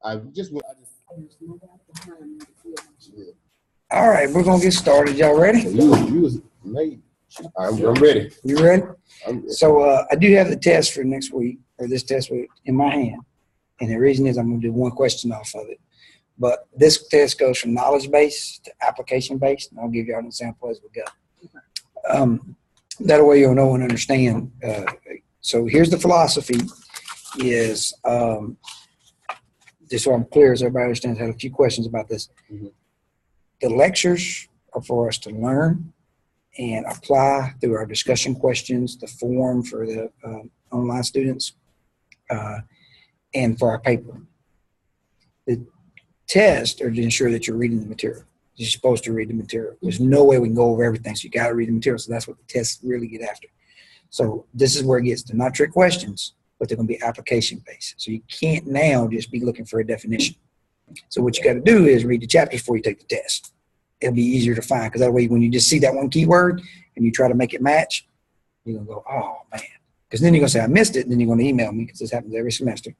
I just want. All right, we're gonna get started. Y'all ready? You was late. I'm ready. You ready? So I do have the test for next week, or this test week, in my hand, and the reason is I'm gonna do one question off of it. But this test goes from knowledge based to application based, and I'll give y'all an example as we go. That way you'll know and understand. So here's the philosophy: is just so I'm clear, so everybody understands. I had a few questions about this. Mm-hmm. The lectures are for us to learn and apply through our discussion questions, the form for the online students, and for our paper. The tests are to ensure that you're reading the material. You're supposed to read the material. There's no way we can go over everything, so you got to read the material. So that's what the tests really get after. So this is where it gets to not trick questions, but they're going to be application based. So you can't now just be looking for a definition. So what you got to do is read the chapters before you take the test. It'll be easier to find, because that way when you just see that one keyword and you try to make it match, you're going to go, oh, man. Because then you're going to say, I missed it. And then you're going to email me, because this happens every semester.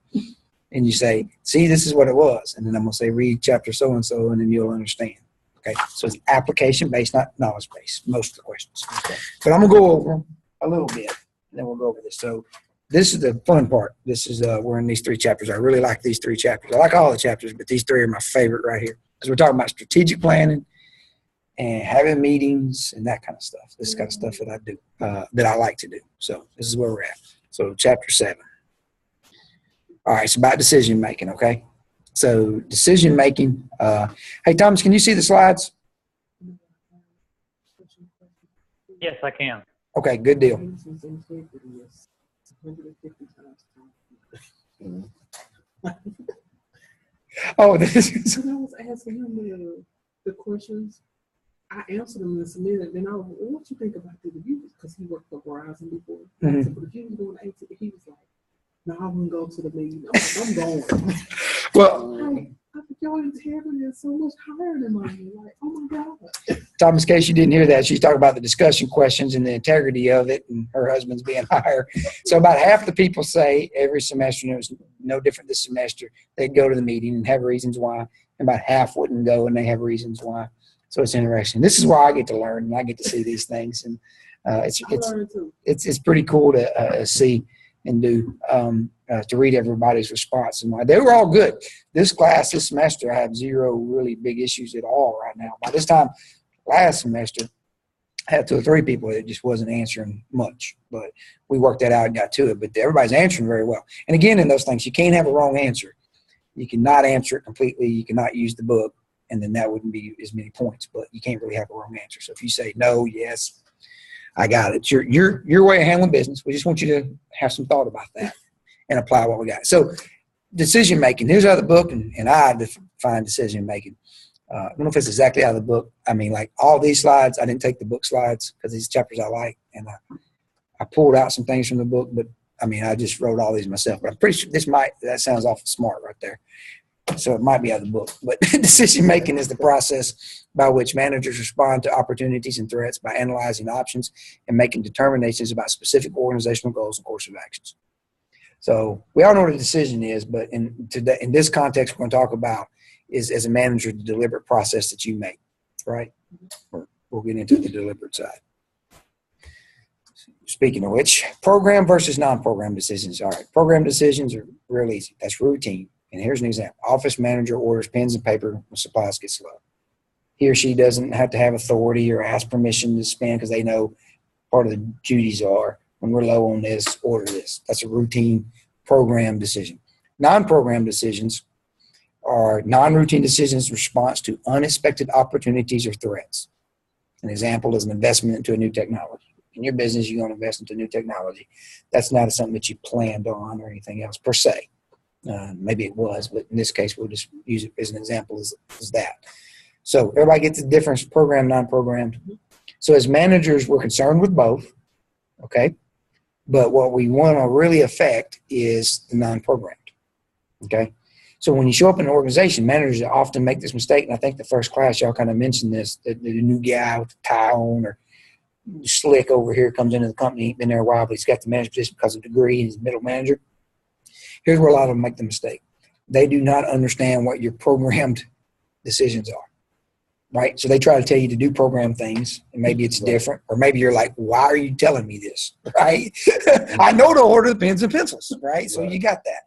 And you say, see, this is what it was. And then I'm going to say, read chapter so-and-so, and then you'll understand. Okay, so it's application-based, not knowledge-based, most of the questions. Okay. But I'm going to go over them a little bit, and then we'll go over this. So this is the fun part. This is, we're in these 3 chapters. I really like these 3 chapters. I like all the chapters, but these 3 are my favorite right here. Because we're talking about strategic planning and having meetings and that kind of stuff. This is kind of stuff that I do, that I like to do. So this is where we're at. So chapter 7. All right, it's about decision making, okay? So decision making. Hey, Thomas, can you see the slides? Yes, I can. Okay, good deal. Oh, this is. When I was asking him the questions, I answered them and submitted. Then I was, well, what you think about the reviews? Because he worked for Verizon before. Mm-hmm. So, but if you was going to answer, he was like, no, I wouldn't go to the meeting. I'm going. Well, I think your integrity is so much higher than mine. Like, oh my God. Thomas, in case you didn't hear that, she's talking about the discussion questions and the integrity of it, and her husband's being higher. So about half the people say every semester, and it was no different this semester, they'd go to the meeting and have reasons why, and about half wouldn't go, and they have reasons why. So it's interesting. This is why I get to learn, and I get to see these things, and it's pretty cool to see and do, to read everybody's response and why. They were all good. This class, this semester, I have 0 really big issues at all right now. By this time last semester, I had 2 or 3 people that just wasn't answering much, but we worked that out and got to it. But everybody's answering very well. And again, in those things, you can't have a wrong answer. You cannot answer it completely. You cannot use the book, and then that wouldn't be as many points. But you can't really have a wrong answer. So if you say no, yes, I got it. Your way of handling business. We just want you to have some thought about that and apply what we got. So decision making. Here's out of the book, and I define decision making. I don't know if it's exactly out of the book. I mean, like all these slides, I didn't take the book slides because these chapters I like, and I pulled out some things from the book. But I mean, I just wrote all these myself. But I'm pretty sure that sounds awful smart right there. So it might be out of the book. But decision making is the process by which managers respond to opportunities and threats by analyzing options and making determinations about specific organizational goals and course of actions. So we all know what a decision is, but in this context, we're going to talk about is, as a manager, the deliberate process that you make, right? We'll get into the deliberate side. Speaking of which, program versus non-program decisions. All right, program decisions are real easy. That's routine. And here's an example. Office manager orders pens and paper when supplies get slow. He or she doesn't have to have authority or ask permission to spend, because they know part of the duties are, when we're low on this, order this. That's a routine program decision. Non-program decisions are non-routine decisions in response to unexpected opportunities or threats. An example is an investment into a new technology. In your business, you're going to invest into new technology. That's not something that you planned on or anything else per se. Maybe it was, but in this case, we'll just use it as an example as that. So everybody gets the difference, programmed, non-programmed. So as managers, we're concerned with both, okay? But what we want to really affect is the non-programmed, okay? So when you show up in an organization, managers often make this mistake, and I think the first class y'all kind of mentioned this, the new guy with the tie on or slick over here comes into the company, he's been there a while, but he's got the manager position because of degree and he's middle manager. Here's where a lot of them make the mistake. they do not understand what your programmed decisions are. Right? So they try to tell you to do program things, and maybe it's different, or maybe you're like, why are you telling me this? Right? I know to order the pens and pencils, right? So you got that.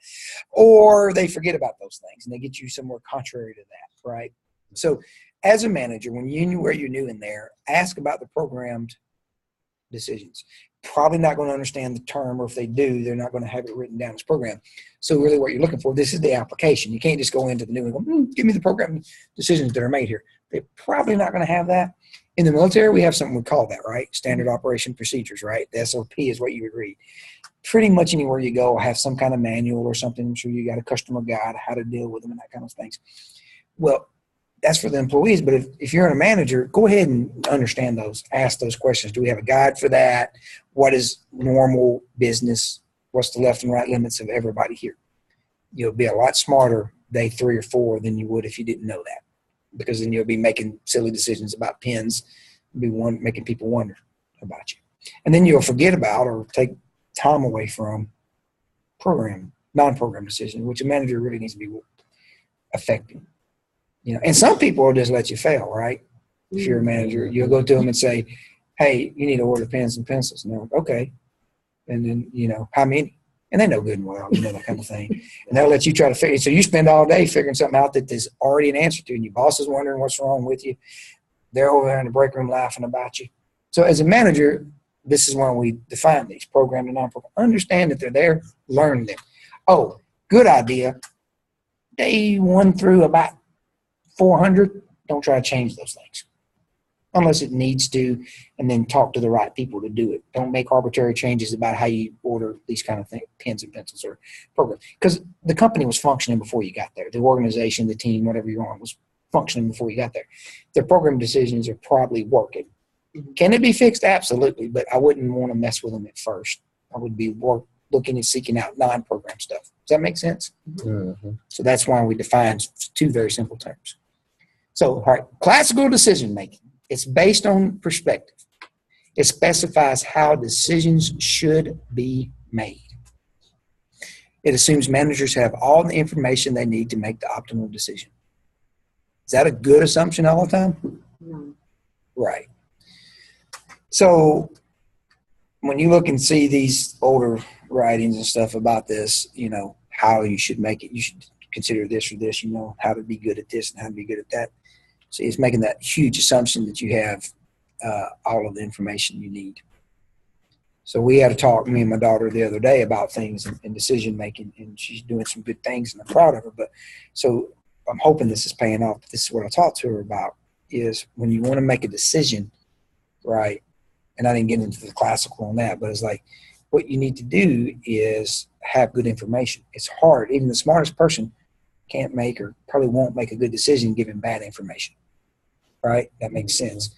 Or they forget about those things and they get you somewhere contrary to that, right? So as a manager, when you knew where you're new in there, ask about the programmed decisions. Probably not going to understand the term, or if they do, they're not going to have it written down as program. So really what you're looking for, this is the application. You can't just go into the new and go, give me the program decisions that are made here. They're probably not going to have that. In the military, we have something we call that, right? Standard operation procedures, right? The SOP is what you would read. Pretty much anywhere you go, have some kind of manual or something. I'm sure you got a customer guide, how to deal with them and that kind of things. Well, that's for the employees, but if you're a manager, go ahead and understand those. Ask those questions. Do we have a guide for that? What is normal business? What's the left and right limits of everybody here? You'll be a lot smarter day 3 or 4 than you would if you didn't know that, because then you'll be making silly decisions about pens, making people wonder about you. And then you'll forget about or take time away from non-program decisions, which a manager really needs to be affecting. And some people will just let you fail, right? If you're a manager, you'll go to them and say, hey, you need to order pens and pencils. And they're like, okay. And then, how many? And they know good and well, that kind of thing. And they'll let you try to figure it. So you spend all day figuring something out that there's already an answer to, and your boss is wondering what's wrong with you. They're over there in the break room laughing about you. So as a manager, this is when we define these, program and non-program. Understand that they're there, learn them. Oh, good idea. Day 1 through about 400, don't try to change those things unless it needs to, and then talk to the right people to do it. Don't make arbitrary changes about how you order these kind of things, pens and pencils or programs, because the company was functioning before you got there. The organization, the team, whatever you're on, was functioning before you got there. Their program decisions are probably working. Can it be fixed? Absolutely, but I wouldn't want to mess with them at first. I would be looking and seeking out non-program stuff. Does that make sense? Mm-hmm. So that's why we define 2 very simple terms. So, all right, classical decision making. It's based on perspective. It specifies how decisions should be made. It assumes managers have all the information they need to make the optimal decision. Is that a good assumption all the time? No. Right. So when you look and see these older writings and stuff about this, how you should make it, you should consider this or this, how to be good at this and how to be good at that. So it's making that huge assumption that you have all of the information you need. So we had a talk, me and my daughter, the other day about things and decision making, and she's doing some good things, and I'm proud of her. But so I'm hoping this is paying off. This is what I talked to her about, is when you want to make a decision, right? And I didn't get into the classical on that, but it's like what you need to do is have good information. It's hard. Even the smartest person can't make or probably won't make a good decision given bad information, right? That makes sense.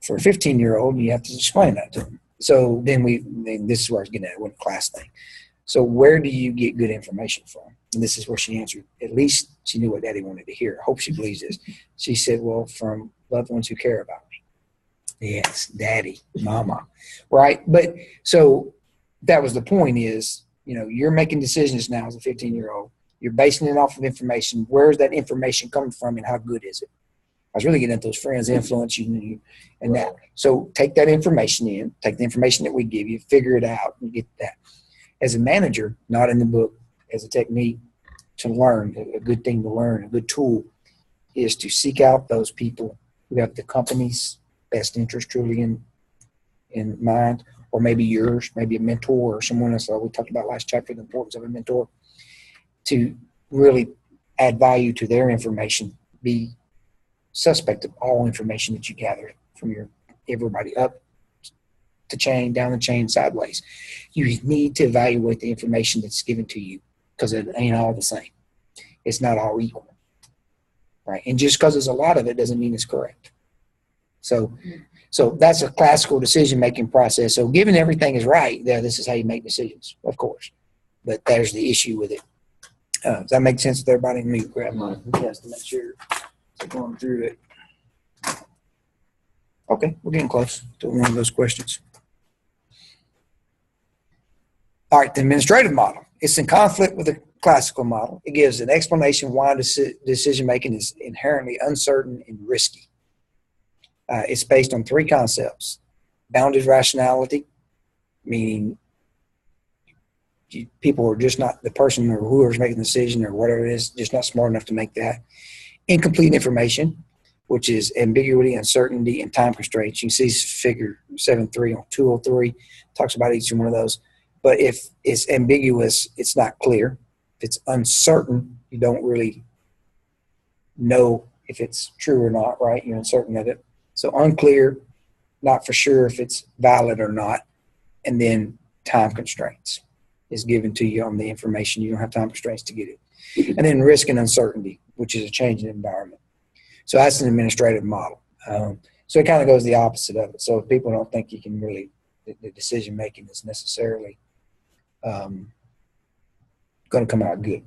For a 15-year-old, you have to explain that to them. So then this is where I was getting at, it wasn't a class thing. So where do you get good information from? And this is where she answered, at least she knew what Daddy wanted to hear. I hope she believes this. She said, well, from loved ones who care about me. Yes, Daddy, Mama, right? But so that was the point is, you're making decisions now as a 15-year-old. You're basing it off of information. Where's that information coming from and how good is it? I was really getting at those friends influence you and that. So take that information in, take the information that we give you, figure it out and get that. As a manager, not in the book, as a technique to learn, a good thing to learn, a good tool is to seek out those people who have the company's best interest truly in mind, or maybe yours, maybe a mentor or someone else. We talked about last chapter, the importance of a mentor, to really add value to their information. Be suspect of all information that you gather from everybody up the chain, down the chain, sideways. You need to evaluate the information that's given to you because it ain't all the same. It's not all equal, right? And just because there's a lot of it doesn't mean it's correct. So that's a classical decision-making process. So given everything is right, this is how you make decisions, of course. But there's the issue with it. Does that make sense with everybody? Let me grab my test to make sure I'm going through it. Okay, we're getting close to one of those questions. All right, the administrative model. It's in conflict with the classical model. It gives an explanation why decision making is inherently uncertain and risky. It's based on three concepts: bounded rationality, meaning people are just not, the person or whoever's making the decision or whatever it is, just not smart enough to make that. Incomplete information, which is ambiguity, uncertainty, and time constraints. You can see figure 7.3 on 203, talks about each one of those. But if it's ambiguous, it's not clear. If it's uncertain, you don't really know if it's true or not, right? You're uncertain of it. So unclear, not for sure if it's valid or not. And then time constraints is given to you on the information. You don't have time constraints to get it. And then risk and uncertainty, which is a change in environment. So that's an administrative model. So it kind of goes the opposite of it. So people don't think you can really, the decision making is necessarily going to come out good.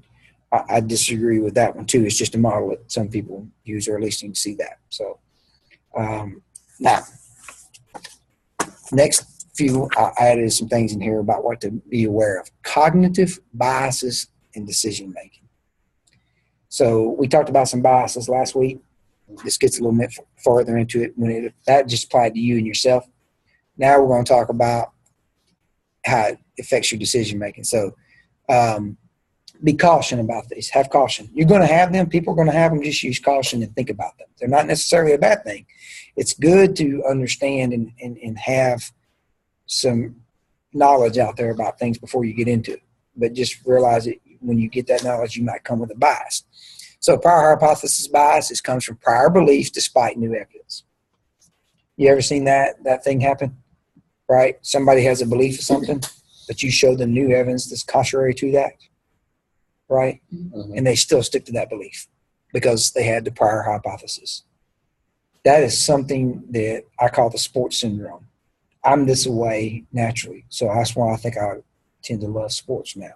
I disagree with that one too. It's just a model that some people use, or at least you can see that. So now, next few, I added some things in here about what to be aware of: cognitive biases in decision making. So we talked about some biases last week. This gets a little bit farther into it that just applied to you and yourself. Now we're going to talk about how it affects your decision making. So be caution about these. Have caution. You're going to have them. People are going to have them. Just use caution and think about them. They're not necessarily a bad thing. It's good to understand and have some knowledge out there about things before you get into it. But just realize that when you get that knowledge, you might come with a bias. So prior hypothesis bias comes from prior beliefs despite new evidence. You ever seen that thing happen? Right? Somebody has a belief of something, but you show them new evidence that's contrary to that. Right? Mm-hmm. And they still stick to that belief because they had the prior hypothesis. That is something that I call the sports syndrome. I'm this way naturally. So that's why I think I tend to love sports now,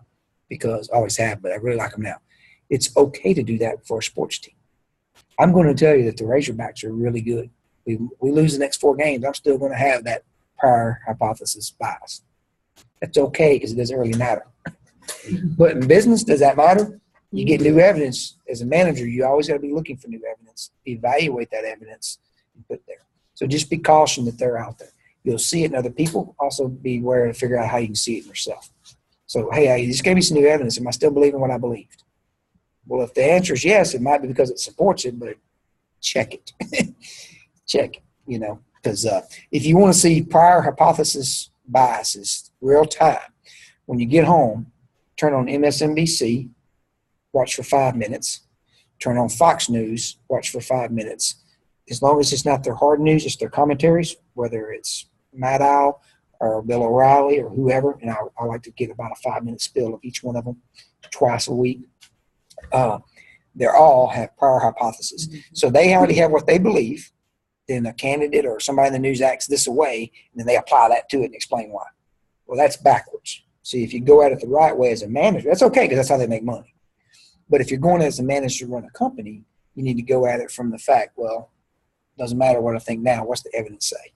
because I always have, but I really like them now. It's okay to do that for a sports team. I'm going to tell you that the Razorbacks are really good. We lose the next 4 games, I'm still going to have that prior hypothesis bias. That's okay because it doesn't really matter. But in business, does that matter? You get new evidence. As a manager, you always got to be looking for new evidence, evaluate that evidence, and put there. So just be cautioned that they're out there. You'll see it in other people. Also be aware to figure out how you can see it in yourself. So, hey, you just gave me some new evidence. Am I still believing what I believed? Well, if the answer is yes, it might be because it supports it, but check it. Check it, because if you want to see prior hypothesis biases real time, when you get home, turn on MSNBC, watch for 5 minutes. Turn on Fox News, watch for 5 minutes. As long as it's not their hard news, it's their commentaries, whether it's Maddow or Bill O'Reilly or whoever, and I like to get about a 5-minute spill of each one of them twice a week. They all have prior hypotheses. So they already have what they believe. Then a candidate or somebody in the news acts this way, and then they apply that to it and explain why. Well, that's backwards. See, if you go at it the right way as a manager, that's okay because that's how they make money. But if you're going as a manager to run a company, you need to go at it from the fact, well, doesn't matter what I think now. What's the evidence say?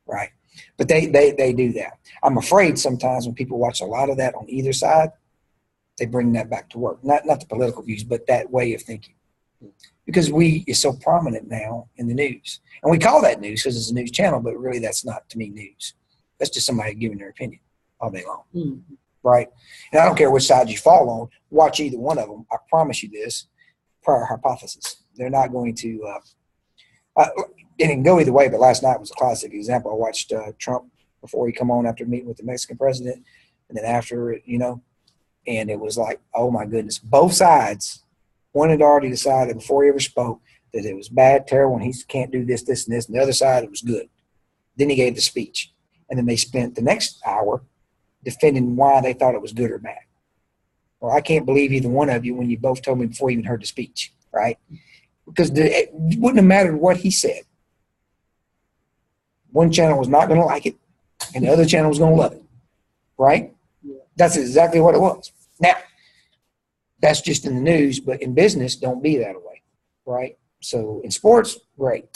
Right? But they do that. I'm afraid sometimes when people watch a lot of that on either side, they bring that back to work. Not the political views, but that way of thinking. Because it's so prominent now in the news. And we call that news because it's a news channel, but really that's not, to me, news. That's just somebody giving their opinion all day long. Mm-hmm. Right? And I don't care which side you fall on. Watch either one of them. I promise you this. Prior hypothesis. They're not going to it can go either way, but last night was a classic example. I watched Trump before he come on after meeting with the Mexican president, and then after it, and it was like, oh my goodness. Both sides, one had already decided before he ever spoke that it was bad, terrible, and he can't do this, this, and this, and the other side, it was good. Then he gave the speech, and then they spent the next hour defending why they thought it was good or bad. Well, I can't believe either one of you when you both told me before you even heard the speech, right? Because it wouldn't have mattered what he said. One channel was not going to like it, and the other channel was going to love it, right? Yeah. That's exactly what it was. Now, that's just in the news, but in business, don't be that way, right? So in sports, great.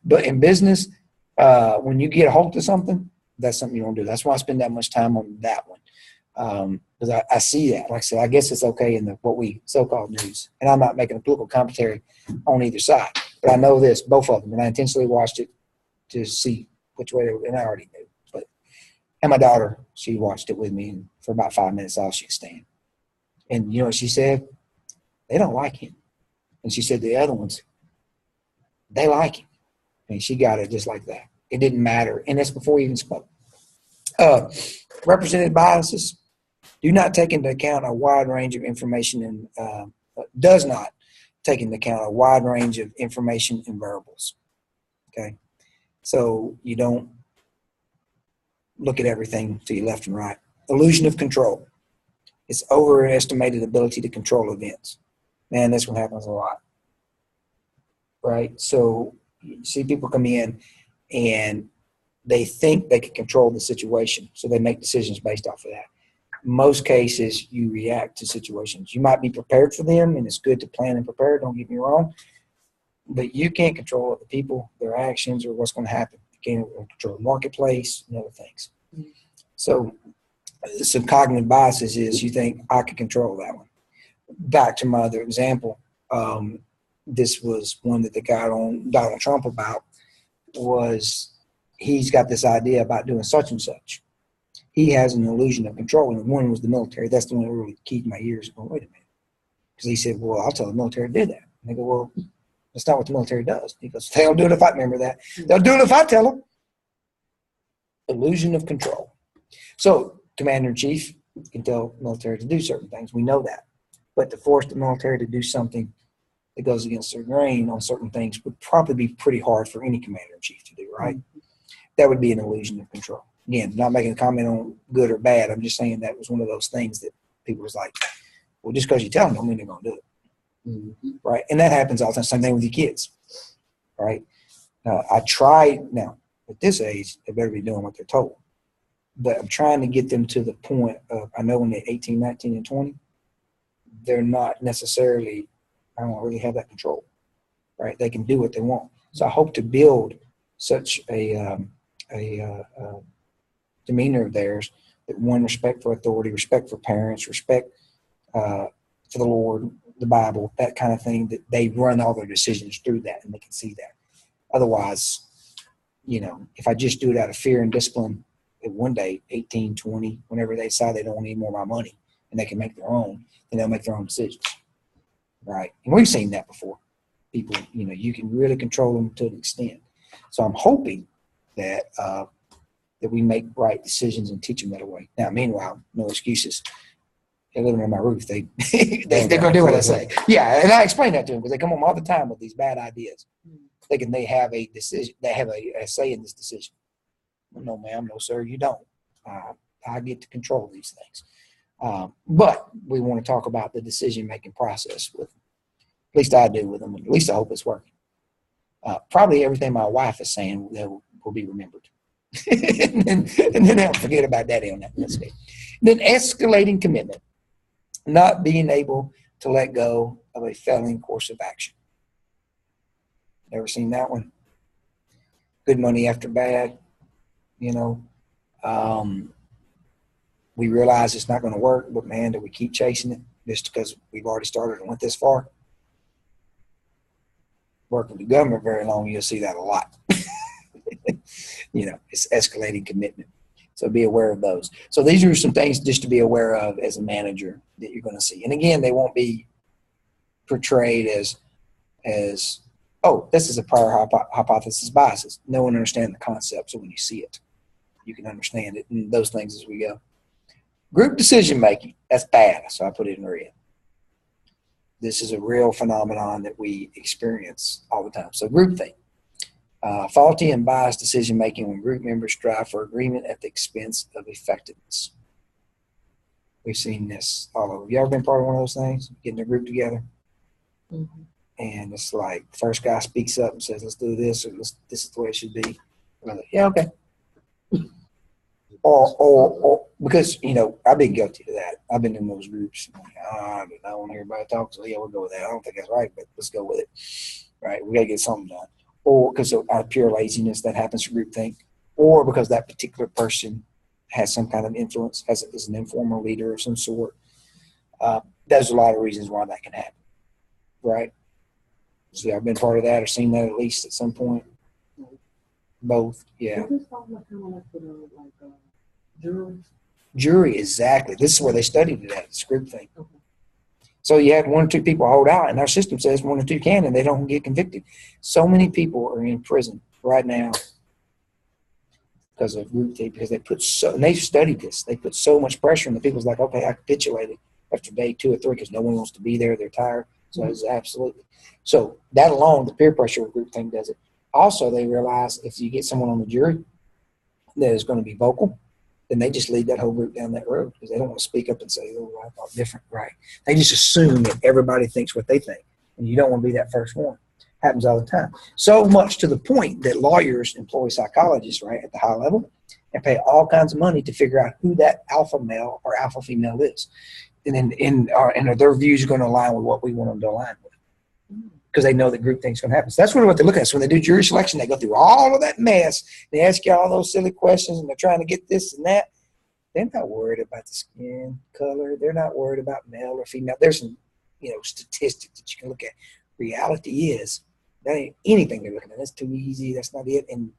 But in business, when you get a hold of something, that's something you don't do. That's why I spend that much time on that one. because I see that. Like I said, I guess it's okay in the what we so-called news. And I'm not making a political commentary on either side. But I know this, both of them, and I intentionally watched it to see which way they were, and I already knew. And my daughter, she watched it with me, and for about 5 minutes, all she could stand. And you know what she said? They don't like him. And she said the other ones, they like him. And she got it just like that. It didn't matter. And that's before he even spoke. Represented biases do not take into account a wide range of information and does not take into account a wide range of information and variables. Okay. So you don't look at everything to your left and right. Illusion of control. It's overestimated ability to control events. Man, this one happens a lot. Right? So you see people come in and they think they can control the situation. So they make decisions based off of that. Most cases, you react to situations. You might be prepared for them, and it's good to plan and prepare, don't get me wrong. But you can't control the people, their actions, or what's going to happen. You can't control the marketplace and other things. So some cognitive biases is you think, I can control that one. Back to my other example, this was one that they got on Donald Trump about, was he's got this idea about doing such and such. He has an illusion of control, and one was the military. That's the one that really keyed my ears. Going, wait a minute. Because he said, well, I'll tell the military to do that. And they go, well, that's not what the military does. He goes, they'll do it if I remember that. They'll do it if I tell them. Illusion of control. So commander-in-chief can tell the military to do certain things. We know that. But to force the military to do something that goes against their grain on certain things would probably be pretty hard for any commander-in-chief to do, right? That would be an illusion of control. Again, not making a comment on good or bad. I'm just saying that was one of those things that people was like, well, just because you tell them don't mean they're going to do it. Mm-hmm. Right? And that happens all the time. Same thing with your kids. Right? I try now, at this age, they better be doing what they're told. But I'm trying to get them to the point of, I know when they're 18, 19, and 20, they're not necessarily, I don't really have that control. Right? They can do what they want. So I hope to build such a demeanor of theirs that, one, respect for authority, respect for parents, respect for the Lord, the Bible, that kind of thing, that they run all their decisions through that and they can see that. Otherwise, you know, if I just do it out of fear and discipline, one day, 18, 20, whenever they decide they don't need more of my money and they can make their own, then they'll make their own decisions. Right? And we've seen that before. People, you know, you can really control them to an extent. So I'm hoping that that we make right decisions and teach them that way. Now, meanwhile, no excuses. They're living under my roof. They're going to do what I say. Yeah, and I explain that to them because they come home all the time with these bad ideas. Thinking they have a decision, they have a say in this decision. Well, no, ma'am, no, sir, you don't. I get to control these things. But we want to talk about the decision-making process with them. At least I do with them. At least I hope it's working. Probably everything my wife is saying will be remembered. and then they'll forget about daddy on that. That's it. Then escalating commitment. Not being able to let go of a failing course of action. Ever seen that one? Good money after bad. You know, we realize it's not going to work, but man, do we keep chasing it just because we've already started and went this far? Work with the government very long, you'll see that a lot. You know, it's escalating commitment. So be aware of those. So these are some things just to be aware of as a manager that you're going to see. And again, they won't be portrayed as oh, this is a prior hypothesis biases. No one understands the concept, so when you see it, you can understand it and those things as we go. Group decision making, that's bad, so I put it in red. This is a real phenomenon that we experience all the time. So groupthink. Faulty and biased decision making when group members strive for agreement at the expense of effectiveness. We've seen this all over. You ever been part of one of those things? Getting a group together? Mm-hmm. And it's like the first guy speaks up and says, let's do this, or this is the way it should be. And I'm like, yeah, okay. Or because, you know, I've been guilty of that. I've been in those groups. I don't want everybody to talk, so yeah, we'll go with that. I don't think that's right, but let's go with it. Right? We got to get something done. Or because of pure laziness that happens for groupthink, or because that particular person has some kind of influence, is an informal leader of some sort. There's a lot of reasons why that can happen, right? So I've been part of that or seen that at least at some point. Both, yeah. Is this all like kind of like for the jurors? Jury, exactly. This is where they studied it at, this group thing. Okay. So you had 1 or 2 people hold out, and our system says 1 or 2 can, and they don't get convicted. So many people are in prison right now because of group therapy, because and they've studied this. They put so much pressure, and the people's like, okay, I capitulated after day 2 or 3 because no one wants to be there. They're tired. So it's absolutely. So that alone, the peer pressure group thing does it. Also, they realize if you get someone on the jury that is going to be vocal, then they just lead that whole group down that road because they don't want to speak up and say, oh, I thought different, right? They just assume that everybody thinks what they think, and you don't want to be that first one. Happens all the time. So much to the point that lawyers employ psychologists, right, at the high level and pay all kinds of money to figure out who that alpha male or alpha female is. And then and their views are going to align with what we want them to align with because they know that group thing's going to happen. So that's really what they look at. So when they do jury selection, they go through all of that mess. They ask you all those silly questions, and they're trying to get this and that. They're not worried about the skin color. They're not worried about male or female. There's some, statistics that you can look at. Reality is that ain't anything they're looking at. That's too easy. That's not it. And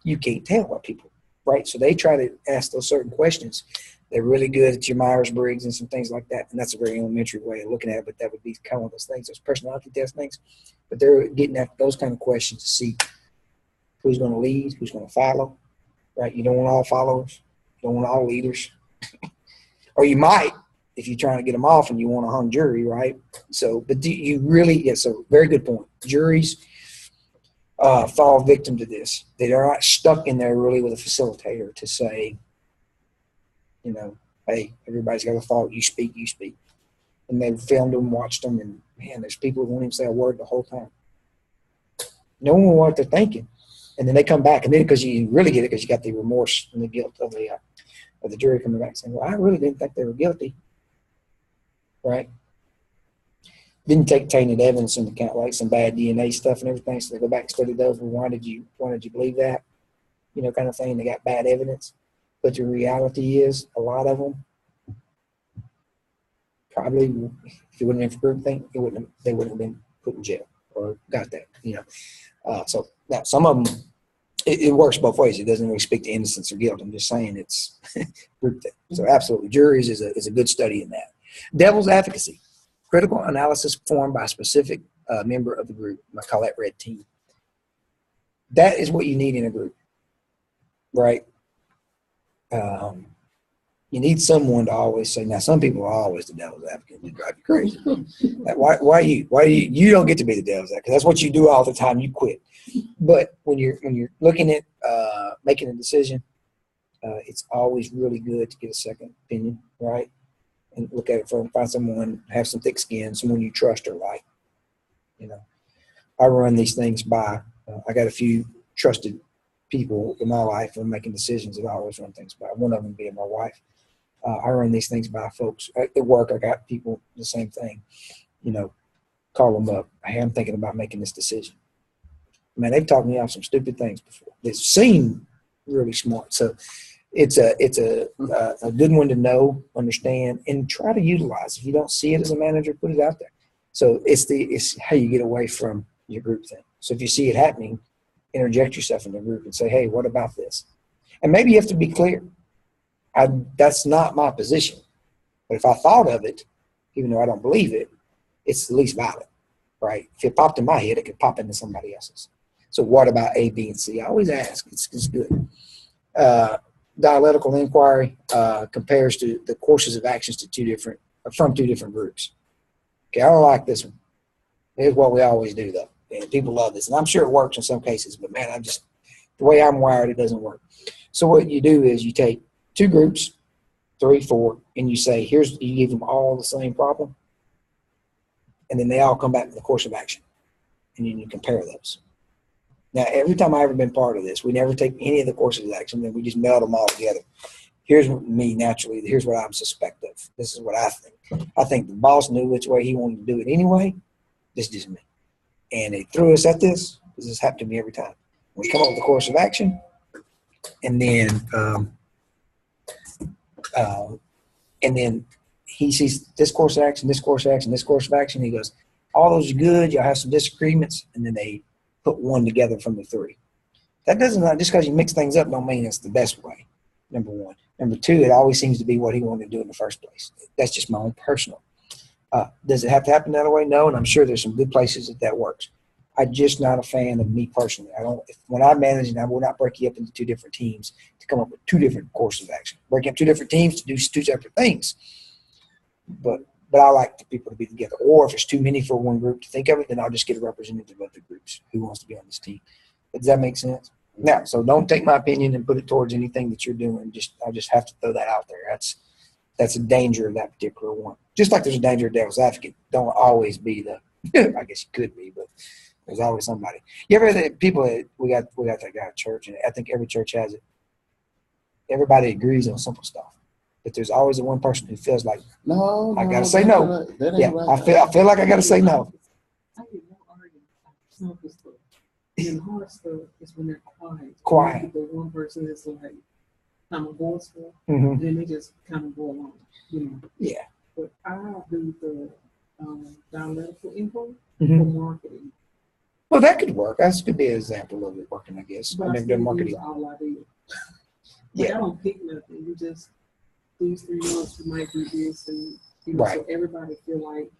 you can't tell what people, right? So they try to ask those certain questions. They're really good at your Myers-Briggs and some things like that. And that's a very elementary way of looking at it, but that would be kind of one of those things, those personality test things. But they're getting at those kind of questions to see who's going to lead, who's going to follow, right? You don't want all followers. You don't want all leaders. Or you might if you're trying to get them off and you want a hung jury, right? So, but do you really, so very good point. Juries fall victim to this. They are not stuck in there really with a facilitator to say, hey, everybody's got a thought. You speak. And they've filmed them, watched them, and man, there's people who won't even say a word the whole time. No one will know what they're thinking. And then they come back, and then because you really get it because you got the remorse and the guilt of the jury coming back saying, well, I really didn't think they were guilty. Right? Didn't take tainted evidence into account, like some bad DNA stuff and everything. So they go back and study those. Well, why did you believe that? Kind of thing. They got bad evidence. But the reality is, a lot of them probably, if it wouldn't have been for group thing, they wouldn't have been put in jail or got that. So now some of them, it works both ways. It doesn't really speak to innocence or guilt. I'm just saying it's group thing. So absolutely, juries is a good study in that. Devil's advocacy, critical analysis performed by a specific member of the group. I call that red team. That is what you need in a group, right? You need someone to always say. Now, some people are always the devil's advocate. They drive you crazy. Why you don't get to be the devil's advocate? That's what you do all the time. You quit. But when you're looking at making a decision, it's always really good to get a second opinion, right? And look at it from find someone, have some thick skin, someone you trust or like. I run these things by. I got a few trusted people in my life when making decisions that I always run things by. One of them being my wife. I run these things by folks at work. I got people the same thing. Call them up. Hey, I'm thinking about making this decision. Man, they've talked me off some stupid things before. They seem really smart. So it's a good one to know, understand, and try to utilize. If you don't see it as a manager, put it out there. So it's how you get away from your group thing. So if you see it happening, interject yourself in the group and say, hey, what about this? And maybe you have to be clear. That's not my position. But if I thought of it, even though I don't believe it, it's the least valid, right? If it popped in my head, it could pop into somebody else's. So what about A, B, and C? I always ask. It's good. Dialectical inquiry compares to the courses of actions from two different groups. Okay, I don't like this one. Here's what we always do, though. And people love this. And I'm sure it works in some cases, but man, the way I'm wired, it doesn't work. So what you do is you take two groups, 3, 4, and you say, you give them all the same problem. And then they all come back to the course of action. And you compare those. Now, every time I've ever been part of this, we never take any of the courses of action, then we just meld them all together. Here's me naturally. Here's what I'm suspect of. This is what I think. I think the boss knew which way he wanted to do it anyway. This is just me. And they threw us at this. This has happened to me every time. We come up with a course of action, and then And then he sees this course of action, this course of action, this course of action. He goes, all those are good. Y'all have some disagreements. And then they put one together from the three. That doesn't, just because you mix things up don't mean it's the best way, number one. Number two, it always seems to be what he wanted to do in the first place. That's just my own personal. Does it have to happen that way? No, and I'm sure there's some good places that works. I'm just not a fan of me personally. When I manage, and I will not break you up into two different teams to come up with two different courses of action. Breaking up two different teams to do two separate things. But I like the people to be together. Or if it's too many for one group to think of it, then I'll just get a representative of the groups who wants to be on this team. Does that make sense? Now, so don't take my opinion and put it towards anything that you're doing. I just have to throw that out there. That's a danger of that particular one. Just like there's a danger of devil's advocate. Don't always be the I guess you could be, but there's always somebody. You ever the people that we got that guy at church, and I think every church has it. Everybody agrees on simple stuff. But there's always the one person who feels like I gotta say no. I feel like I gotta say no. I get no argument about simple stuff. And hard stuff is when they're quiet. Quiet. The one person is like kind of boastful, Mm-hmm. and then they just kind of go along, Yeah. But I do the dialectical info Mm-hmm. for marketing. Well, that could work. That could be an example of it working, I guess. But I I never still done marketing. use all I do. Yeah. I don't pick nothing. You just these 3 months you might do this, and Right. so everybody feel like,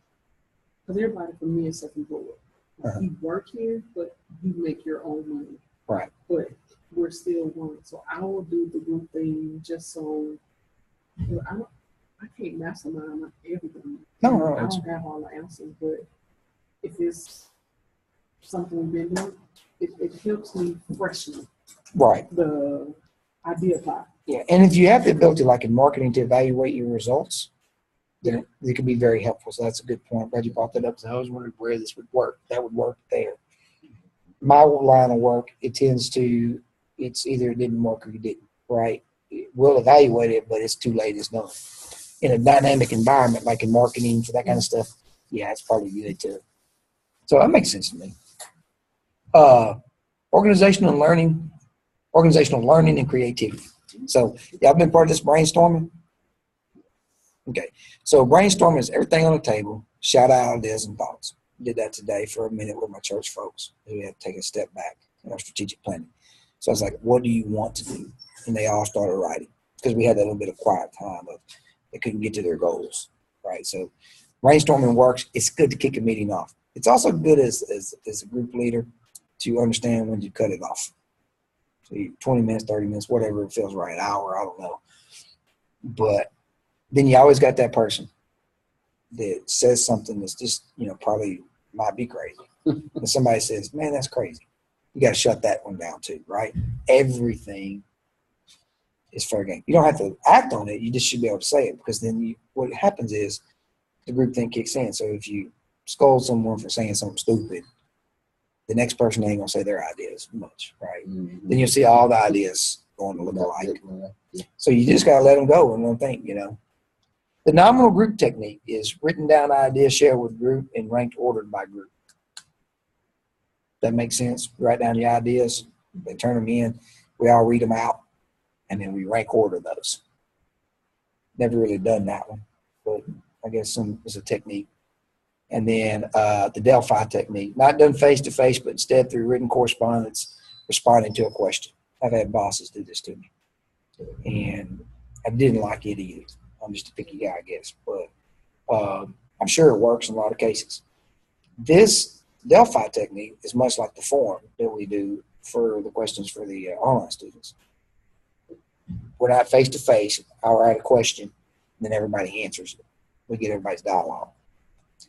because everybody for me is self-employed. Uh-huh. You work here, but you make your own money. Right. But we're still one. So I will do the group thing just so I can't mastermind everything. No, I don't have all the answers, but if it's something we've been doing, it helps me freshen right. the idea pot. Yeah. And if you have the ability, like in marketing, to evaluate your results, then it can be very helpful. So that's a good point. I'm glad you brought that up. So I was wondering where this would work. That would work there. My line of work, it's either it didn't work or you didn't, right? We'll evaluate it, but it's too late. It's done. In a dynamic environment, like in marketing for that kind of stuff, yeah, it's probably good too. So that makes sense to me. Organizational learning and creativity. So y'all been part of this brainstorming? Okay. So brainstorming is everything on the table, shout out ideas and thoughts. Did that today for a minute with my church folks who had to take a step back in our strategic planning. So I was like, what do you want to do? And they all started writing because we had that little bit of quiet time of they couldn't get to their goals, right? So brainstorming works. It's good to kick a meeting off. It's also good as a group leader to understand when you cut it off. So 20 minutes, 30 minutes, whatever it feels right, an hour, I don't know. But then you always got that person that says something that's just, probably might be crazy. And somebody says, man, that's crazy. You got to shut that one down too, right? Everything is fair game. You don't have to act on it. You just should be able to say it, because then what happens is the group thing kicks in. So if you scold someone for saying something stupid, the next person ain't going to say their ideas much, right? Mm-hmm. Then you'll see all the ideas going to look alike. So you just got to let them go and don't think, The nominal group technique is written down ideas shared with group and ranked ordered by group. That makes sense? Write down your ideas. They turn them in. We all read them out. And then we rank order those. Never really done that one. But I guess it's a technique. And then the Delphi technique. Not done face-to-face, but instead through written correspondence, responding to a question. I've had bosses do this to me. And I didn't like it either. I'm just a picky guy, I guess. But I'm sure it works in a lot of cases. This Delphi technique is much like the form that we do for the questions for the online students. We're not face-to-face. I'll write a question, and then everybody answers it. We get everybody's dialogue.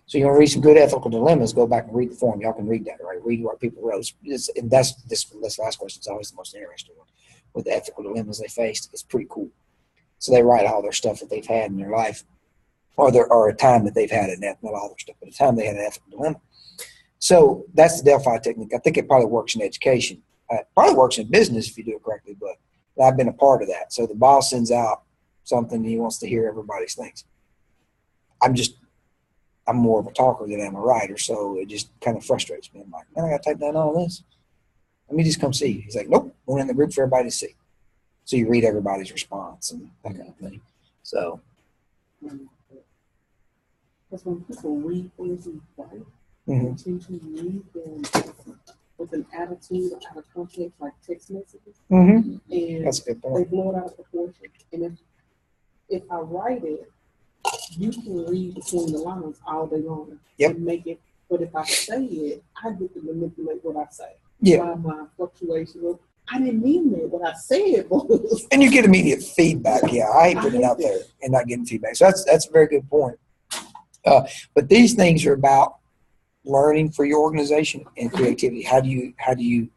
So you want to read some good ethical dilemmas, go back and read the form. Y'all can read that, right? Read what people wrote. And this last question is always the most interesting one. With the ethical dilemmas they faced, it's pretty cool. So they write all their stuff that they've had in their life, or a time that they've had in that, not all their stuff, but a time they had an ethical dilemma. So that's the Delphi technique. I think it probably works in education. It probably works in business if you do it correctly, but I've been a part of that. So the boss sends out something and he wants to hear everybody's things. I'm more of a talker than I'm a writer, so it just kind of frustrates me. I'm like, man, I got to type down all this. Let me just come see you. He's like, nope, one in the group for everybody to see. So you read everybody's response and that kind of thing. So, Because when people read things and write, mhm. they tend to read them with an attitude or out of context, like text messages, Mhm. and That's a good they point. blow it out of proportion. And if I write it, you can read between the lines all day long Yep. and make it. But if I say it, I get to manipulate what I say. Yeah. My fluctuation. I didn't mean that. What I said was. And you get immediate feedback. Yeah, I hate putting it out there and not getting feedback. So that's a very good point. But these things are about learning for your organization and creativity. How do you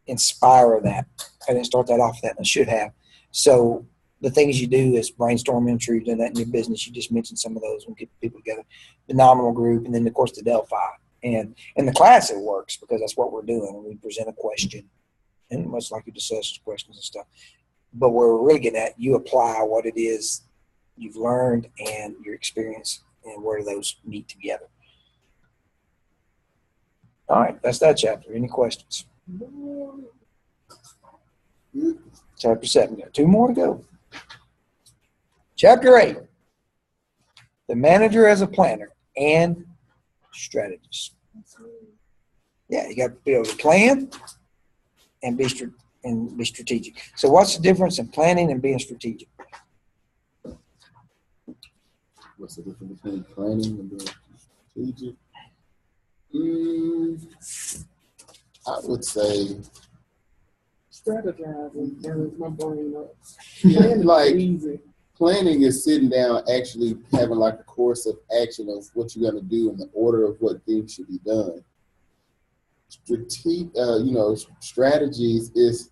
inspire that? I didn't start that off that, and I should have. So the things you do is brainstorm. I'm sure you've done that in your business. You just mentioned some of those when get people together. The nominal group, and then of course the Delphi. And in the class it works because that's what we're doing. We present a question, and much like you discuss questions and stuff. But where we're really getting at, you apply what it is you've learned and your experience, and where do those meet together. All right, that's that chapter. Any questions? Chapter 7. Got 2 more to go. Chapter 8. The manager as a planner and strategist. Yeah, you got to be able to plan and be strategic. So what's the difference in planning and being strategic? What's the difference between planning and being strategic? I would say Strategizing turns my brain up. yeah, like Easy. planning is sitting down, actually having like a course of action of what you're gonna do and the order of what things should be done. Strategies is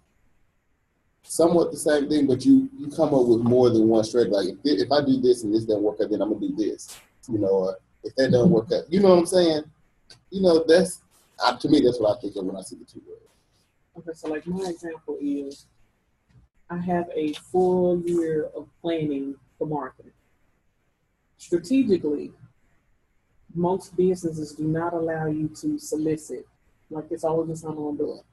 somewhat the same thing, but you come up with more than one strategy. Like if I do this and this doesn't work out, then I'm gonna do this. Or if that doesn't work out, you know what I'm saying? That's to me, that's what I think of when I see the two words. Okay, so like my example is I have a full year of planning for marketing. Strategically, most businesses do not allow you to solicit. Like it's always just not on door.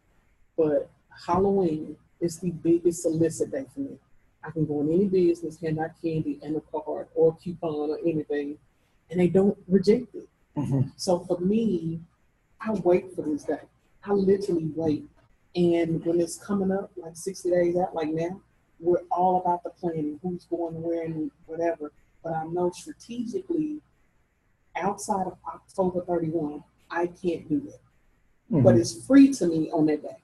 But Halloween is the biggest solicit day for me. I can go in any business, hand out candy and a card or a coupon or anything, and they don't reject it. Mm-hmm. So for me, I wait for this day. I literally wait. And when it's coming up, like 60 days out, like now, we're all about the planning, who's going where and whatever. But I know strategically, outside of October 31, I can't do it. Mm-hmm. But it's free to me on that day.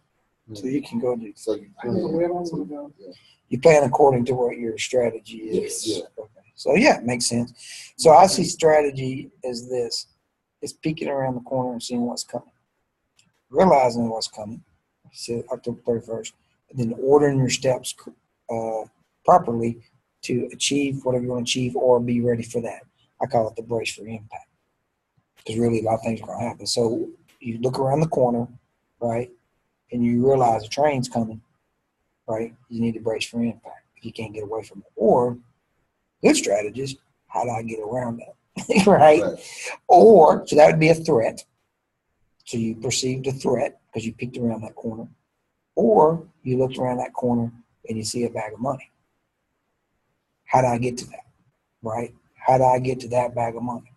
So you can go do. So you I can go wherever I want to go. Yeah. You plan according to what your strategy is. Yes. Yeah. Okay. So yeah, it makes sense. So I see strategy as this: it's peeking around the corner and seeing what's coming, realizing what's coming. So October 31st, and then ordering your steps properly to achieve whatever you want to achieve or be ready for that. I call it the brace for impact, because really a lot of things are going to happen. So you look around the corner, right, and you realize a train's coming, right? You need to brace for impact if you can't get away from it. Or good strategist, how do I get around that, right? Or, so that would be a threat. So you perceived a threat because you peeked around that corner. Or you looked around that corner and you see a bag of money. How do I get to that, right? How do I get to that bag of money?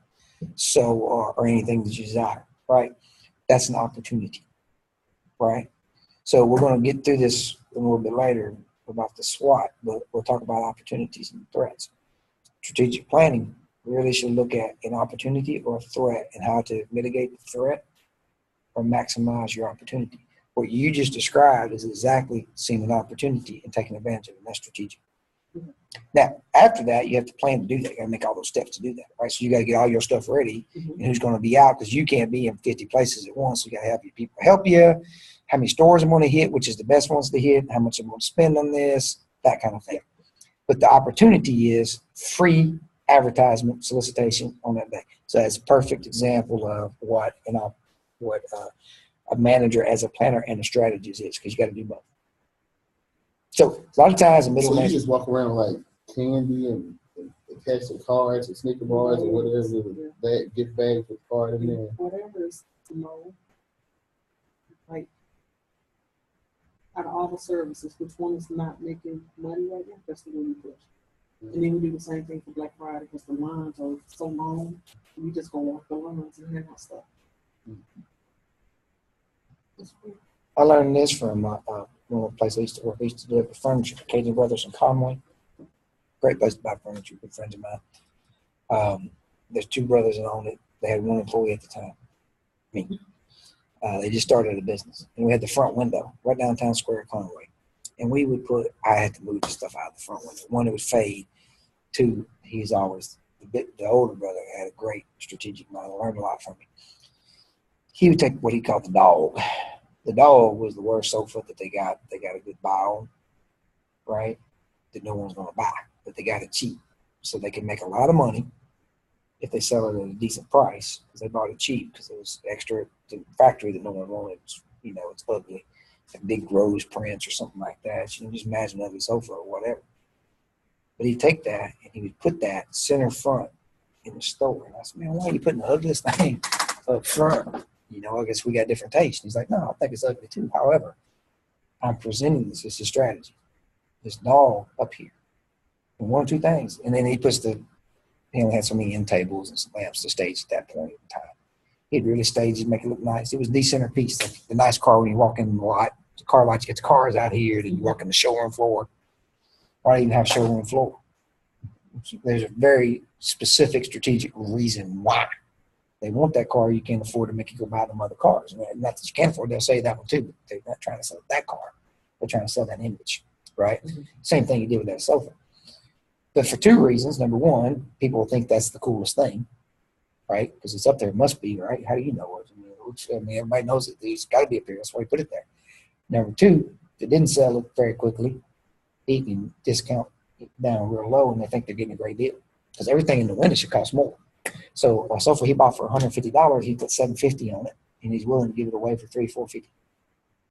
So, or anything that you desire, right? That's an opportunity, right? So we're going to get through this a little bit later about the SWOT, but we'll talk about opportunities and threats. Strategic planning really should look at an opportunity or a threat and how to mitigate the threat or maximize your opportunity. What you just described is exactly seeing an opportunity and taking advantage of it. That's strategic. Mm-hmm. Now, after that, you have to plan to do that. You got to make all those steps to do that, right? So you got to get all your stuff ready, mm-hmm. and who's going to be out, because you can't be in 50 places at once. So you got to have your people help you, how many stores I'm going to hit, which is the best ones to hit, how much I'm going to spend on this, that kind of thing. But the opportunity is free advertisement solicitation on that day. So that's a perfect example of what a manager as a planner and a strategist is, because you got to do both. So a lot of times the middle So you just walk around like candy and catch some cards and sneaker bars or whatever, that gift bags with card in there. Whatever is like out of all the services, which one is not making money right now? That's the one you push. And then we do the same thing for Black Friday because the lines are so long. We just go walk the lines and have our stuff. That's cool. I learned this from one of the places I used to work. I used to deliver furniture for Cajun Brothers in Conway. Great place to buy furniture, good friends of mine. There's two brothers that owned it. They had one employee at the time, me. They just started a business. And we had the front window right downtown Square, Conway. And we would I had to move the stuff out of the front window. One, it would fade. Two, he's always, the older brother had a great strategic mind. I learned a lot from him. He would take what he called the dog. The dog was the worst sofa that they got. They got a good buy on, right? That no one's going to buy, but they got it cheap. So they can make a lot of money if they sell it at a decent price because they bought it cheap because it was extra to the factory that no one wanted. It's, it's ugly. Like big rose prints or something like that. You can just imagine an ugly sofa or whatever. But he'd take that and he would put that center front in the store. And I said, man, why are you putting the ugliest thing up front? I guess we got different tastes. And he's like, no, I think it's ugly too. However, I'm presenting this as a strategy. This dog up here. And one or two things. And then he only had so many end tables and some lamps to stage at that point in time. He'd really stage it, make it look nice. It was the centerpiece, like the nice car when you walk in the lot. The car lot, you get the cars out here, then you walk in the showroom floor. Why even have showroom floor? There's a very specific strategic reason why. They want that car, you can't afford to make you go buy them other cars. And not that you can't afford, they'll say that one too, but they're not trying to sell that car. They're trying to sell that image, right? Mm-hmm. Same thing you did with that sofa. But for two reasons. Number one, people think that's the coolest thing, right? Because it's up there, it must be, right? How do you know it? I mean, everybody knows it. It's got to be up here. That's why we put it there. Number two, if it didn't sell it very quickly, he can discount it down real low and they think they're getting a great deal. Because everything in the window should cost more. So a sofa he bought for $150, he put $750 on it, and he's willing to give it away for $300,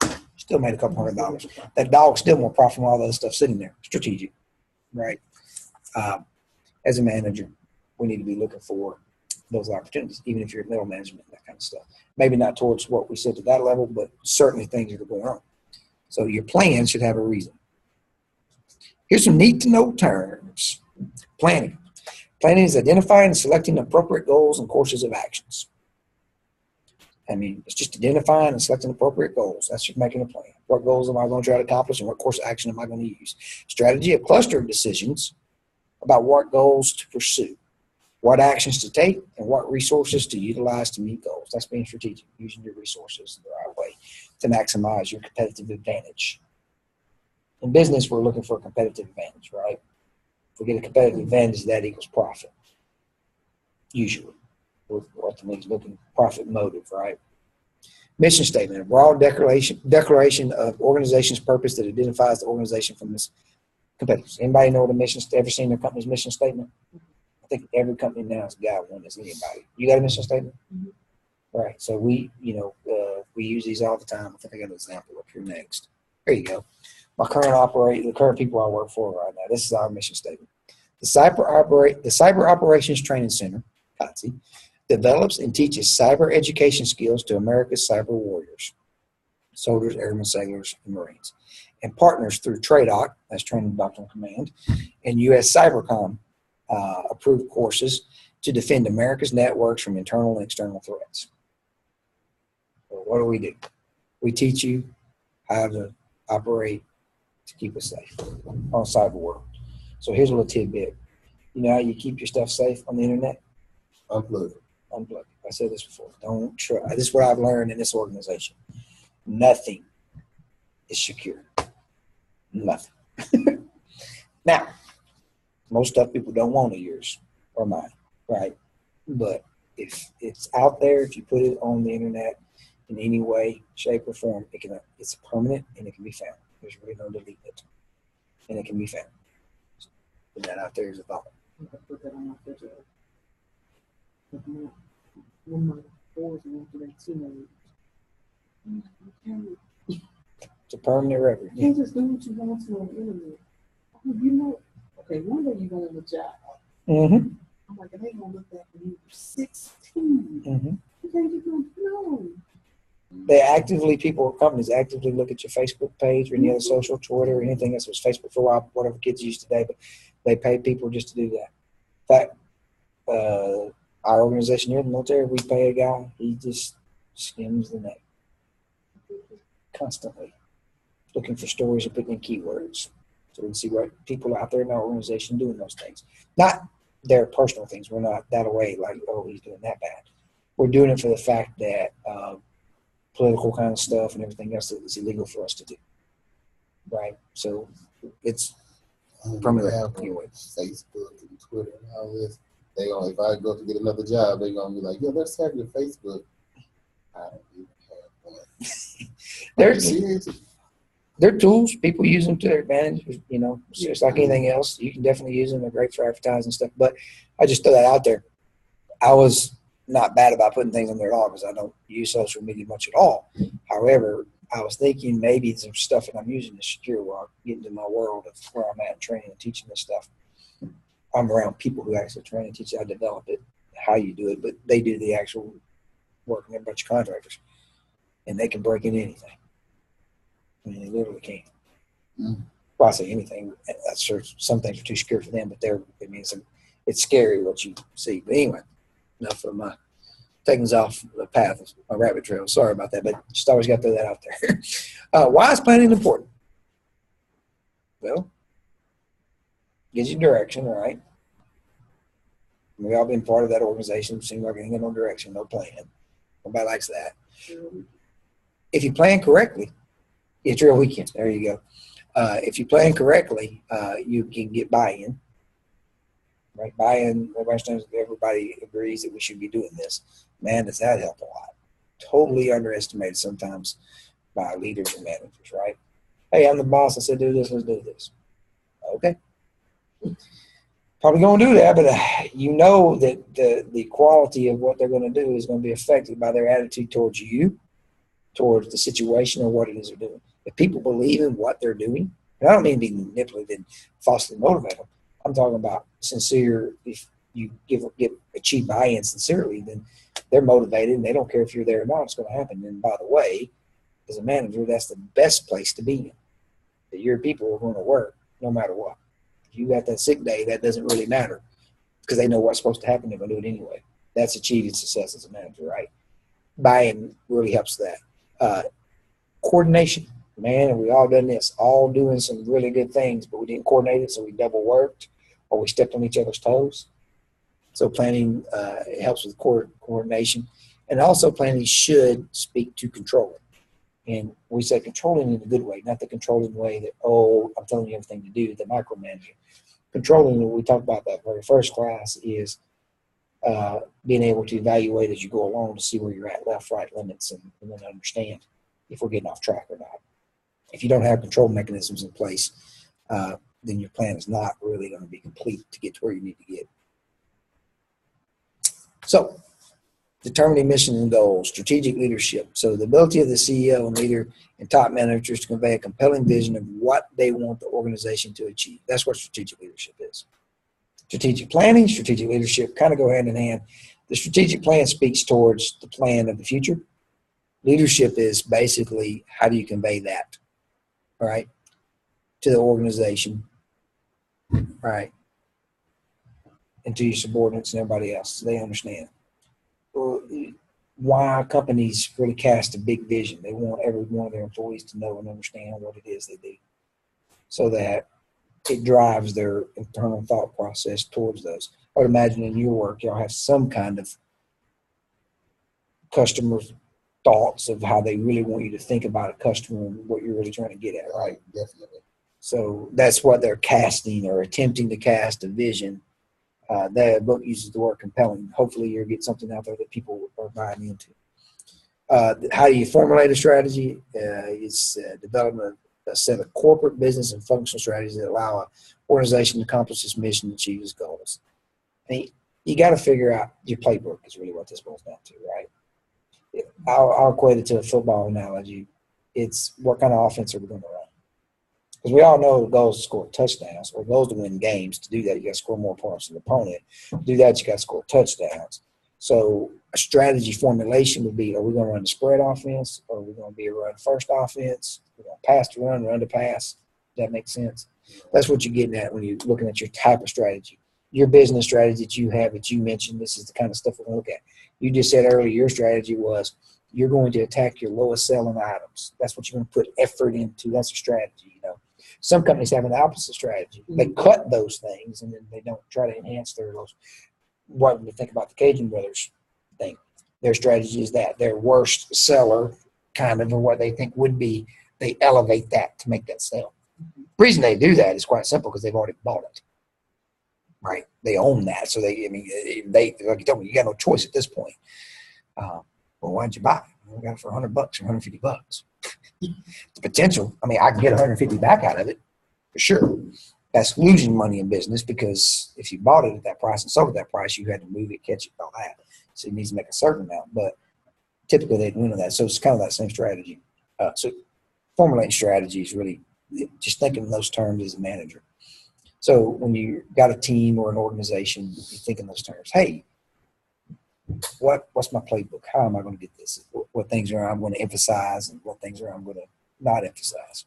$450. Still made a couple $100. That dog's still more profitable than all the other stuff sitting there. Strategic, right? As a manager, we need to be looking for those opportunities, even if you're middle management and that kind of stuff. Maybe not towards what we said to that level, but certainly things that are going on. So your plan should have a reason. Here's some need to know terms. Planning. Planning is identifying and selecting appropriate goals and courses of actions. I mean, it's just identifying and selecting appropriate goals. That's just making a plan. What goals am I going to try to accomplish and what course of action am I going to use? Strategy, a cluster of decisions about what goals to pursue, what actions to take, and what resources to utilize to meet goals. That's being strategic, using your resources the right way to maximize your competitive advantage. In business, we're looking for a competitive advantage, right? If we get a competitive advantage, that equals profit. Usually, what the means looking profit motive, right? Mission statement, a broad declaration of organization's purpose that identifies the organization from its competitors. Anybody know what a mission? Ever seen their company's mission statement? I think every company now has got one. As anybody, you got a mission statement, right? So we use these all the time. I think I got an example up here next. There you go. The current people I work for right now. This is our mission statement. The Cyber Operations Training Center, COTC, develops and teaches cyber education skills to America's cyber warriors, soldiers, airmen, sailors, and Marines, and partners through TRADOC, that's Training Doctrine Command, and U.S. Cybercom approved courses to defend America's networks from internal and external threats. So what do? We teach you how to operate to keep us safe on cyber world. So here's a little tidbit. You know how you keep your stuff safe on the internet? Unplug it. Unplug it. I said this before. Don't try. This is what I've learned in this organization. Nothing is secure. Nothing. Now, most stuff people don't want of yours or mine, right? But if it's out there, if you put it on the internet in any way, shape, or form, it's permanent and it can be found. There's really no deleting it. And it can be found. So put that out there as a thought. I put that on my refrigerator. One of my boys went to their teenagers. It's a permanent record. You can't just do what you want to on the internet. Okay, one day you're going to job. Mm-hmm. I'm like, they going to look back when you were 16. Mm-hmm. You can't just do no. Companies actively look at your Facebook page or any other social, Twitter, or anything else was Facebook for a while, whatever kids use today, but They pay people just to do that. In fact, our organization here in the military, we pay a guy, he just skims the net constantly, looking for stories and putting in keywords. So we can see what people out there in our organization doing those things. Not their personal things. We're not that away like, oh, he's doing that bad. We're doing it for the fact that political kind of stuff and everything else that is illegal for us to do. Right? So it's permanent anyway. Facebook and Twitter and all this. They gonna, if I go to get another job, they're gonna be like, yo, let's have your Facebook. I don't even have one. They're tools. People use them to their advantage. You know, it's just like anything else. You can definitely use them. They're great for advertising stuff. But I just throw that out there. I was not bad about putting things on there at all because I don't use social media much at all. However, I was thinking maybe some stuff that I'm using to secure while I get into my world of where I'm at training and teaching this stuff. I'm around people who actually train and teach. I develop it, how you do it, but they do the actual work, and they're a bunch of contractors, and they can break into anything. I mean, they literally can. Well, I say anything. That's sure some things are too scary for them, but it's scary what you see. But anyway, enough of my taking us off the path of my rabbit trail. Sorry about that, but just always got to throw that out there. Why is planning important? Well, gives you direction, right? We've all been part of that organization. Seems like ain't got no direction, no plan. Nobody likes that. If you plan correctly, it's your weekend. There you go. If you plan correctly, you can get buy-in. Right? Buy-in, everybody agrees that we should be doing this. Man, does that help a lot. Totally underestimated sometimes by leaders and managers, right? Hey, I'm the boss. I said do this, let's do this. Okay. Probably going to do that, but you know that the quality of what they're going to do is going to be affected by their attitude towards you, towards the situation, or what it is they're doing. If people believe in what they're doing, and I don't mean be manipulated and falsely motivate them. I'm talking about sincere. If you achieve buy-in sincerely, then they're motivated and they don't care if you're there or not. It's going to happen. And by the way, as a manager, that's the best place to be in. That your people are going to work no matter what. If you got that sick day, that doesn't really matter because they know what's supposed to happen. They're going to do it anyway. That's achieving success as a manager, right? Buy-in really helps that. Coordination. Man, we all done this, all doing some really good things, but we didn't coordinate it, so we double worked or we stepped on each other's toes. So planning helps with coordination. And also planning should speak to controlling. And we say controlling in a good way, not the controlling way that, oh, I'm telling you everything to do, the micromanaging. Controlling, we talked about that very first class, is being able to evaluate as you go along to see where you're at, left, right, limits, and then understand if we're getting off track or not. If you don't have control mechanisms in place, then your plan is not really going to be complete to get to where you need to get. So, determining mission and goals, strategic leadership. So the ability of the CEO and leader and top managers to convey a compelling vision of what they want the organization to achieve. That's what strategic leadership is. Strategic planning, strategic leadership kind of go hand in hand. The strategic plan speaks towards the plan of the future. Leadership is basically how do you convey that, right, to the organization, right, and to your subordinates and everybody else so they understand. Why companies really cast a big vision. They want every one of their employees to know and understand what it is they do so that it drives their internal thought process towards those. I would imagine in your work, y'all have some kind of customer thoughts of how they really want you to think about a customer and what you're really trying to get at, right? Definitely. So that's what they're casting or attempting to cast a vision. The book uses the word compelling. Hopefully you'll get something out there that people are buying into. How do you formulate a strategy? It's developing a set of corporate, business, and functional strategies that allow an organization to accomplish its mission and achieve its goals. And you got to figure out your playbook is really what this boils down to, right? I'll equate it to a football analogy. It's what kind of offense are we going to run? Because we all know the goal is to score touchdowns or goals to win games. To do that, you got to score more points than the opponent. To do that, you got to score touchdowns. So a strategy formulation would be, are we going to run the spread offense or are we going to be a run first offense? We're going to pass to run to pass. Does that make sense? That's what you're getting at when you're looking at your type of strategy. Your business strategy that you have that you mentioned, this is the kind of stuff we're going to look at. You just said earlier your strategy was you're going to attack your lowest selling items. That's what you're going to put effort into. That's a strategy, you know. Some companies have an opposite strategy. They cut those things and then they don't try to enhance their those. What we think about the Cajun Brothers thing. Their strategy is that their worst seller, kind of, or what they think would be, they elevate that to make that sell. The reason they do that is quite simple because they've already bought it, right? They own that, so they like you told me, you got no choice at this point. Well, why'd you buy it? We got it for $100 or $150. The potential, I mean, I can get 150 back out of it for sure. That's losing money in business because if you bought it at that price and sold it at that price, you had to move it, catch it, all that. So it needs to make a certain amount, but typically they win on that. So it's kind of that same strategy. So formulating strategy is really just thinking in those terms as a manager. So when you got a team or an organization, you think in those terms. Hey, what's my playbook? How am I going to get this? What things are I'm going to emphasize and what things are I'm going to not emphasize?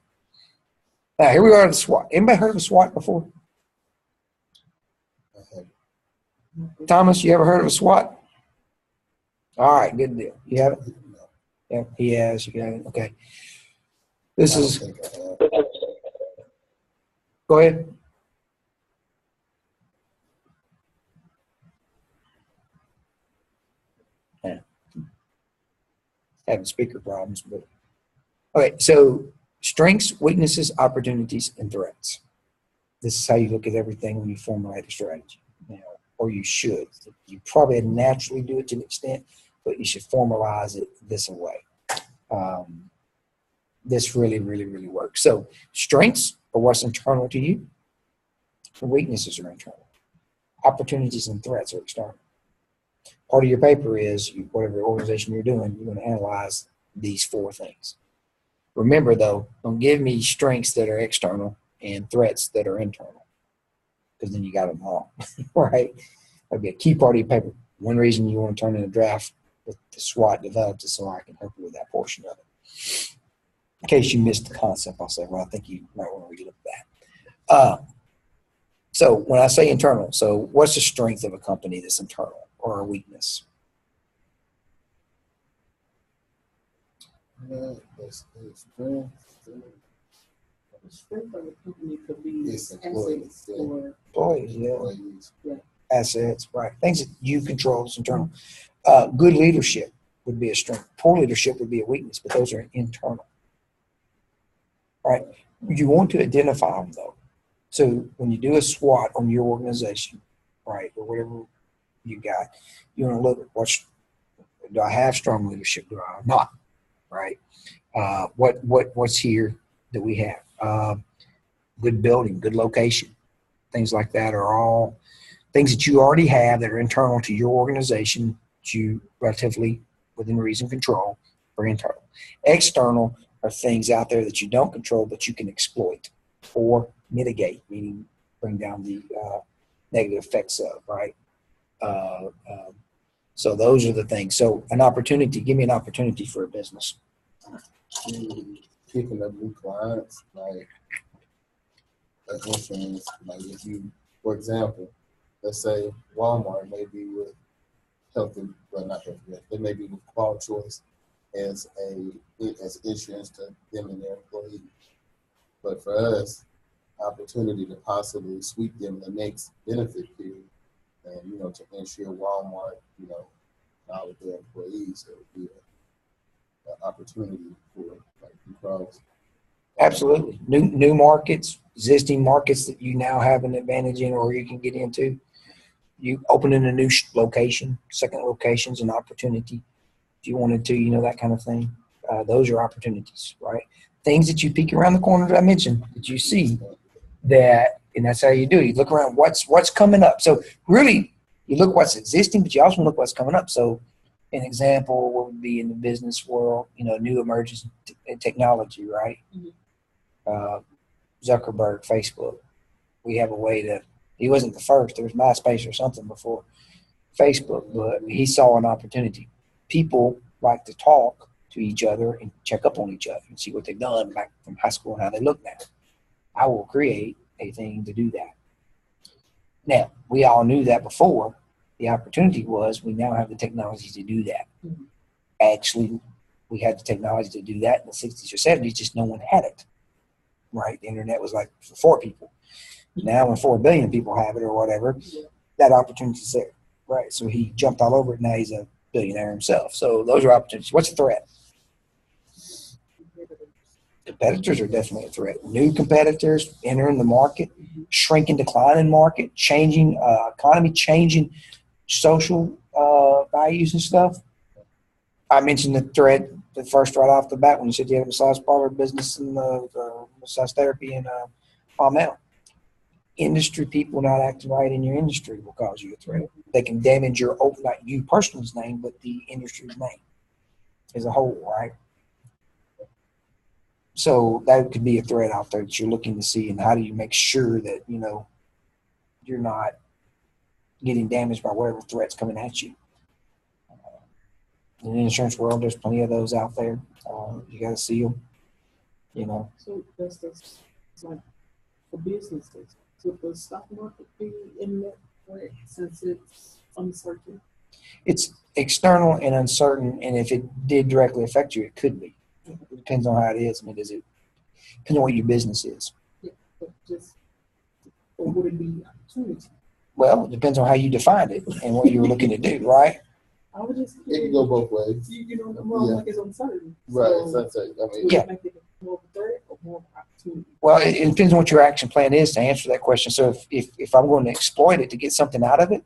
Now, here we are at the SWOT. Anybody heard of a SWOT before? Thomas, you ever heard of a SWOT? All right, good deal. You have it? Yeah, he has. You got it. Okay. This is. Go ahead. Yeah. Having speaker problems, but okay. So strengths, weaknesses, opportunities, and threats. This is how you look at everything when you formulate a strategy, you know, or you should. You probably naturally do it to an extent, but you should formalize it this way. This really, really, really works. So strengths are what's internal to you. The weaknesses are internal. Opportunities and threats are external. Part of your paper is whatever organization you're doing, you're going to analyze these 4 things. Remember, though, don't give me strengths that are external and threats that are internal, because then you got them all, right? That'd be a key part of your paper. One reason you want to turn in a draft with the SWOT developed is so I can help you with that portion of it. In case you missed the concept, I'll say, well, I think you might want to relook that. So when I say internal, so what's the strength of a company that's internal or a weakness? The strength of the company could be It's assets or Employees, yeah. employees. Assets, right. Things that you control is internal. Good leadership would be a strength. Poor leadership would be a weakness, but those are internal. Right? You want to identify them, though. So when you do a SWOT on your organization, right, or whatever you got, you want to look at do I have strong leadership? Do I not? Right? What's here that we have? Good building, good location, things like that are all things that you already have that are internal to your organization that you relatively within reason control are internal. External are things out there that you don't control but you can exploit or mitigate, meaning bring down the negative effects of, right? So those are the things. So an opportunity, give me an opportunity for a business. Picking up new clients, like insurance, like if you, for example, let's say Walmart may be with healthy, well not healthy, they may be with Qual Choice as insurance to them and their employees. But for us, opportunity to possibly sweep them the next benefit period and, you know, to ensure Walmart, you know, all of their employees, so it would be an opportunity for like cross. Absolutely. New markets, existing markets that you now have an advantage in or you can get into. You opening a new location, second location's an opportunity. If you wanted to, you know, that kind of thing. Those are opportunities, right? Things that you peek around the corner that I mentioned that you see that, and that's how you do it. You look around what's coming up. So really, you look what's existing, but you also look what's coming up. So an example would be in the business world, you know, new emerging technology, right? Zuckerberg, Facebook. We have a way to, he wasn't the first. There was MySpace or something before Facebook, but he saw an opportunity. People like to talk to each other and check up on each other and see what they've done back from high school and how they look now. I will create a thing to do that. Now, we all knew that before. The opportunity was we now have the technology to do that. Mhm. Actually, we had the technology to do that in the 60s or 70s, just no one had it, right? The internet was like for 4 people. Now when 4 billion people have it or whatever, that opportunity's there, right? So he jumped all over it. Now he's a billionaire himself. So those are opportunities. What's the threat? Competitors are definitely a threat. New competitors entering the market, shrinking, declining market, changing economy, changing social values and stuff. I mentioned the threat, the first right off the bat when you said you had a massage parlor business and massage therapy in Palmetto. Industry people not acting right in your industry will cause you a threat. They can damage your, not you person's name, but the industry's name as a whole, right? So that could be a threat out there that you're looking to see, and how do you make sure that, you know, you're not getting damaged by whatever threat's coming at you. In the insurance world, there's plenty of those out there. You got to see them, you know. So that's like for businesses. Would the stock market be in that threat since it's uncertain? It's external and uncertain, and if it did directly affect you, it could be. It depends on how it is. I mean, depends on what your business is. Yeah, but or would it be opportunity? Well, it depends on how you defined it and what you were looking to do, right? I would just. It can go both ways. You know, more like it's uncertain. Right, So, it's uncertain. I mean, would Yeah. it make it more of a threat or more of an opportunity? Well, it depends on what your action plan is to answer that question. So if I'm going to exploit it to get something out of it,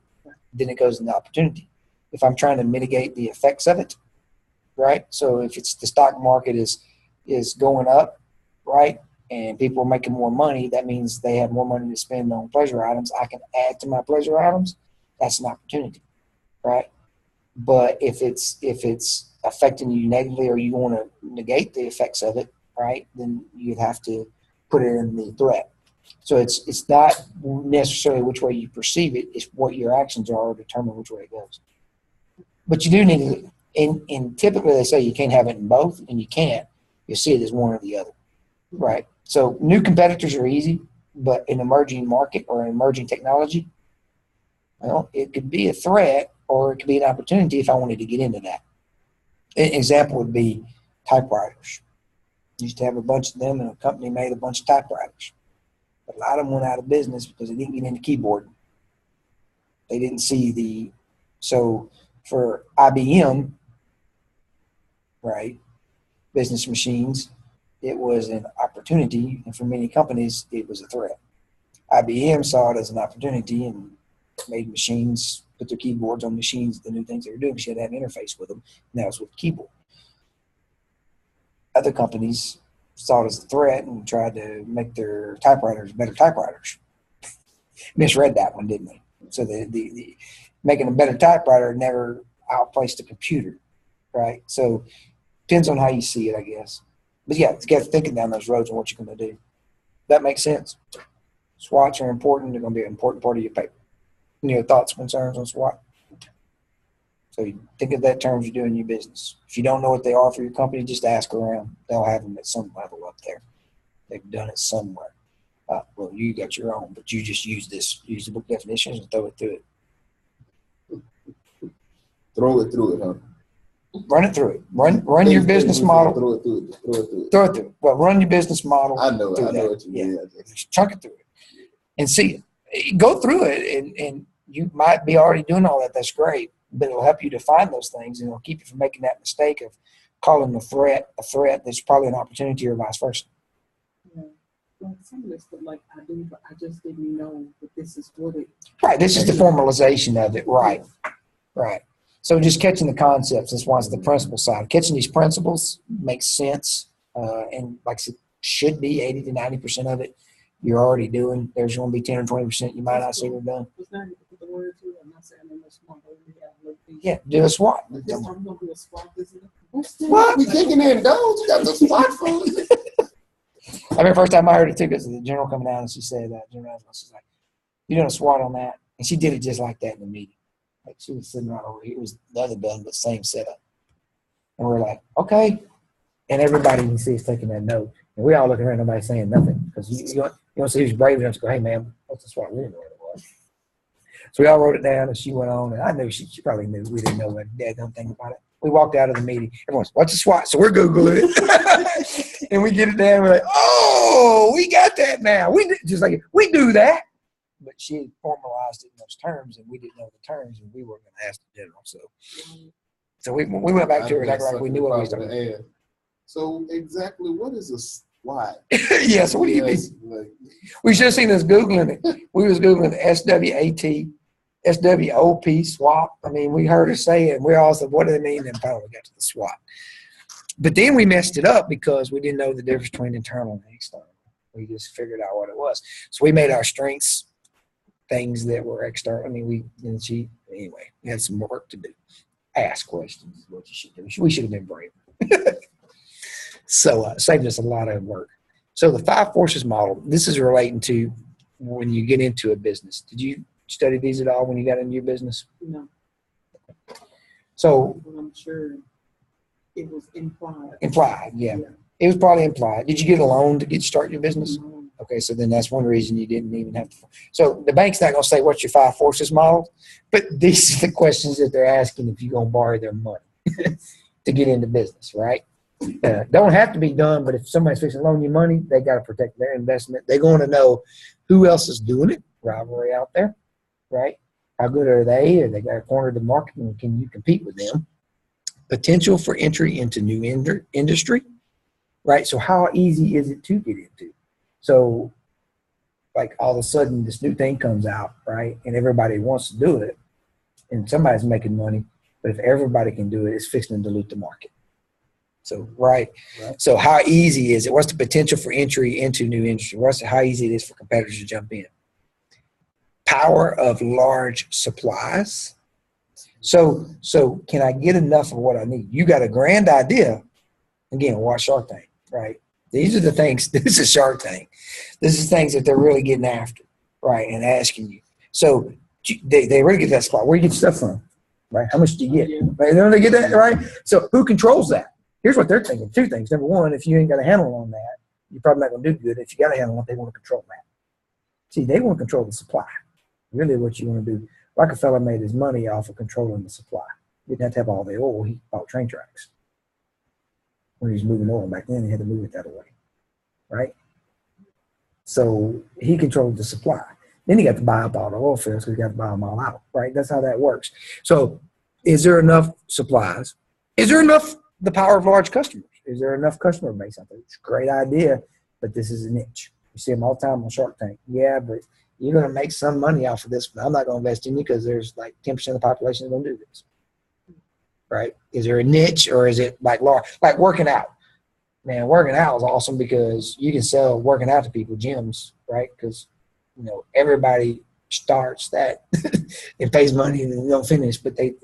then it goes into opportunity. If I'm trying to mitigate the effects of it, right? So if it's the stock market is going up, right, and people are making more money, that means they have more money to spend on pleasure items. I can add to my pleasure items. That's an opportunity, right? But if it's affecting you negatively, or you want to negate the effects of it, right, then you'd have to put it in the threat. So it's not necessarily which way you perceive it; it's what your actions are determine which way it goes. But you do need to. And typically they say you can't have it in both, and you can't. You see it as one or the other, right? So new competitors are easy, but an emerging market or an emerging technology, well, it could be a threat or it could be an opportunity if I wanted to get into that. An example would be typewriters. Used to have a bunch of them, and a company made a bunch of typewriters. But a lot of them went out of business because they didn't get into keyboard. They didn't see so for IBM, right, business machines, it was an opportunity, and for many companies, it was a threat. IBM saw it as an opportunity and made machines, put their keyboards on machines, the new things they were doing. She had to have an interface with them, and that was with keyboard. Other companies saw it as a threat and tried to make their typewriters better typewriters. Misread that one, didn't they? So the making a better typewriter never outplaced a computer, right? So depends on how you see it, I guess. But yeah, you got to thinking down those roads and what you're going to do. That makes sense. SWOTs are important. They're going to be an important part of your paper. Any other thoughts, concerns on SWOT? So you think of that in terms of doing your business. If you don't know what they are for your company, just ask around. They'll have them at some level up there. They've done it somewhere. Well, you got your own, but you just use the book definitions and throw it through it. throw it through it, huh? Run it through it. Run your business model. Throw it through it. Throw it through it. Throw it through it. Well, run your business model. I know that. what you mean. Yeah. Just chunk it through it and see it. Go through it, and you might be already doing all that. That's great, but it'll help you define those things, and it'll keep you from making that mistake of calling the threat a threat that's probably an opportunity, or vice versa. Yeah. Like some of this stuff, like I do, but I just didn't know that this is what it. Right. This is the formalization of it. Right. Right. So just catching the concepts. That's why it's the principle side. Catching these principles makes sense, and like I said, should be 80 to 90% of it you're already doing. There's going to be 10 or 20% you might not see we're done. Was not put the word to it. I'm not saying I'm smart, but we have a little thing. Yeah, do a SWOT. This time we're gonna do a SWOT, isn't it? What? We kicking in those? You got the SWOT food? I remember the first time I heard it too, because the general coming out and she said, General, she's like, "You doing a SWOT on that?" And she did it just like that in the meeting. Like she was sitting right over here. It was the other building, but same setup. And we're like, okay. And everybody you see is taking that note. And we all looking around, nobody saying nothing. Because You know, so he was brave enough to go, hey, man, what's the SWOT? We didn't know what it was. So we all wrote it down, and she went on, and I knew she probably knew. We didn't know what daggone thing about it. We walked out of the meeting. Everyone's, what's a SWOT? So we're Googling it. And we get it down. We're like, oh, we got that now. We do that. But she had formalized it in those terms, and we didn't know the terms, and we weren't going to ask the general. So we went back to her and acted like we knew what we was talking about. So exactly what is a SWOT? Yeah, so what do you mean? Like, We should have seen us Googling it. We was Googling SWAT, SWOP, SWAP. I mean, we heard her say it, and we all said, what do they mean? And finally we got to the SWOT. But then we messed it up because we didn't know the difference between internal and external. We just figured out what it was. So we made our strengths things that were external. I mean, anyway, we had some work to do. Ask questions is what you should do. We should have been brave. So saved us a lot of work. So the 5 forces model, this is relating to when you get into a business. Did you study these at all when you got into your business? No. So I'm sure it was implied. Implied, yeah. It was probably implied. Did you get a loan to start your business? No. Okay, so then that's one reason you didn't even have to. So the bank's not going to say, what's your 5 forces model? But these are the questions that they're asking if you're going to borrow their money to get into business, right? Don't have to be done, but if somebody's fixing to loan you money, they got to protect their investment. They're going to know who else is doing it, rivalry out there, right? How good are they? Or they got a corner of the market, and can you compete with them? Potential for entry into new industry, right? So how easy is it to get into? So like all of a sudden this new thing comes out, right? And everybody wants to do it, and somebody's making money. But if everybody can do it, it's fixing to dilute the market. So, right. So how easy is it? What's the potential for entry into new industry? How easy it is for competitors to jump in? Power of large supplies. So can I get enough of what I need? You got a grand idea. Again, watch Shark Tank, right? These are the things. This is Shark Tank. This is things that they're really getting after, right, and asking you. So they really get that spot. Where do you get stuff from, right? How much do you get? Right? Don't they get that, right? So who controls that? Here's what they're thinking. 2 things. Number one, if you ain't got a handle on that, you're probably not going to do good. If you got a handle on it, they want to control that. See, they want to control the supply. Really what you want to do. Rockefeller made his money off of controlling the supply. He didn't have to have all the oil. He bought train tracks. When he was moving oil back then, he had to move it that way, right? So he controlled the supply. Then he got to buy up all the oil fields, so he got to buy them all out, right? That's how that works. So is there enough supplies? Is there enough the power of large customers? Is there enough customer base out there? It's a great idea, but this is a niche. You see them all the time on Shark Tank. Yeah, but you're going to make some money off of this, but I'm not going to invest in you because there's like 10% of the population that's going to do this. Right? Is there a niche, or is it like large, like working out? Man, working out is awesome because you can sell working out to people, gyms, right? Because, everybody starts that and pays money and they don't finish, but they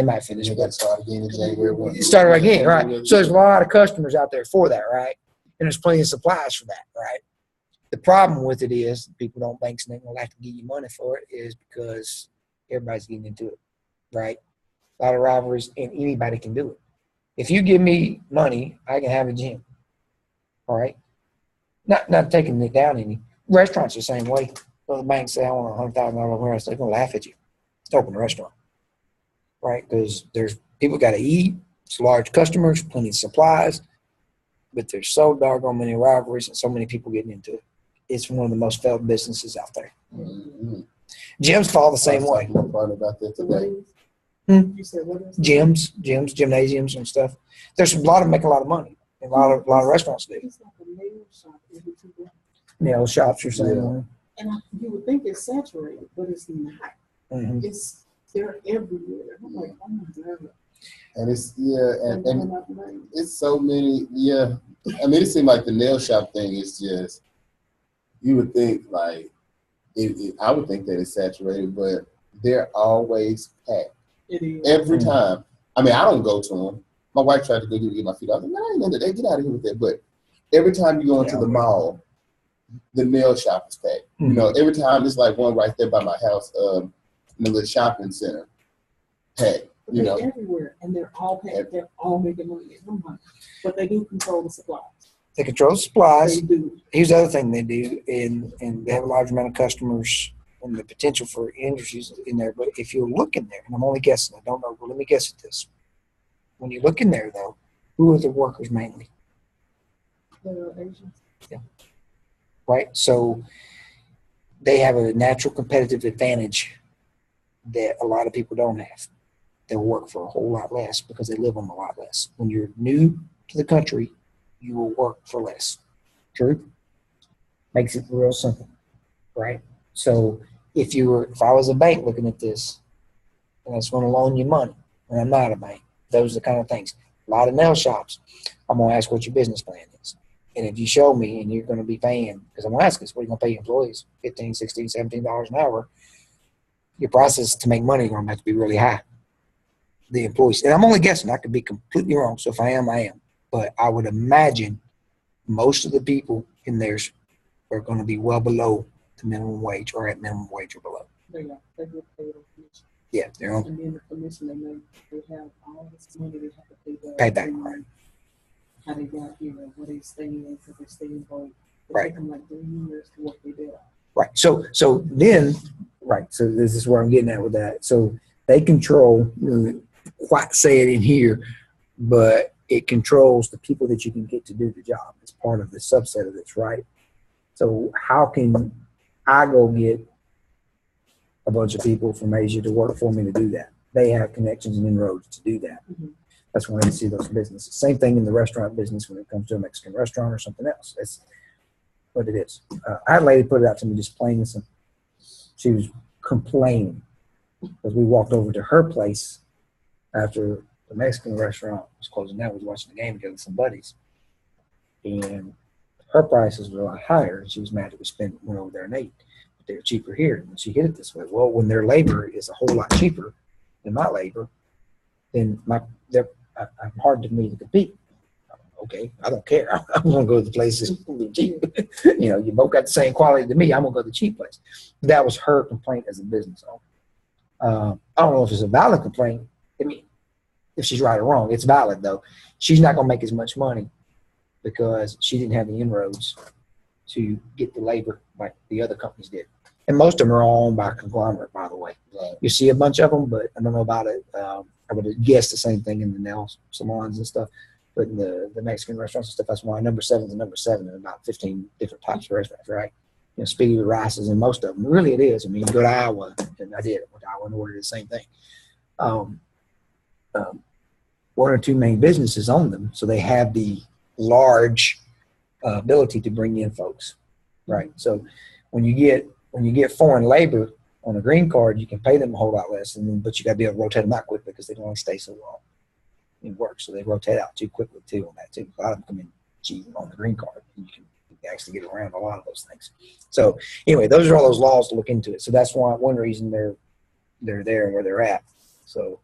might finish. They got to start again in January. Start again, right? So there's a lot of customers out there for that, right? And there's plenty of supplies for that, right? The problem with it is people don't, banks ain't gonna have to give you money for it, is because everybody's getting into it, right? A lot of rivalries, and anybody can do it. If you give me money, I can have a gym. All right? Not taking it down any. Restaurants the same way. So the bank say, I want $100,000 warehouse, they're going to laugh at you to open a restaurant. Right? Because there's people got to eat. It's large customers, plenty of supplies. But there's so doggone many rivalries and so many people getting into it. It's one of the most failed businesses out there. Mm-hmm. Gyms fall the same way. About that today. You said what is it? Gyms, gymnasiums and stuff. There's a lot of them make a lot of money. A lot of restaurants do. It's like a nail shop every 2 blocks. Nail shops are same way. And you would think it's saturated, but it's not. Mm-hmm. They're everywhere. I'm like, oh my God. And it's and it's so many. Yeah, I mean, it seems like the nail shop thing is just. You would think like, I would think that it's saturated, but they're always packed. It is. Every time. I mean, I don't go to them. My wife tried to go get my feet. I was like, man, I ain't into that. Get out of here with that. But every time you go into the mall, the nail shop is packed. Mm-hmm. Every time it's like one right there by my house, in the little shopping center, packed. They're everywhere, and they're all packed. They're all making money. But they do control the supplies. They control the supplies. They do. Here's the other thing they do, and they have a large amount of customers and the potential for industries in there. But if you look in there, and I'm only guessing, I don't know, but let me guess at this. When you look in there, though, who are the workers mainly? The Asians. Yeah. Right? So they have a natural competitive advantage that a lot of people don't have. They'll work for a whole lot less because they live on a lot less. When you're new to the country, you will work for less. True? Makes it real simple, right? So if I was a bank looking at this, and I was going to loan you money, and I'm not a bank, those are the kind of things. A lot of nail shops, I'm going to ask what your business plan is. And if you show me and you're going to be paying, because I'm going to ask us, what are you going to pay your employees? $15, $16, $17 an hour. Your process to make money is going to have to be really high. The employees, and I'm only guessing, I could be completely wrong. So if I am, I am. But I would imagine most of the people in there are going to be well below the minimum wage or at minimum wage or below. They get paid on commission. Yeah, they're on. And then the commission they make, they have all this money they have to Pay back, right. How they got here, where they stay in, because they stay in both. It Right. took them like 3 years to work their day out. Right. So then, right. So this is where I'm getting at with that. So they control, quite say it in here, but it controls the people that you can get to do the job. It's part of the subset of this, right? So how can I go get a bunch of people from Asia to work for me to do that? They have connections and inroads to do that. Mm-hmm. That's when I see those businesses. Same thing in the restaurant business when it comes to a Mexican restaurant or something else. That's what it is. I had a lady put it out to me just plain and simple. She was complaining because we walked over to her place after the Mexican restaurant was closing down. We was watching the game together with some buddies. And her prices were a lot higher. And she was mad that we went over there and ate. But they're cheaper here. And she hit it this way. Well, when their labor is a whole lot cheaper than my labor, then I'm hard to me to compete. Okay, I don't care. I'm going to go to the place that's cheap. You both got the same quality to me. I'm going to go to the cheap place. That was her complaint as a business owner. I don't know if it's a valid complaint. I mean, if she's right or wrong, it's valid though. She's not going to make as much money because she didn't have the inroads to get the labor like the other companies did. And most of them are all owned by a conglomerate, by the way. Right. You see a bunch of them, but I don't know about it. I would have guessed the same thing in the nail salons and stuff. But in the Mexican restaurants and stuff, that's why number 7 is number 7 in about 15 different types of restaurants, right? Spaghetti rice is in most of them. Really, it is. I mean, you go to Iowa, and I did. I went to Iowa and ordered the same thing. 1 or 2 main businesses own them, so they have the large ability to bring in folks, right? So when you get foreign labor on a green card, you can pay them a whole lot less, but you got to be able to rotate them out quickly because they don't only stay so long in work. So they rotate out too quickly too on that too. A lot of them come in cheap on the green card, and you can actually get around a lot of those things. So anyway, those are all those laws to look into it. So that's one reason they're there and where they're at. So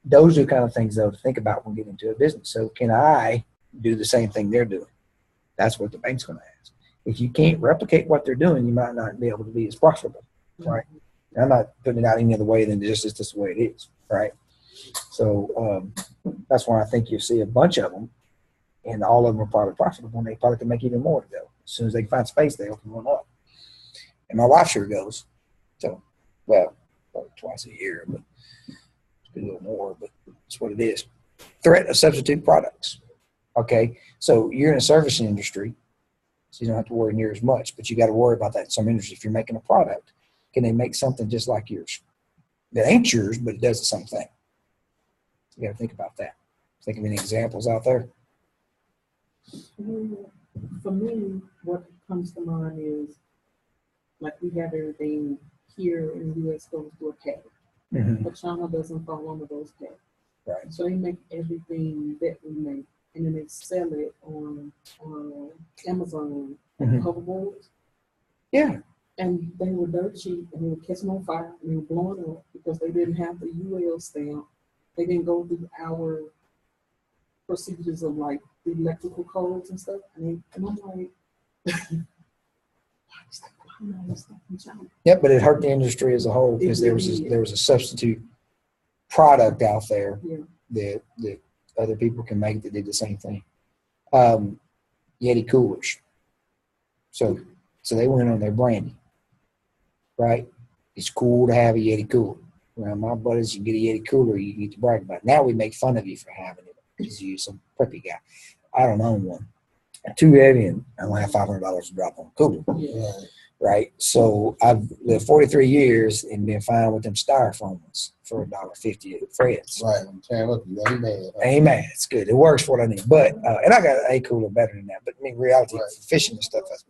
those are the kind of things though to think about when getting into a business. So can I do the same thing they're doing? That's what the bank's going to ask. If you can't replicate what they're doing, you might not be able to be as profitable, right? I'm not putting it out any other way than just it's just the way it is, right? So that's why I think you see a bunch of them, and all of them are probably profitable, and they probably can make even more to go. As soon as they can find space, they'll open one up. And my wife sure goes. So, well, twice a year, but it's a little more, but it's what it is. Threat of substitute products. Okay, so you're in a service industry, so you don't have to worry near as much, but you got to worry about that in some industries. If you're making a product, can they make something just like yours? That ain't yours, but it does the same thing. You got to think about that. Think of any examples out there. For me, what comes to mind is like we have everything here in the U.S. goes through a patent, but China doesn't fall under those patents. Right. So they make everything that we make, and then they sell it on Amazon hoverboards. Yeah. And they were dirt cheap, and they were catching on fire, and they were blowing up because they didn't have the UL stamp. They didn't go through our procedures of like the electrical codes and stuff. And I'm like, Yep, but it hurt the industry as a whole because there was a substitute product out there that other people can make that did the same thing. Yeti coolers. So they went on their branding, right? It's cool to have a Yeti cooler. Well, my buddies, you get a Yeti cooler, you get to brag about it. Now we make fun of you for having it because you're some preppy guy. I don't own one. I'm too heavy, and I don't have $500 to drop on a cooler. Yeah. Right? So I've lived 43 years and been fine with them styrofoam ones for $1.50 at Fred's. Right. I'm tearing up. You ain't mad. Ain't mad. It's good. It works for what I need. But and I got a cooler better than that. But I mean, reality Right. for fishing and stuff, that's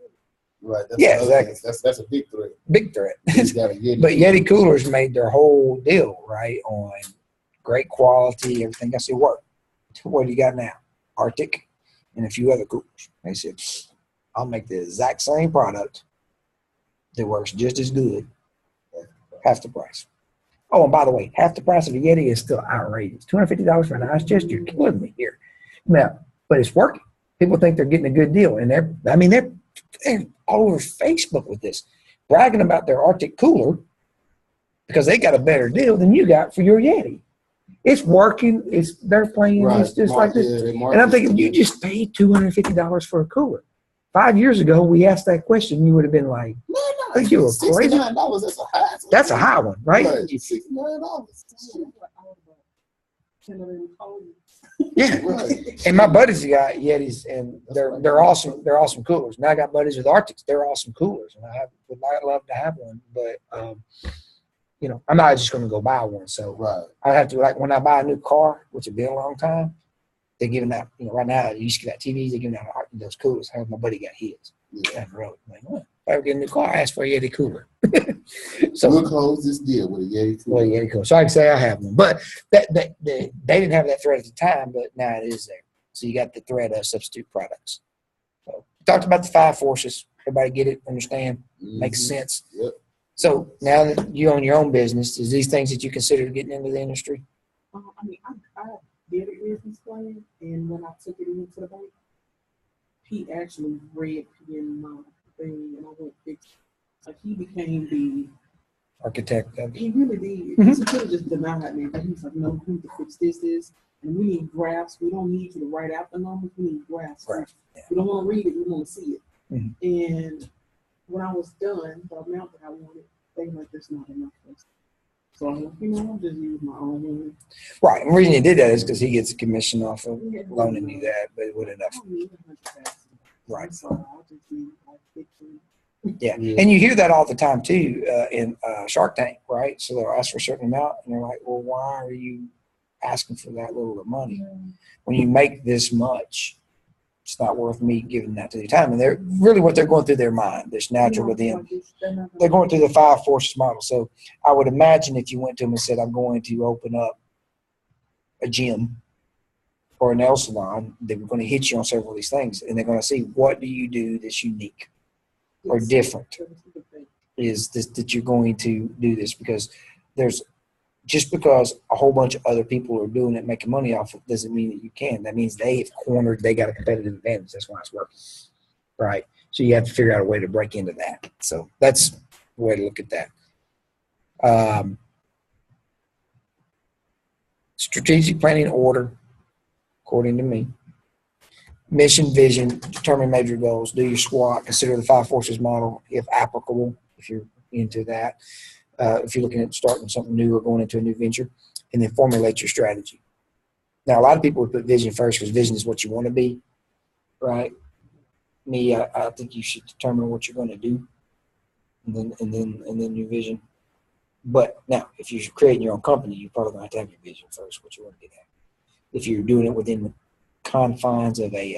Right. That's Yeah, another exactly. thing. That's a big threat. big threat. You got a Yeti. But Yeti coolers made their whole deal, right, on great quality, everything else. It worked. What do you got now? Arctic and a few other coolers. They said, I'll make the exact same product that works just as good, half the price. Oh, and by the way, half the price of a Yeti is still outrageous. $250 for an ice chest, you're killing me here. Now, but it's working. People think they're getting a good deal, and they're all over Facebook with this, bragging about their Arctic cooler because they got a better deal than you got for your Yeti. It's working. They're playing. Right. It's just like this. Yeah, And I'm thinking, you just paid $250 for a cooler. 5 years ago, we asked that question, you would have been like, No, I think you were crazy. $69. That's a high. That's a high one, right? $69. Yeah. Right. And my buddies got Yetis, and they're awesome. They're awesome coolers. Now I got buddies with Arctics. They're awesome coolers, and I would love to have one, but I'm not just going to go buy one. So Right. I have to, like, when I buy a new car, which has been a long time, they're giving out. Right now you used to get out TVs. They're giving out those coolers. My buddy got his. Yeah. Down the road. I'm like, what? If I ever get a new car, I ask for a Yeti cooler. So We'll close this deal with a Yeti cooler. well, Yeti cooler. So I can say I have one, but they didn't have that threat at the time, but now it is there. So you got the threat of substitute products. So we talked about the 5 forces. Everybody get it? Understand? Makes Mhm. sense. Yep. So now that you own your own business, is these things that you consider getting into the industry? I did a business plan, and when I took it into the bank, he actually read my thing, and I went fix. Like, he became the Architect of it. He really did. Mhm. He could have just denied me, but he was like, no, we need to fix this, and we need graphs. We don't need you to write out the numbers. We need graphs. Right. Yeah. We don't want to read it. We want to see it. Mhm. And when I was done, the amount that I wanted, they were like, there's not enough for us. So I'm like, I'll just use my own money. Right. And the reason he did that is because he gets a commission off of loaning you that, but it wouldn't I enough. don't need 100,000. Right. So I'll just need like 15. Yeah. Yeah. And you hear that all the time too in Shark Tank, right? So they'll ask for a certain amount, and they're like, well, why are you asking for that little of money? When you make this much, it's not worth me giving that to the time. And they're really what they're going through their mind. It's natural with them. They're going through the 5 forces model. So I would imagine if you went to them and said, I'm going to open up a gym or a nail salon, they were going to hit you on several of these things. And they're going to see, what do you do that's unique or different? Is this that you're going to do this? Because just because a whole bunch of other people are doing it, making money off it, doesn't mean that you can. That means they got a competitive advantage. That's why it's working. Right. So you have to figure out a way to break into that. So that's the way to look at that. Strategic planning order, according to me. Mission, vision, determine major goals, do your SWOT, consider the 5 forces model if applicable, if you're into that. If you're looking at starting something new or going into a new venture, and then formulate your strategy. Now, a lot of people would put vision first because vision is what you want to be, right? Me, I think you should determine what you're going to do, and then your vision. But now, if you're creating your own company, you're probably going to have your vision first, what you want to get at. If you're doing it within the confines of a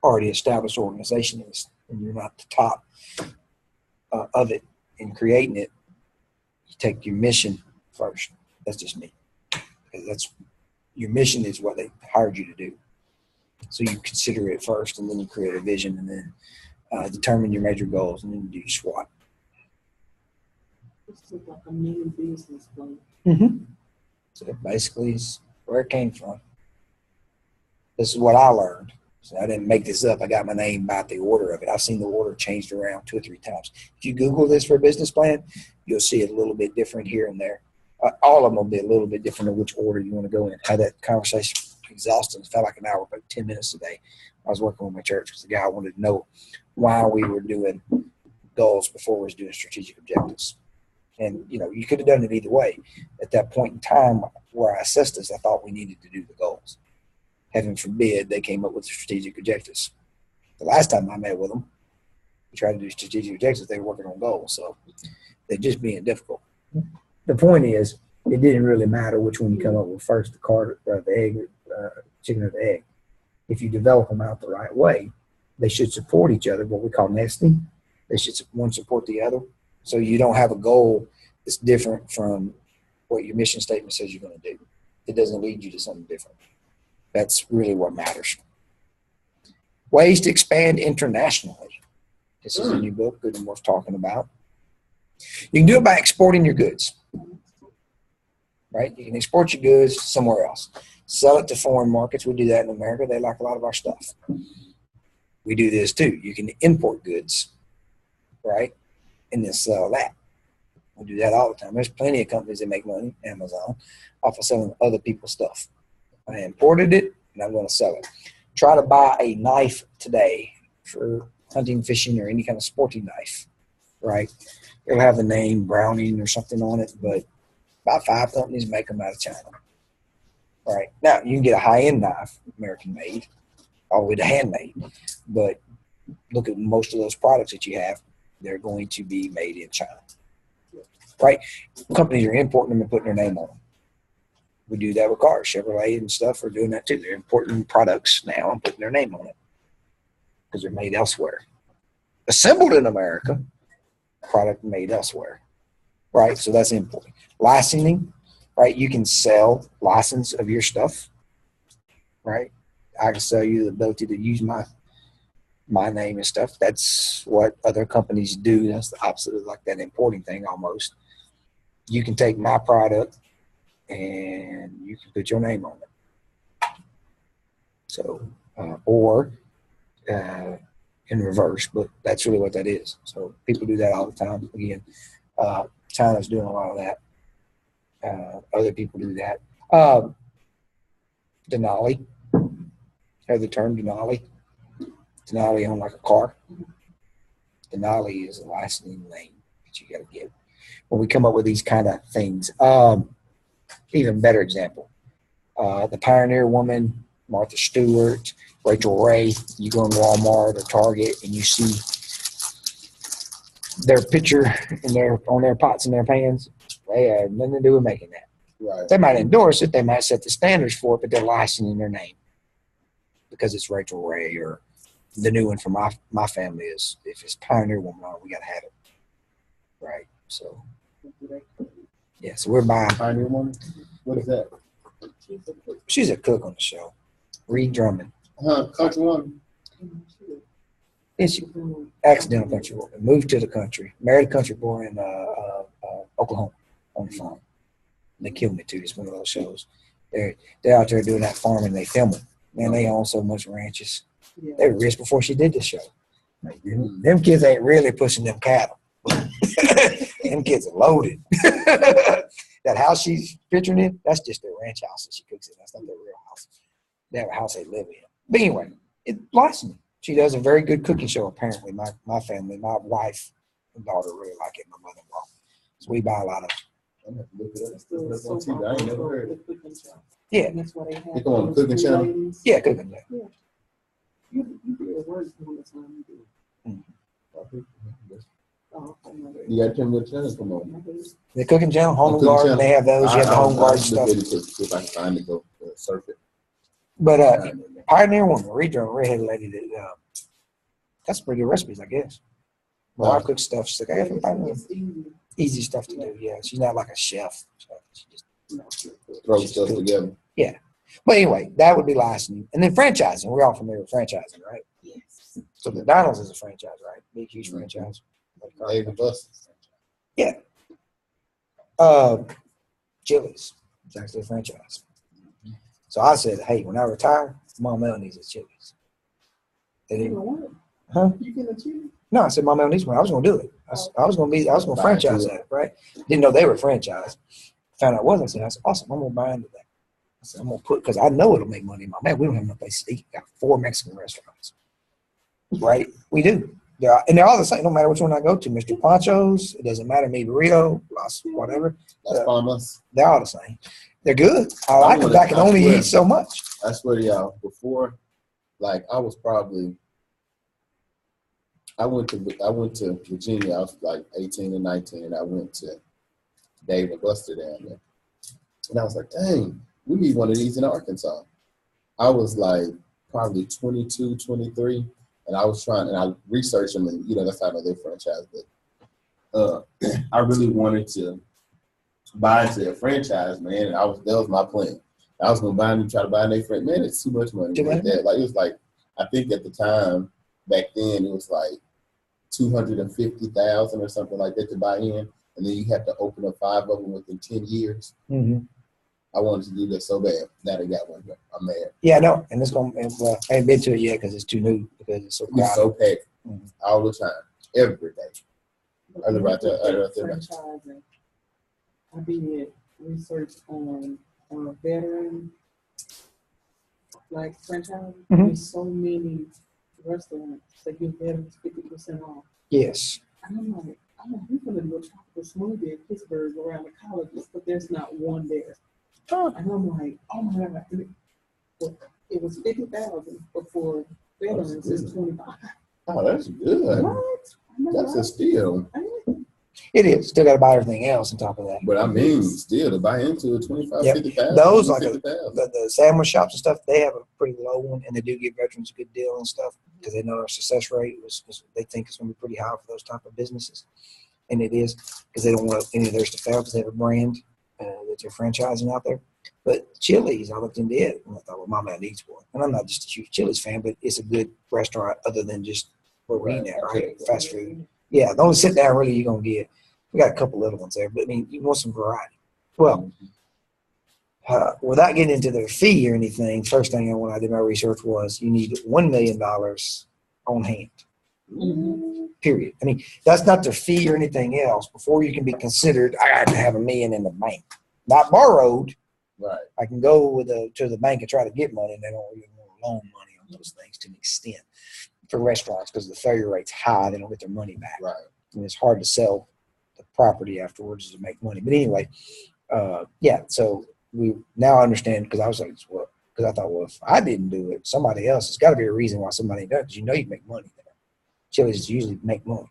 already established organization, and you're not the top of it in creating it, you take your mission first. That's just me. Because your mission is what they hired you to do. So you consider it first, and then you create a vision, and then determine your major goals, and then you do your SWOT. This is like a mini business plan. Mm-hmm. So basically, it's where it came from. This is what I learned. So I didn't make this up. I got my name by the order of it. I've seen the order changed around 2 or 3 times. If you Google this for a business plan, you'll see it a little bit different here and there. All of them will be a little bit different in which order you want to go in. Had that conversation exhausting. It felt like an hour, but 10 minutes today. I was working with my church because the guy wanted to know why we were doing goals before we was doing strategic objectives. And, you could have done it either way. At that point in time where I assessed this, I thought we needed to do the goals. Heaven forbid they came up with the strategic objectives. The last time I met with them, we tried to do strategic objectives, they were working on goals. So they're just being difficult. The point is, it didn't really matter which one you come up with first, the card or the egg, chicken or the egg. If you develop them out the right way, they should support each other, what we call nesting. They should one support the other. So you don't have a goal that's different from what your mission statement says you're going to do. It doesn't lead you to something different. That's really what matters. Ways to expand internationally. This is a new book, good and worth talking about. You can do it by exporting your goods. Right? You can export your goods somewhere else. Sell it to foreign markets. We do that in America. They like a lot of our stuff. We do this too. You can import goods, right? And then sell that. We do that all the time. There's plenty of companies that make money, Amazon, off of selling other people's stuff. I imported it, and I'm going to sell it. Try to buy a knife today for hunting, fishing, or any kind of sporting knife, right? It'll have the name Browning or something on it, but about 5 companies make them out of China. Right. Now, you can get a high-end knife, American-made, all the way to handmade. But look at most of those products that you have, they're going to be made in China. Right? Companies are importing them and putting their name on them. We do that with cars. Chevrolet and stuff are doing that too. They're importing products now and putting their name on it because they're made elsewhere. Assembled in America, product made elsewhere. Right? So that's importing. Licensing. Right, you can sell license of your stuff. Right, I can sell you the ability to use my name and stuff. That's what other companies do. That's the opposite of like that importing thing almost. You can take my product and you can put your name on it. So, or in reverse, but that's really what that is. So people do that all the time. Again, China's doing a lot of that. Other people do that. Denali. Have the term Denali? Denali on like a car. Denali is a licensing name that you got to get. When we come up with these kind of things, even better example, the Pioneer Woman, Martha Stewart, Rachel Ray. You go in Walmart or Target and you see their picture on their pots and their pans. They have nothing to do with making that. Right. They might endorse it. They might set the standards for it, but they're licensing their name because it's Rachel Ray, or the new one from my family is, if it's Pioneer Woman on it, we got to have it. Right. So, yeah, so we're buying. Pioneer Woman? What is that? She's a cook on the show. Reed Drummond. Country woman? Is she? Accidental country woman. Moved to the country. Married a country boy in Oklahoma on the farm. And they killed me too. It's one of those shows. They're out there doing that farming. They film it. Man, they own so much ranches. Yeah. They were rich before she did this show. Like, them kids ain't really pushing them cattle. Them kids are loaded. That house she's picturing it, that's just their ranch house that she cooks in. That's not their real house. They have a house they live in. But anyway, it licensing. She does a very good cooking show, apparently. My family, my wife and daughter really like it, my mother-in-law. So we buy a lot of it. I ain't never heard of it. Yeah. That's why they have. They go on the cooking channel? Yeah, cooking. Yeah. You did work on the time you did. You got to tell me what channel come on. The cooking channel, Home and Cooking Garden, channel. they have those. You have the home garden stuff. If I can find it, go surf it. But Pioneer Woman, redheaded lady that that's pretty good recipes, I guess. My wife cooks stuff. She's like, I got some Pioneer. Easy stuff to do. Yeah, she's not like a chef. She just Throw stuff together. Yeah. But anyway, that would be licensing. And then franchising. We're all familiar with franchising, right? Yes. So McDonald's is a franchise, right? Big, huge franchise. Dave and Buster's. Yeah. Chili's. It's actually a franchise. So I said, hey, when I retire, Mom Mel needs a Chili's. They You didn't, know what? huh? You get a chili? No, I said Mom Mel needs one. I was going to do it. I was going to franchise that, right? Didn't know they were franchised. Found out it wasn't. So I said, awesome, I'm going to buy into that. So I'm gonna put because I know it'll make money. Man, we don't have enough place to eat. We got 4 Mexican restaurants, right? We do. And they're all the same. No matter which one I go to, Mr. Pancho's. It doesn't matter. Me burrito, whatever. Las Palmas. They're all the same. They're good. I like them. But I can only eat so much. I swear to y'all, before, like I went to Virginia. I was like 18 and 19, and I went to Dave and Buster down there, and I was like, dang, we need one of these in Arkansas. I was like probably 22, 23. And I was trying, and I researched them, and that's how I know they're franchise. But I really wanted to buy into their franchise, man. And that was my plan. I was gonna buy them, try to buy their franchise. Man, it's too much money. Like that. Like it was like I think at the time back then it was like $250,000 or something like that to buy in, and then you have to open up 5 of them within 10 years. Mm-hmm. I wanted to do that so bad. Now they got one. I'm mad. Yeah, I know. And I ain't been to it yet because it's too new because it's so crowded. It's so packed all the time, every day. I live right there. Franchising. I did research on veteran franchising. There's so many restaurants that give veterans 50% off. Yes. And I'm like, we're going to do a tropical smoothie in Pittsburgh around the colleges, but there's not one there. And I'm like, oh my God. It was 50,000 before veterans is 25. Oh, that's good. What? That's a steal. It is. Still got to buy everything else on top of that. But I mean, still to buy into it, 25, yep. 50,000. Those like the sandwich shops and stuff, they have a pretty low one, and they do give veterans a good deal and stuff because they know our success rate they think it's going to be pretty high for those type of businesses, and it is because they don't want any of theirs to fail because they have a brand that they're franchising out there. But Chili's, I looked into it and I thought, well, my man needs one. And I'm not just a huge Chili's fan, but it's a good restaurant other than just where we're eating at, right? Fast food. Yeah, the only sit down really you're going to get. We got a couple little ones there, but I mean, you want some variety. Well, without getting into their fee or anything, first thing when I did my research was you need $1 million on hand. Mm-hmm. Period. I mean, that's not their fee or anything else. Before you can be considered, I got to have $1 million in the bank, not borrowed. Right. I can go to the bank and try to get money, and they don't really want to loan money on those things to an extent for restaurants because the failure rate's high. They don't get their money back. Right. And it's hard to sell the property afterwards to make money. But anyway, yeah. So we now understand because I was like, well, because I thought, well, if I didn't do it, somebody else. It's got to be a reason why somebody does. Because you know you can make money there. Chili's usually make money,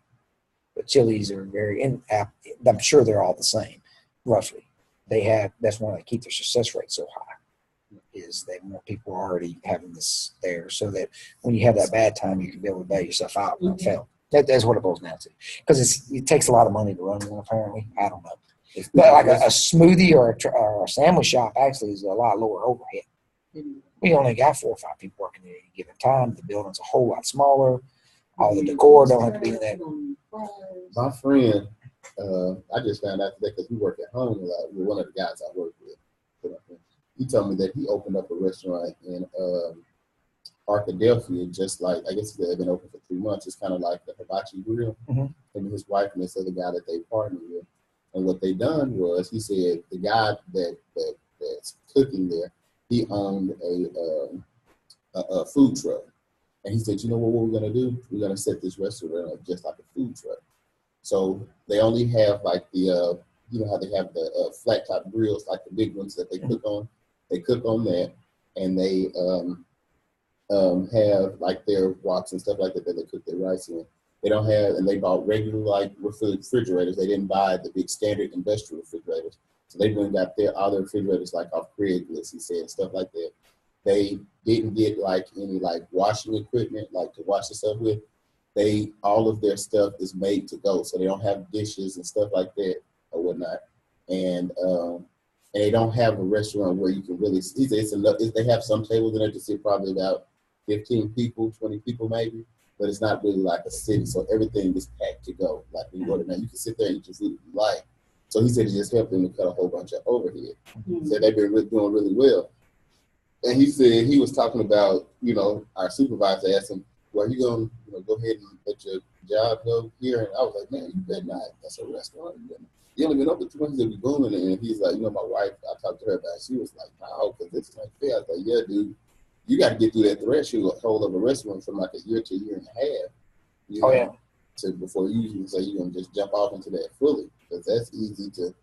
but Chili's are I'm sure they're all the same, roughly. That's why they keep their success rate so high. Is they want people already having this there, so that when you have that bad time, you can be able to bail yourself out and fail. That's what it boils down to. Because it takes a lot of money to run one. Apparently, I don't know. But like a smoothie or a sandwich shop actually is a lot lower overhead. We only got 4 or 5 people working at any given time. The building's a whole lot smaller. All the decor don't have to be in that. My friend, I just found out today because we work at home a lot with one of the guys I work with. He told me that he opened up a restaurant in Arkadelphia, just like, I guess they've been open for 3 months. It's kind of like the Hibachi Grill. Mm-hmm. Him and his wife and this other guy that they partnered with. And what they done was, he said the guy that's cooking there, he owned a food truck. And he said, you know what we're going to do? We're going to set this restaurant up just like a food truck. So they only have like the, you know how they have the flat top grills, like the big ones that they cook on. They cook on that, and they have like their woks and stuff like that they cook their rice in. They don't have, and they bought regular like refrigerators. They didn't buy the big standard industrial refrigerators. So they went and got all their refrigerators like off Craigslist, he said, stuff like that. They didn't get like any like washing equipment like to wash the stuff with. All of their stuff is made to go, so they don't have dishes and stuff like that or whatnot. And they don't have a restaurant where you can really see. They have some tables in there to sit probably about 15 people, 20 people maybe, but it's not really like a city. So everything is packed to go. Like when you go there now, you can sit there and eat your food if you like. So he said it just helped them to cut a whole bunch of overhead. Mm-hmm. He said they've been doing really well. And he said he was talking about, you know, our supervisor asked him, well, you going to go ahead and let your job go here? And I was like, man, you better not. That's a restaurant. You only been open 2 months to be booming, and he's like, my wife. I talked to her about it. She was like, "No, because this is like fair." I was like, "Yeah, dude, you got to get through that threshold of a restaurant from like a year to a year and a half. Oh, yeah. To before you even say you're gonna just jump off into that fully, because that's easy to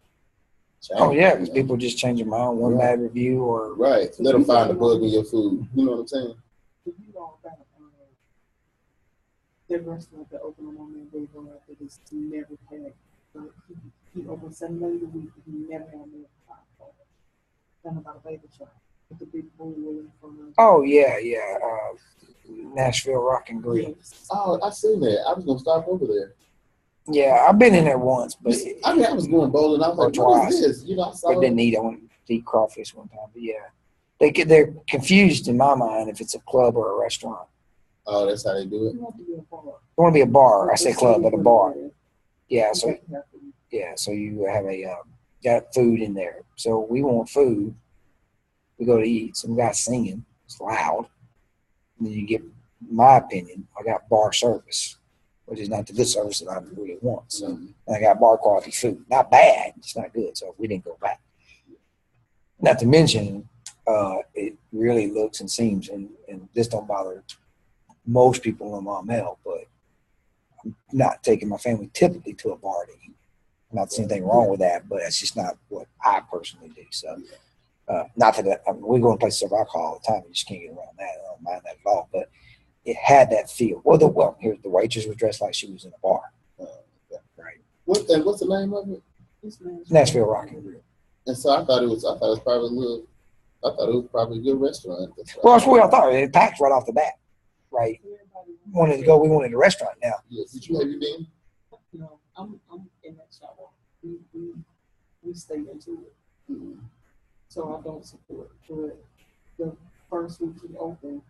change. Oh, yeah, because people just change their mind, one bad review or let them find the bug in your food. You know what I'm saying? You know about that restaurant that opened on that boulevard that is never had. He opened 7 days a week. He never had more than 5 cars. Done about a baby shop with the big bull in front of. Oh yeah. Nashville Rock and Grill. Yes. Oh, I seen that. I was gonna stop over there. Yeah, I've been in there once, but I was going bowling. I was like, "What is this?" I saw. But didn't eat. I went to eat crawfish one time. But yeah, they're confused in my mind if it's a club or a restaurant. Oh, that's how they do it. You want to be a bar. It want to be a bar. I say club, but a bar. Yeah, so you have got food in there. So we want food. We go to eat. Some guy singing. It's loud. And then you get, my opinion, I got bar service, which is not the good service that I really want. So and I got bar quality food. Not bad. It's not good. So we didn't go back. Not to mention, it really looks and seems, and this don't bother most people in Maumelle, but I'm not taking my family typically to a bar to eat. I'm not seeing anything wrong with that, but it's just not what I personally do. So, not that we go in places of alcohol all the time. You just can't get around that. I don't mind that at all. But it had that feel. Well, here's the waitress was dressed like she was in a bar. Right. What's the name of it? Nashville Rock and Grill. And so I thought it was probably a good restaurant. Well, that's what I thought. It packed right off the bat. Right. We wanted a restaurant now. Yes. Have you been? No, I'm in that shower. We stay into it. Mm-hmm. So I don't support. But the first week we opened,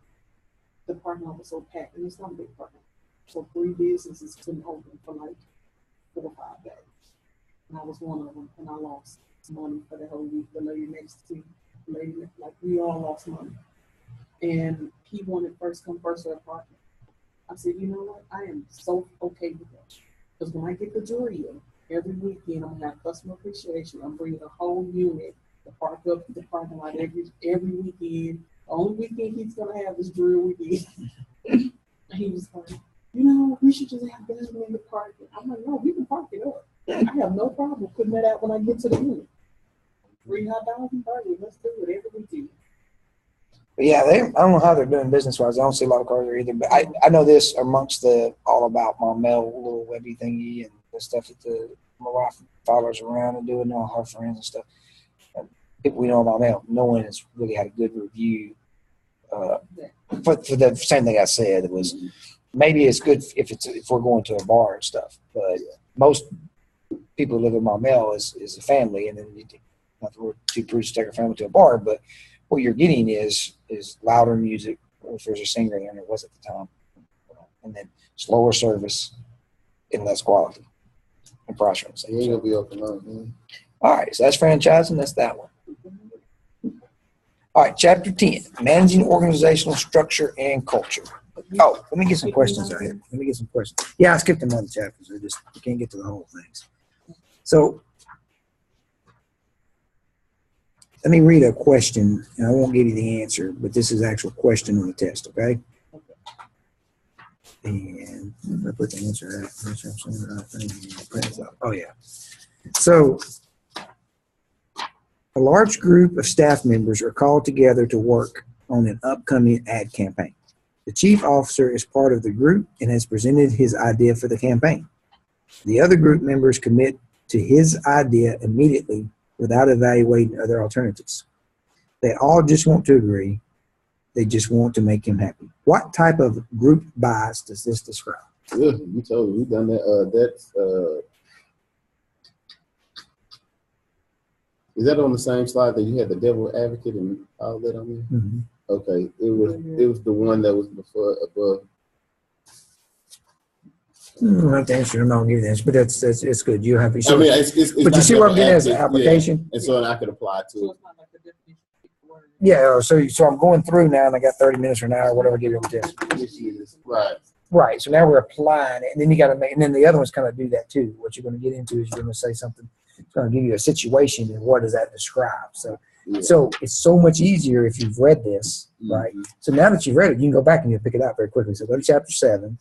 the parking lot was so packed, and it's not a big parking lot. So 3 businesses couldn't open for like 4 or 5 days. And I was one of them, and I lost money for the whole week. The lady next to me, we all lost money. And he wanted first come, first serve parking. I said, you know what? I am so okay with that. Because when I get the jury in, every weekend I'm going to have customer appreciation. I'm bringing a whole unit to park up the parking lot every weekend. The only weekend he's going to have is jury weekend. And he was like, we should just have designated parking. I'm like, no, we can park it up. I have no problem putting that out when I get to the unit. 3 hot dogs and burgers. Let's do it every weekend. But yeah, I don't know how they're doing business-wise. I don't see a lot of cars there either. But I know this amongst the All About Maumelle little webby thingy and the stuff that my wife follows around and doing, all her friends and stuff. And people we know in Maumelle, no one has really had a good review. For the same thing I said, it was maybe it's good if we're going to a bar and stuff. But most people who live in Maumelle is a family, and then not that we're too prude to take our family to a bar, but what you're getting is louder music, if there's a singer there, and it was at the time, and then slower service and less quality and price range. Yeah, you'll be open up, man. All right, so that's franchising. That's that one. All right, chapter 10, managing organizational structure and culture. Oh, let me get some questions out here. Yeah, I skipped another chapter, so we can't get to the whole things. So let me read a question, and I won't give you the answer, but this is an actual question on the test, okay? And I put the answer out. Make sure I'm saying the right thing. Oh, yeah. So a large group of staff members are called together to work on an upcoming ad campaign. The chief officer is part of the group and has presented his idea for the campaign. The other group members commit to his idea immediately without evaluating other alternatives. They all just want to agree. They just want to make him happy. What type of group bias does this describe? Yeah, you told me. We've done that. Is that on the same slide that you had the devil advocate and all that on there? Mm-hmm. Okay, it was the one that was before above. I don't have to answer. I'm not gonna give you the answer, but it's good. You have. It's but you see what I'm getting as an application, and so I could apply to it. Yeah. So I'm going through now, and I got 30 minutes or an hour, whatever. Give you the test. Right. Right. So now we're applying it, and then you got to make, and then the other ones kind of do that too. What you're going to get into is you're going to say something It's going to give you a situation and what does that describe. So, Yeah. so it's so much easier if you've read this, right? Mhm. So now that you've read it, you can go back and you'll pick it out very quickly. So go to chapter 7.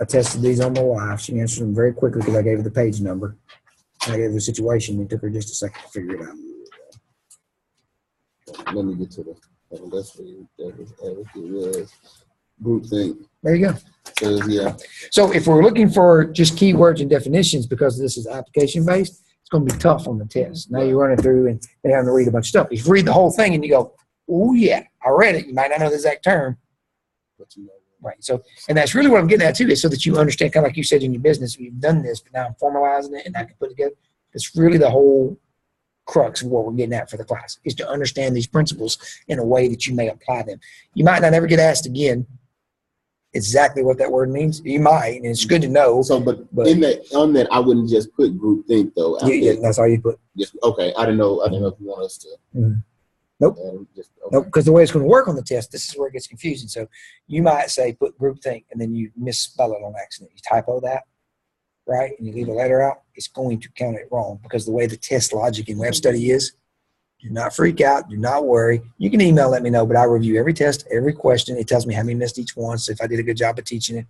I tested these on my wife. She answered them very quickly because I gave her the page number. I gave her the situation. It took her just a second to figure it out. Let me get to the. That's what it was. Groupthink. There you go. So yeah. So if we're looking for just keywords and definitions, because this is application based, it's going to be tough on the test. Now you're running through and they have to read a bunch of stuff. If you read the whole thing and you go, oh yeah, I read it. You might not know the exact term. But you know. Right. So, and that's really what I'm getting at too, is so that you understand, kind of like you said in your business, you've done this, but now I'm formalizing it and I can put it together. It's really the whole crux of what we're getting at for the class, is to understand these principles in a way that you may apply them. You might not ever get asked again exactly what that word means. You might, and it's good to know. So, but in that, on that, I wouldn't just put groupthink though. Yeah, that's all you put. Just, okay. I didn't know if you want us to. Mm-hmm. Nope. Okay. Nope. Because the way it's going to work on the test, this is where it gets confusing. So you might say put groupthink and then you misspell it on accident. You typo that, right? And you leave a letter out. It's going to count it wrong because the way the test logic in web study is, do not freak out. Do not worry. You can email, let me know, but I review every test, every question. It tells me how many missed each one, so if I did a good job of teaching it.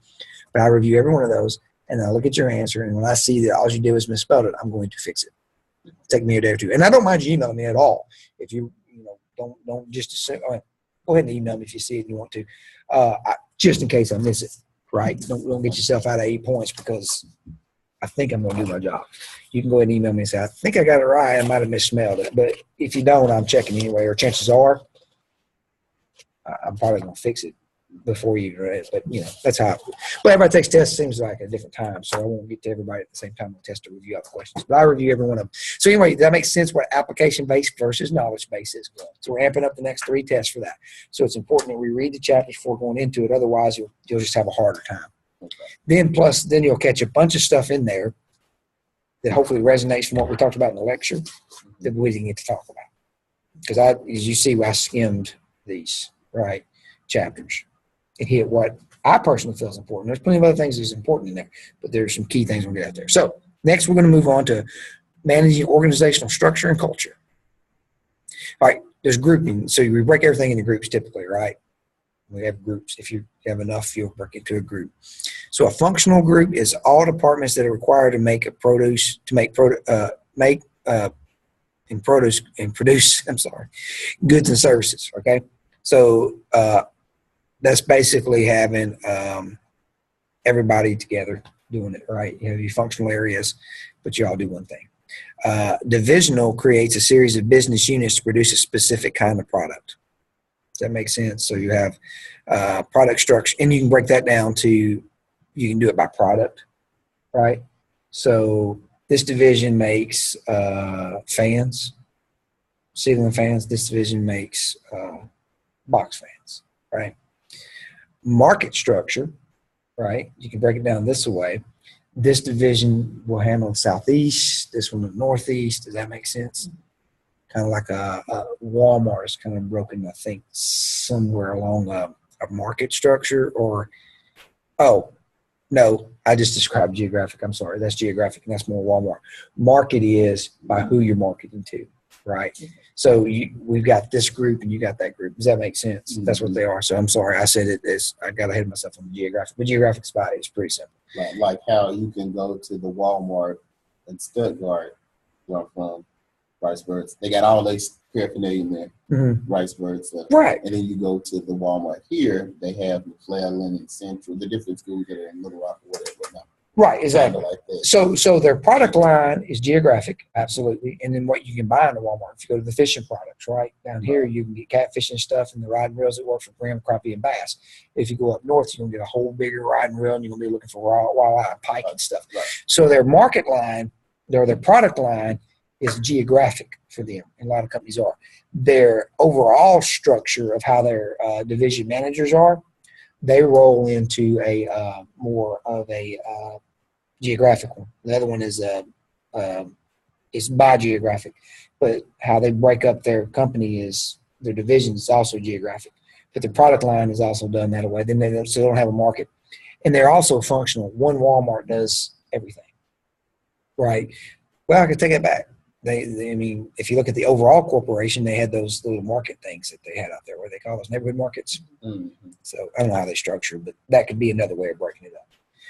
But I review every one of those, and I look at your answer, and when I see that all you did was misspelled it, I'm going to fix it. Take me a day or two. And I don't mind you emailing me at all. If you don't just assume, go ahead and email me if you see it and you want to, just in case I miss it, right? Don't get yourself out of 8 points because I think I'm going to do my job. You can go ahead and email me and say, I think I got it right. I might have misspelled it. But if you don't, I'm checking anyway, or chances are I'm probably going to fix it before you read it. But, that's how but everybody takes tests, seems like a different time. So I won't get to everybody at the same time on test to review all the questions. But I review every one of them. So anyway, that makes sense what application-based versus knowledge-based is. So we're amping up the next 3 tests for that. So it's important that we read the chapters before going into it. Otherwise, you'll just have a harder time. Okay. Then you'll catch a bunch of stuff in there that hopefully resonates from what we talked about in the lecture that we didn't get to talk about. Because as you see, I skimmed these, right, chapters and hit what I personally feel is important. There's plenty of other things that's important in there, but there's some key things we'll get out there. So next we're going to move on to managing organizational structure and culture. All right, there's grouping. So we break everything into groups typically, right? We have groups. If you have enough, you'll break it into a group. So a functional group is all departments that are required to make produce goods and services. Okay, so that's basically having everybody together doing it, right? You have your functional areas, but you all do one thing. Divisional creates a series of business units to produce a specific kind of product. Does that make sense? So you have product structure, and you can break that down to, you can do it by product, right? So this division makes fans, ceiling fans. This division makes box fans, right? Market structure, right? You can break it down this way. This division will handle Southeast, this one the Northeast. Does that make sense? Kind of like a Walmart is kind of broken, I think, somewhere along a market structure, or, oh, no, I just described geographic. I'm sorry. That's geographic, and that's more Walmart. Market is by who you're marketing to, right? So we've got this group and you got that group. Does that make sense? Mm-hmm. That's what they are. So I'm sorry. I said it as, I got ahead of myself on the geographic. But geographic spot is pretty simple. Like how you can go to the Walmart in Stuttgart, where I'm from, vice versa. They got all their paraphernalia in there, mm-hmm. vice versa. Right. And then you go to the Walmart here, they have McClellan and Central, the different schools that are in Little Rock or whatever. Now. Right, exactly. Like so their product line is geographic, absolutely. And then what you can buy in the Walmart, if you go to the fishing products, right? Down here, you can get catfishing stuff and the riding reels that work for brim, crappie, and bass. If you go up north, you're going to get a whole bigger riding reel, and you're going to be looking for walleye, pike, and stuff. Right. So their market line, or their product line, is geographic for them, and a lot of companies are. Their overall structure of how their division managers are, they roll into a more of a geographic one. The other one is by geographic, but how they break up their company is their division is also geographic, but the product line is also done that way. Then they don't have a market, and they're also functional. One Walmart does everything, right? Well, I could take it back. I mean, if you look at the overall corporation, they had those little market things that they had out there. What do they call those, neighborhood markets? Mm-hmm. So I don't know how they structure, but that could be another way of breaking it up.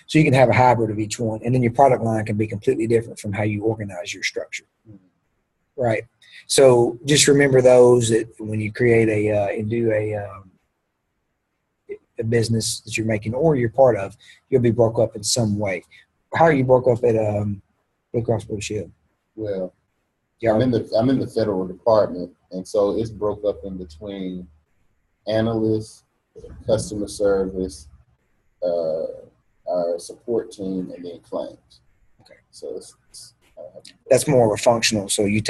So you can have a hybrid of each one, and then your product line can be completely different from how you organize your structure, right? So just remember those, that when you create and do a business that you're making or you're part of, you'll be broke up in some way. How are you broke up at Blue Cross Blue Shield? Well, Yeah, I'm in the federal department, and so it's broke up in between analysts, customer service, our support team, and then claims. Okay. So that's more of a functional. So you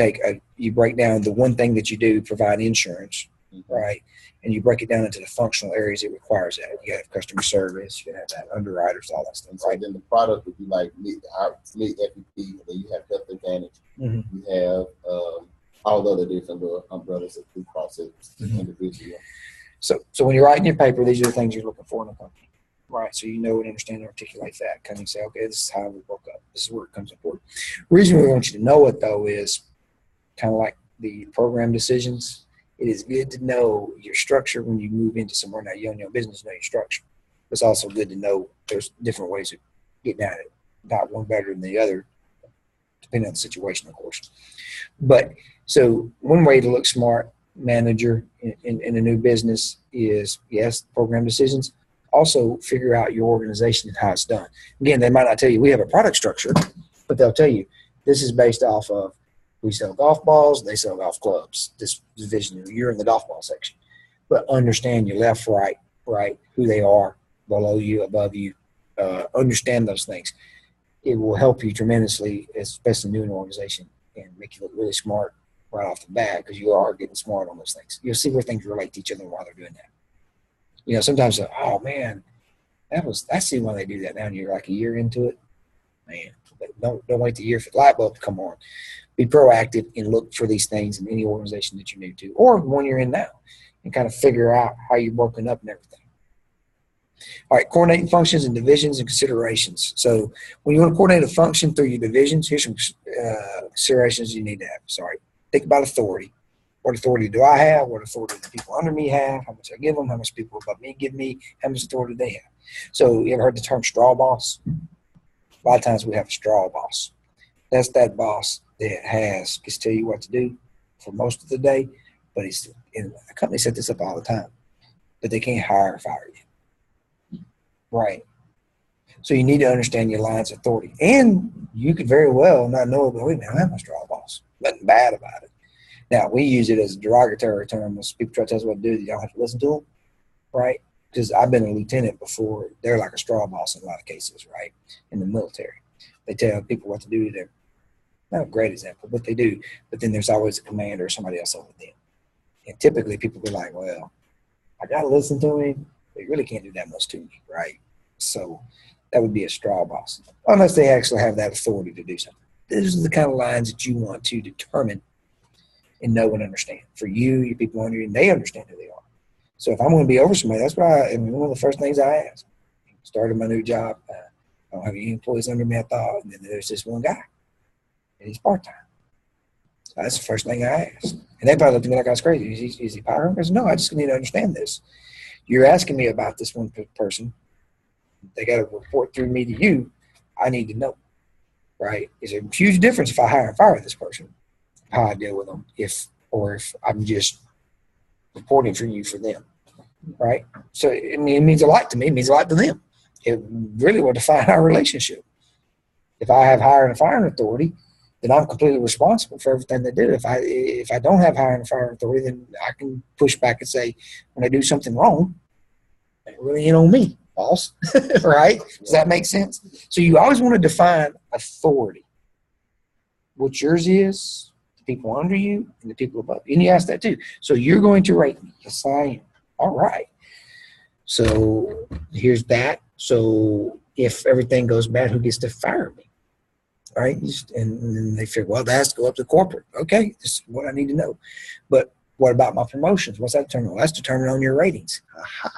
break down the one thing that you do, provide insurance, right? And you break it down into the functional areas it requires that. You have customer service, you have that underwriters, all that stuff. And so then the product would be like FEP, and then you have Health Advantage. Mm-hmm. You have all the other different little umbrellas of Blue Cross individual. So when you're writing your paper, these are the things you're looking for in a company, right? So you know and understand and articulate that. Kind of say, okay, this is how we broke up. This is where it comes important. The reason we want you to know it, though, is kind of like the program decisions. It is good to know your structure when you move into somewhere. Now, you own your business, know your structure. It's also good to know there's different ways of getting at it. Not one better than the other, depending on the situation, of course. But so one way to look smart, manager in a new business, is, yes, program decisions. Also figure out your organization and how it's done. Again, they might not tell you we have a product structure, but they'll tell you this is based off of, we sell golf balls, they sell golf clubs. This division, you're in the golf ball section. But understand your left, right, who they are, below you, above you. Understand those things. It will help you tremendously, especially new in an organization, and make you look really smart right off the bat, because you are getting smart on those things. You'll see where things relate to each other while they're doing that. You know, sometimes, oh man, I see why they do that now, and you're like a year into it. Man, don't wait the year for the light bulb to come on. Be proactive and look for these things in any organization that you're new to, or one you're in now, and kind of figure out how you're broken up and everything. All right, coordinating functions and divisions and considerations. So when you want to coordinate a function through your divisions, here's some considerations you need to have. Sorry. Think about authority. What authority do I have? What authority do the people under me have? How much I give them? How much people above me give me? How much authority do they have? So you ever heard the term straw boss? A lot of times we have a straw boss. That's that boss that gets to tell you what to do for most of the day, but and a company set this up all the time, but they can't hire or fire you. Right. So you need to understand your lines of authority. And you could very well not know, but wait a minute, I'm a straw boss. Nothing bad about it. Now, we use it as a derogatory term. When people try to tell us what to do, you don't have to listen to them, right? Because I've been a lieutenant before. They're like a straw boss in a lot of cases, right, in the military. They tell people what to do. They're not a great example, but they do. But then there's always a commander or somebody else over them. And typically people be like, well, I got to listen to him. They really can't do that much to me, right? So that would be a straw boss, unless they actually have that authority to do something. These are the kind of lines that you want to determine and know and understand. For you, your people under you, and they understand who they are. So if I'm going to be over somebody, that's why one of the first things I ask. Started my new job. I don't have any employees under me, I thought. And then there's this one guy, and he's part-time. So that's the first thing I asked. And they probably looked at me like I was crazy. Is he part-time? I said, no, I just need to understand this. You're asking me about this one person. They got to report through me to you. I need to know, right? Is there a huge difference if I hire and fire this person, how I deal with them, if I'm just reporting for you for them, right? So it means a lot to me. It means a lot to them. It really will define our relationship. If I have hiring and firing authority, then I'm completely responsible for everything they do. If I don't have hiring and firing authority, then I can push back and say, when they do something wrong, it really ain't on me, boss. Right? Does that make sense? So you always want to define authority. What yours is, the people under you, and the people above you. And you ask that too. So you're going to rate me. Yes, I am. All right. So here's that. So if everything goes bad, who gets to fire me? Right? And then they figure, well, that has to go up to corporate. Okay, this is what I need to know. But what about my promotions? What's that determined? Well, that's determined on your ratings. Aha.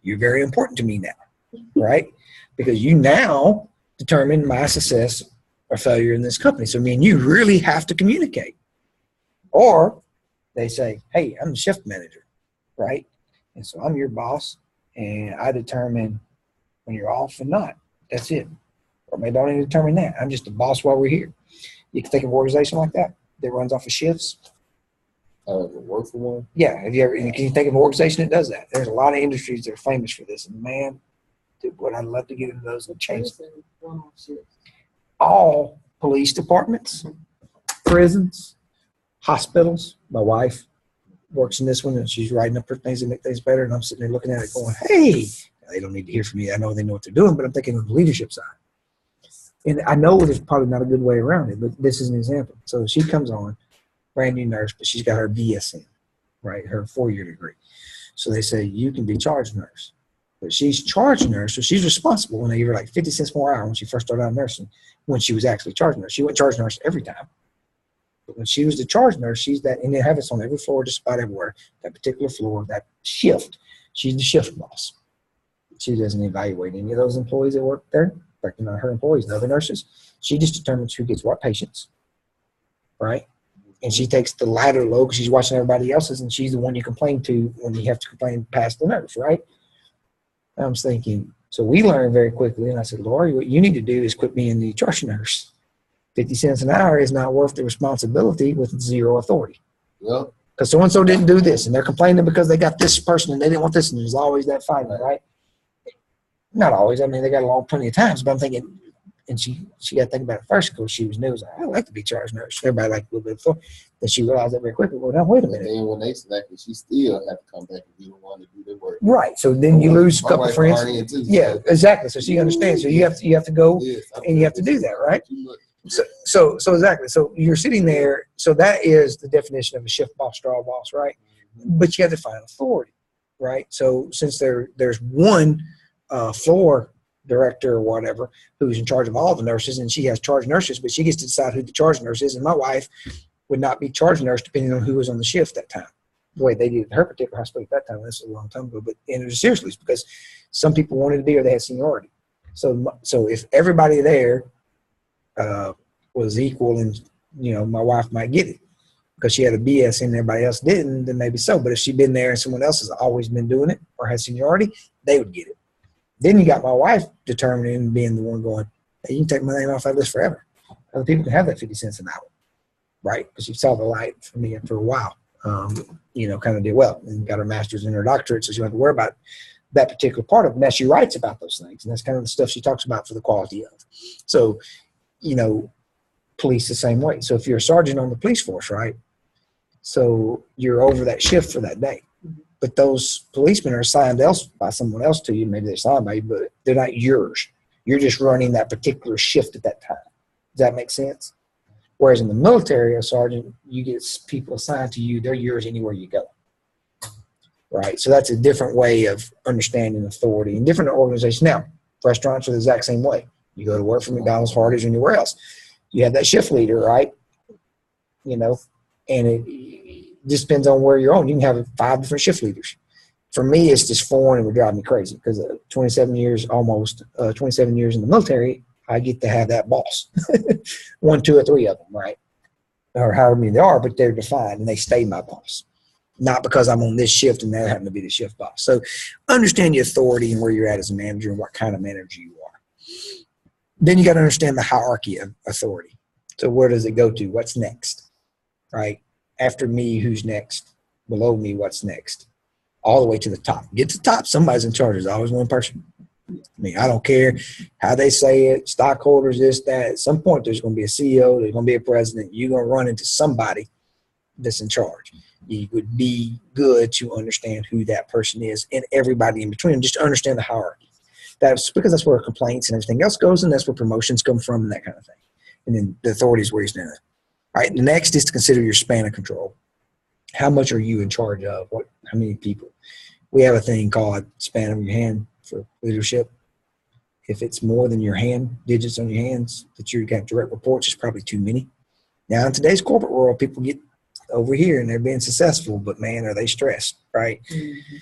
You're very important to me now, right? Because you now determine my success or failure in this company. So me and you really have to communicate. Or they say, hey, I'm the shift manager, right? And so I'm your boss, and I determine when you're off and not. That's it. Or maybe I don't even determine that. I'm just the boss while we're here. You can think of an organization like that runs off of shifts. Work for one? Yeah. Can you think of an organization that does that? There's a lot of industries that are famous for this. And man, dude, what I'd love to get into those and change all police departments, prisons, hospitals. My wife works in this one, and she's writing up her things to make things better. And I'm sitting there looking at it going, hey, they don't need to hear from me. I know they know what they're doing, but I'm thinking of the leadership side. And I know there's probably not a good way around it, but this is an example. So she comes on, brand new nurse, but she's got her BSN, right, her 4-year degree. So they say, you can be charge nurse. But she's charge nurse, so she's responsible when they give her like 50 cents more hour when she first started out nursing, when she was actually charge nurse. She went charge nurse every time. But when she was the charge nurse, she's that, and they have this on every floor, just about everywhere, that particular floor, that shift. She's the shift boss. She doesn't evaluate any of those employees that work there. In fact, not her employees, the other nurses. She just determines who gets what patients, right? And she takes the lighter load because she's watching everybody else's, and she's the one you complain to when you have to complain past the nurse, right? I was thinking, so we learned very quickly, and I said, Lori, what you need to do is quit being the charge nurse. 50 cents an hour is not worth the responsibility with zero authority. Yep. Because so-and-so didn't do this, and they're complaining because they got this person and they didn't want this, and there's always that fight, right? Not always. I mean, they got along plenty of times, but I'm thinking, and she got to think about it first because she was new. I was like, I like to be charge nurse. Everybody liked a little bit before. Then she realized that very quickly. Well, now, wait a minute. And then when they selected, she still had to come back and be the one to do the work. Right. So then you lose a couple friends. Too, yeah, exactly. So she understands. So you have to go and you have to do that, right? So exactly. So you're sitting there. So that is the definition of a shift boss, straw boss, right? But you have to find authority, right? So since there's one floor director or whatever who's in charge of all the nurses, and she has charge nurses, but she gets to decide who the charge nurse is. And my wife would not be charge nurse depending on who was on the shift that time. The way they did at her particular hospital at that time, this was a long time ago, but and seriously, it's because some people wanted to be or they had seniority. So if everybody there was equal, and my wife might get it because she had a BS and everybody else didn't, then maybe so. But if she'd been there and someone else has always been doing it or has seniority, they would get it. Then you got my wife determining and being the one going, hey, you can take my name off that list forever. Other people can have that 50 cents an hour, right? Because she saw the light for me for a while, kind of did well and got her master's and her doctorate, so she don't have to worry about that particular part of it. Now she writes about those things, and that's kind of the stuff she talks about for the quality of. So, police the same way. So if you're a sergeant on the police force, right? So you're over that shift for that day. But those policemen are assigned by someone else to you. Maybe they're assigned by you, but they're not yours. You're just running that particular shift at that time. Does that make sense? Whereas in the military, a sergeant, you get people assigned to you. They're yours anywhere you go. Right? So that's a different way of understanding authority in different organizations. Now, restaurants are the exact same way. You go to work for McDonald's, Hardee's, or anywhere else. You have that shift leader, right? And it just depends on where you're on. You can have 5 different shift leaders. For me, it's just 4, and it would drive me crazy because 27 years in the military, I get to have that boss. 1, 2, or 3 of them, right? Or however many they are, but they're defined and they stay my boss. Not because I'm on this shift and they happen to be the shift boss. So understand your authority and where you're at as a manager and what kind of manager you are. Then you got to understand the hierarchy of authority. So where does it go to? What's next, right? After me, who's next? Below me, what's next? All the way to the top. Get to the top, somebody's in charge. There's always one person. I mean, I don't care how they say it, stockholders, this, that. At some point, there's going to be a CEO, there's going to be a president. You're going to run into somebody that's in charge. You would be good to understand who that person is and everybody in between, just to understand the hierarchy. That's because that's where complaints and everything else goes, and that's where promotions come from and that kind of thing. And then the authority is where you stand. All right, the next is to consider your span of control. How much are you in charge of? How many people? We have a thing called span of your hand for leadership. If it's more than your hand, digits on your hands, that you got direct reports, it's probably too many. Now, in today's corporate world, people get over here and they're being successful, but man, are they stressed, right? Mm-hmm.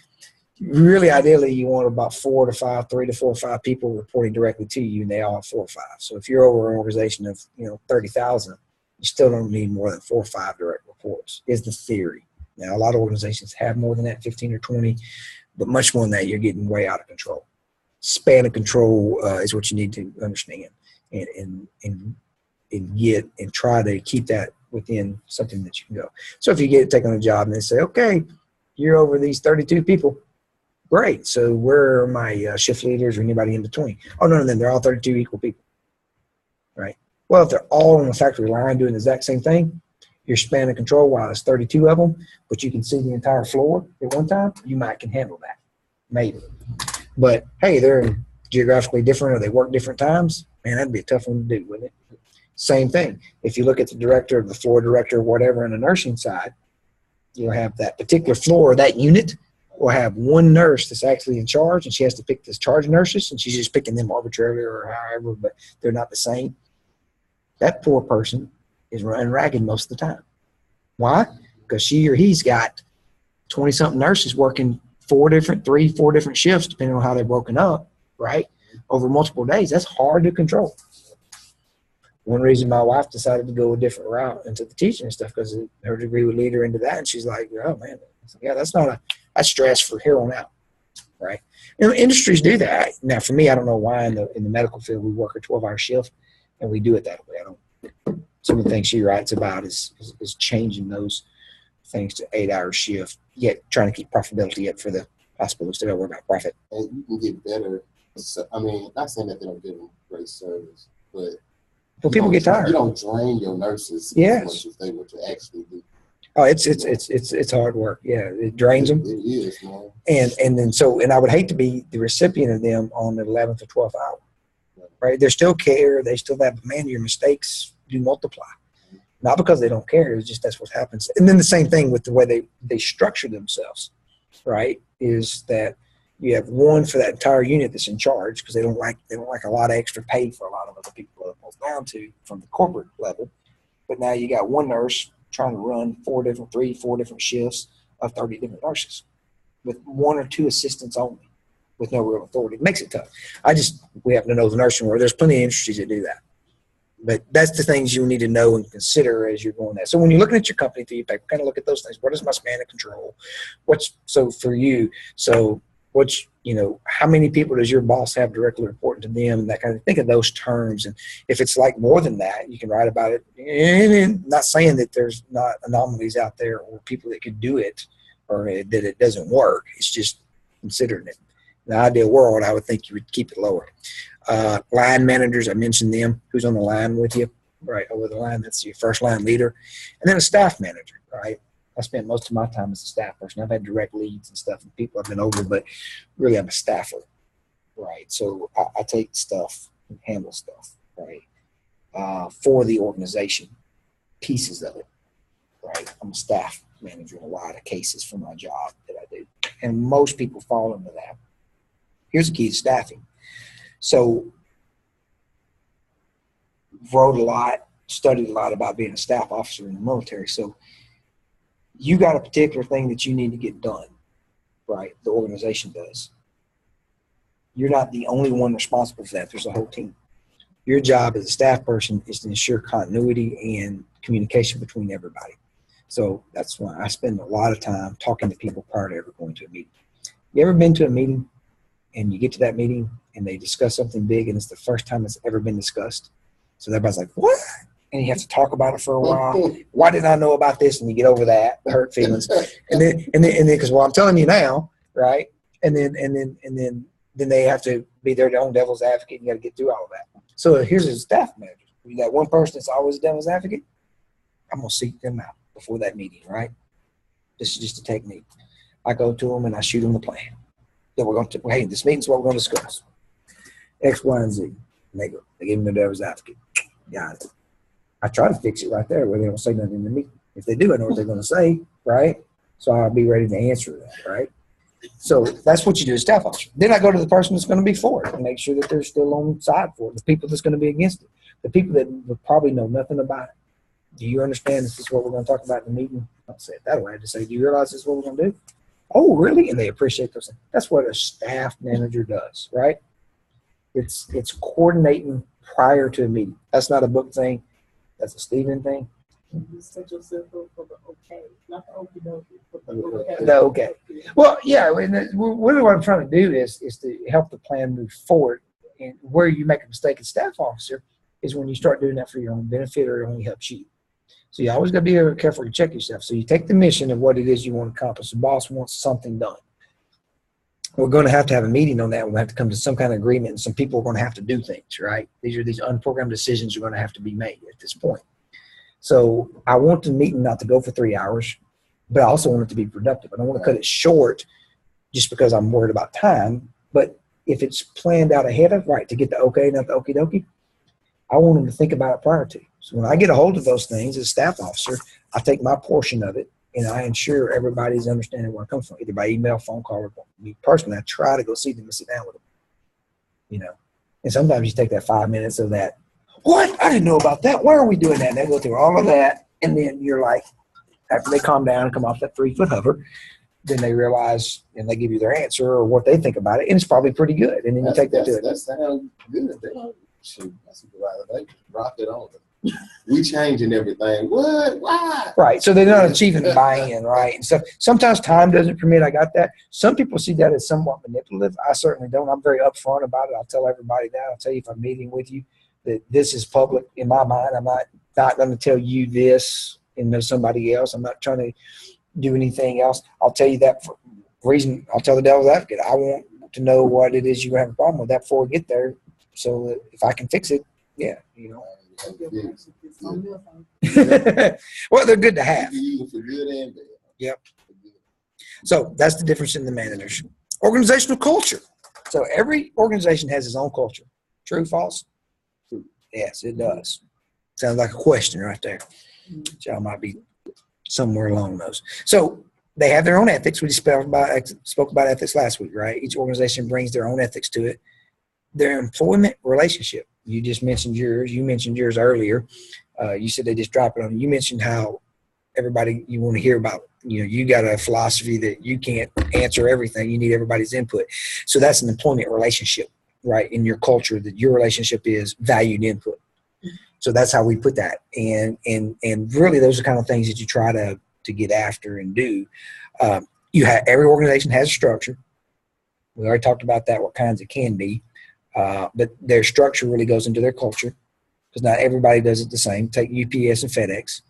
Really, ideally, you want about 3 to 4 or 5 people reporting directly to you, and they all have 4 or 5. So if you're over an organization of 30,000, you still don't need more than 4 or 5 direct reports. Is the theory. Now, a lot of organizations have more than that, 15 or 20, but much more than that, you're getting way out of control. Span of control is what you need to understand, and get and try to keep that within something that you can go. So if you take on a job and they say, okay, you're over these 32 people. Great. So where are my shift leaders or anybody in between? Oh, no, they're all 32 equal people, right? Well, if they're all on the factory line doing the exact same thing, your span of control, while it's 32 of them, but you can see the entire floor at one time, you might can handle that, maybe. But, hey, they're geographically different or they work different times, man, that'd be a tough one to do, wouldn't it? Same thing. If you look at the director, the floor director, whatever, on the nursing side, you'll have that particular floor or that unit will have one nurse that's actually in charge, and she has to pick the charge nurses, and she's just picking them arbitrarily or however, but they're not the same. That poor person is running ragged most of the time. Why? Because she or he's got 20-something nurses working 4 different shifts, depending on how they're broken up, right, over multiple days. That's hard to control. One reason my wife decided to go a different route into the teaching and stuff, because her degree would lead her into that, and she's like, oh, man, yeah, that's stress for here on out, right? Industries do that. Now, for me, I don't know why in the medical field we work a 12-hour shift, and we do it that way. Some of the things she writes about is changing those things to 8-hour shift, yet trying to keep profitability up for the hospitals to worry about profit. And you can get better. I mean, not saying that they don't give them great service, but people get tired. You don't drain your nurses yes. as much as they would to actually do. Oh, it's hard work. Yeah, it drains them. It is, man. And I would hate to be the recipient of them on the 11th or 12th hour. Right? They still care. They still have, man, your mistakes do multiply. Not because they don't care. It's just that's what happens. And then the same thing with the way they structure themselves, right, is that you have one for that entire unit that's in charge because they don't like a lot of extra pay for a lot of other people that it boils down to from the corporate level. But now you got one nurse trying to run 4 different shifts of 30 different nurses with 1 or 2 assistants only with no real authority. It makes it tough. We happen to know the nursing world. There's plenty of industries that do that. But that's the things you need to know and consider as you're going that. So when you're looking at your company through your paper, kind of look at those things. What is my span of control? How many people does your boss have directly reporting to them and that kind of, think of those terms. And if it's like more than that, you can write about it. And not saying that there's not anomalies out there or people that could do it or that it doesn't work. It's just considering it. In the ideal world, I would think you would keep it lower. Line managers, I mentioned them. Who's on the line with you, right, over the line? That's your first line leader. And then a staff manager, right? I spent most of my time as a staff person. I've had direct leads and stuff and people I've been over, but really I'm a staffer, right? So I take stuff and handle stuff, right, for the organization, pieces of it, right? I'm a staff manager in a lot of cases for my job that I do. And most people fall into that. Here's the key to staffing. So wrote a lot, studied a lot about being a staff officer in the military. So you got a particular thing that you need to get done, right? The organization does. You're not the only one responsible for that. There's a whole team. Your job as a staff person is to ensure continuity and communication between everybody. So that's why I spend a lot of time talking to people prior to ever going to a meeting. You ever been to a meeting and you get to that meeting and they discuss something big and it's the first time it's ever been discussed? So everybody's like, what? And you have to talk about it for a while. Why didn't I know about this? And you get over that, the hurt feelings. And then, because, well, I'm telling you now, right? And then they have to be their own devil's advocate. You got to get through all of that. So here's a staff manager. You got one person that's always a devil's advocate. I'm going to seek them out before that meeting, right? This is just a technique. I go to them and I shoot them the plan. Then we're going to, hey, this meeting's what we're going to discuss. X, Y, and Z. And they go. They give them the devil's advocate. Got it. I try to fix it right there where they don't say nothing in the meeting. If they do, I know what they're going to say, right? So I'll be ready to answer that, right? So that's what you do as staff officer. Then I go to the person that's going to be for it and make sure that they're still on side for it, the people that's going to be against it, the people that will probably know nothing about it. Do you understand this is what we're going to talk about in the meeting? I'll say it that way. I just say, do you realize this is what we're going to do? oh, really? And they appreciate those things. That's what a staff manager does, right? It's coordinating prior to a meeting. That's not a book thing. That's a Stephen thing. You set yourself up for the okay, not the okie dokie, but the okay. The okay. Well, yeah, and really what I'm trying to do is to help the plan move forward. And where you make a mistake as staff officer is when you start doing that for your own benefit or it only helps you. So you always got to be very careful to check yourself. So you take the mission of what it is you want to accomplish. The boss wants something done. We're going to have a meeting on that. We'll have to come to some kind of agreement, and some people are going to have to do things, right? These unprogrammed decisions are going to have to be made at this point. So I want the meeting not to go for 3 hours, but I also want it to be productive. I don't want to cut it short just because I'm worried about time. But if it's planned out ahead of, right, to get the okay, not the okie dokie, I want them to think about it prior to. So when I get a hold of those things as a staff officer, I take my portion of it and I ensure everybody's understanding where it comes from, either by email, phone call, or me personally. I try to go see them and sit down with them, you know. And sometimes you take that 5 minutes of that. What? I didn't know about that. Why are we doing that? And they go through all of that. And then you're like, after they calm down and come off that 3-foot hover, then they realize and they give you their answer or what they think about it. And it's probably pretty good. And then you take that to it. That sounds good. Shoot, that's they dropped it on them. We changing everything. What? Why? Right. So they're not achieving buy-in, right? And stuff. Sometimes time doesn't permit. I got that. Some people see that as somewhat manipulative. I certainly don't. I'm very upfront about it. I'll tell everybody that. I'll tell you if I'm meeting with you that this is public in my mind. I'm not going to tell you this and know somebody else. I'm not trying to do anything else. I'll tell you that for reason. I'll tell the devil's advocate. I want to know what it is you're having a problem with that before we get there. So that if I can fix it, yeah, you know. Well, they're good to have. Yep. So that's the difference in the managers. Organizational culture. So every organization has its own culture. True, false? True. Yes, it does. Sounds like a question right there. Y'all might be somewhere along those. So they have their own ethics. We spoke about ethics last week, right? Each organization brings their own ethics to it. Their employment relationship. You just mentioned yours. You mentioned yours earlier. You said they just drop it on you. You mentioned how everybody you want to hear about, you got a philosophy that you can't answer everything. You need everybody's input. So that's an employment relationship, right? In your culture, that your relationship is valued input. So that's how we put that. And really those are kind of things that you try to get after and do. Every organization has a structure. We already talked about that, what kinds it can be. But their structure really goes into their culture because not everybody does it the same. Take UPS and FedEx.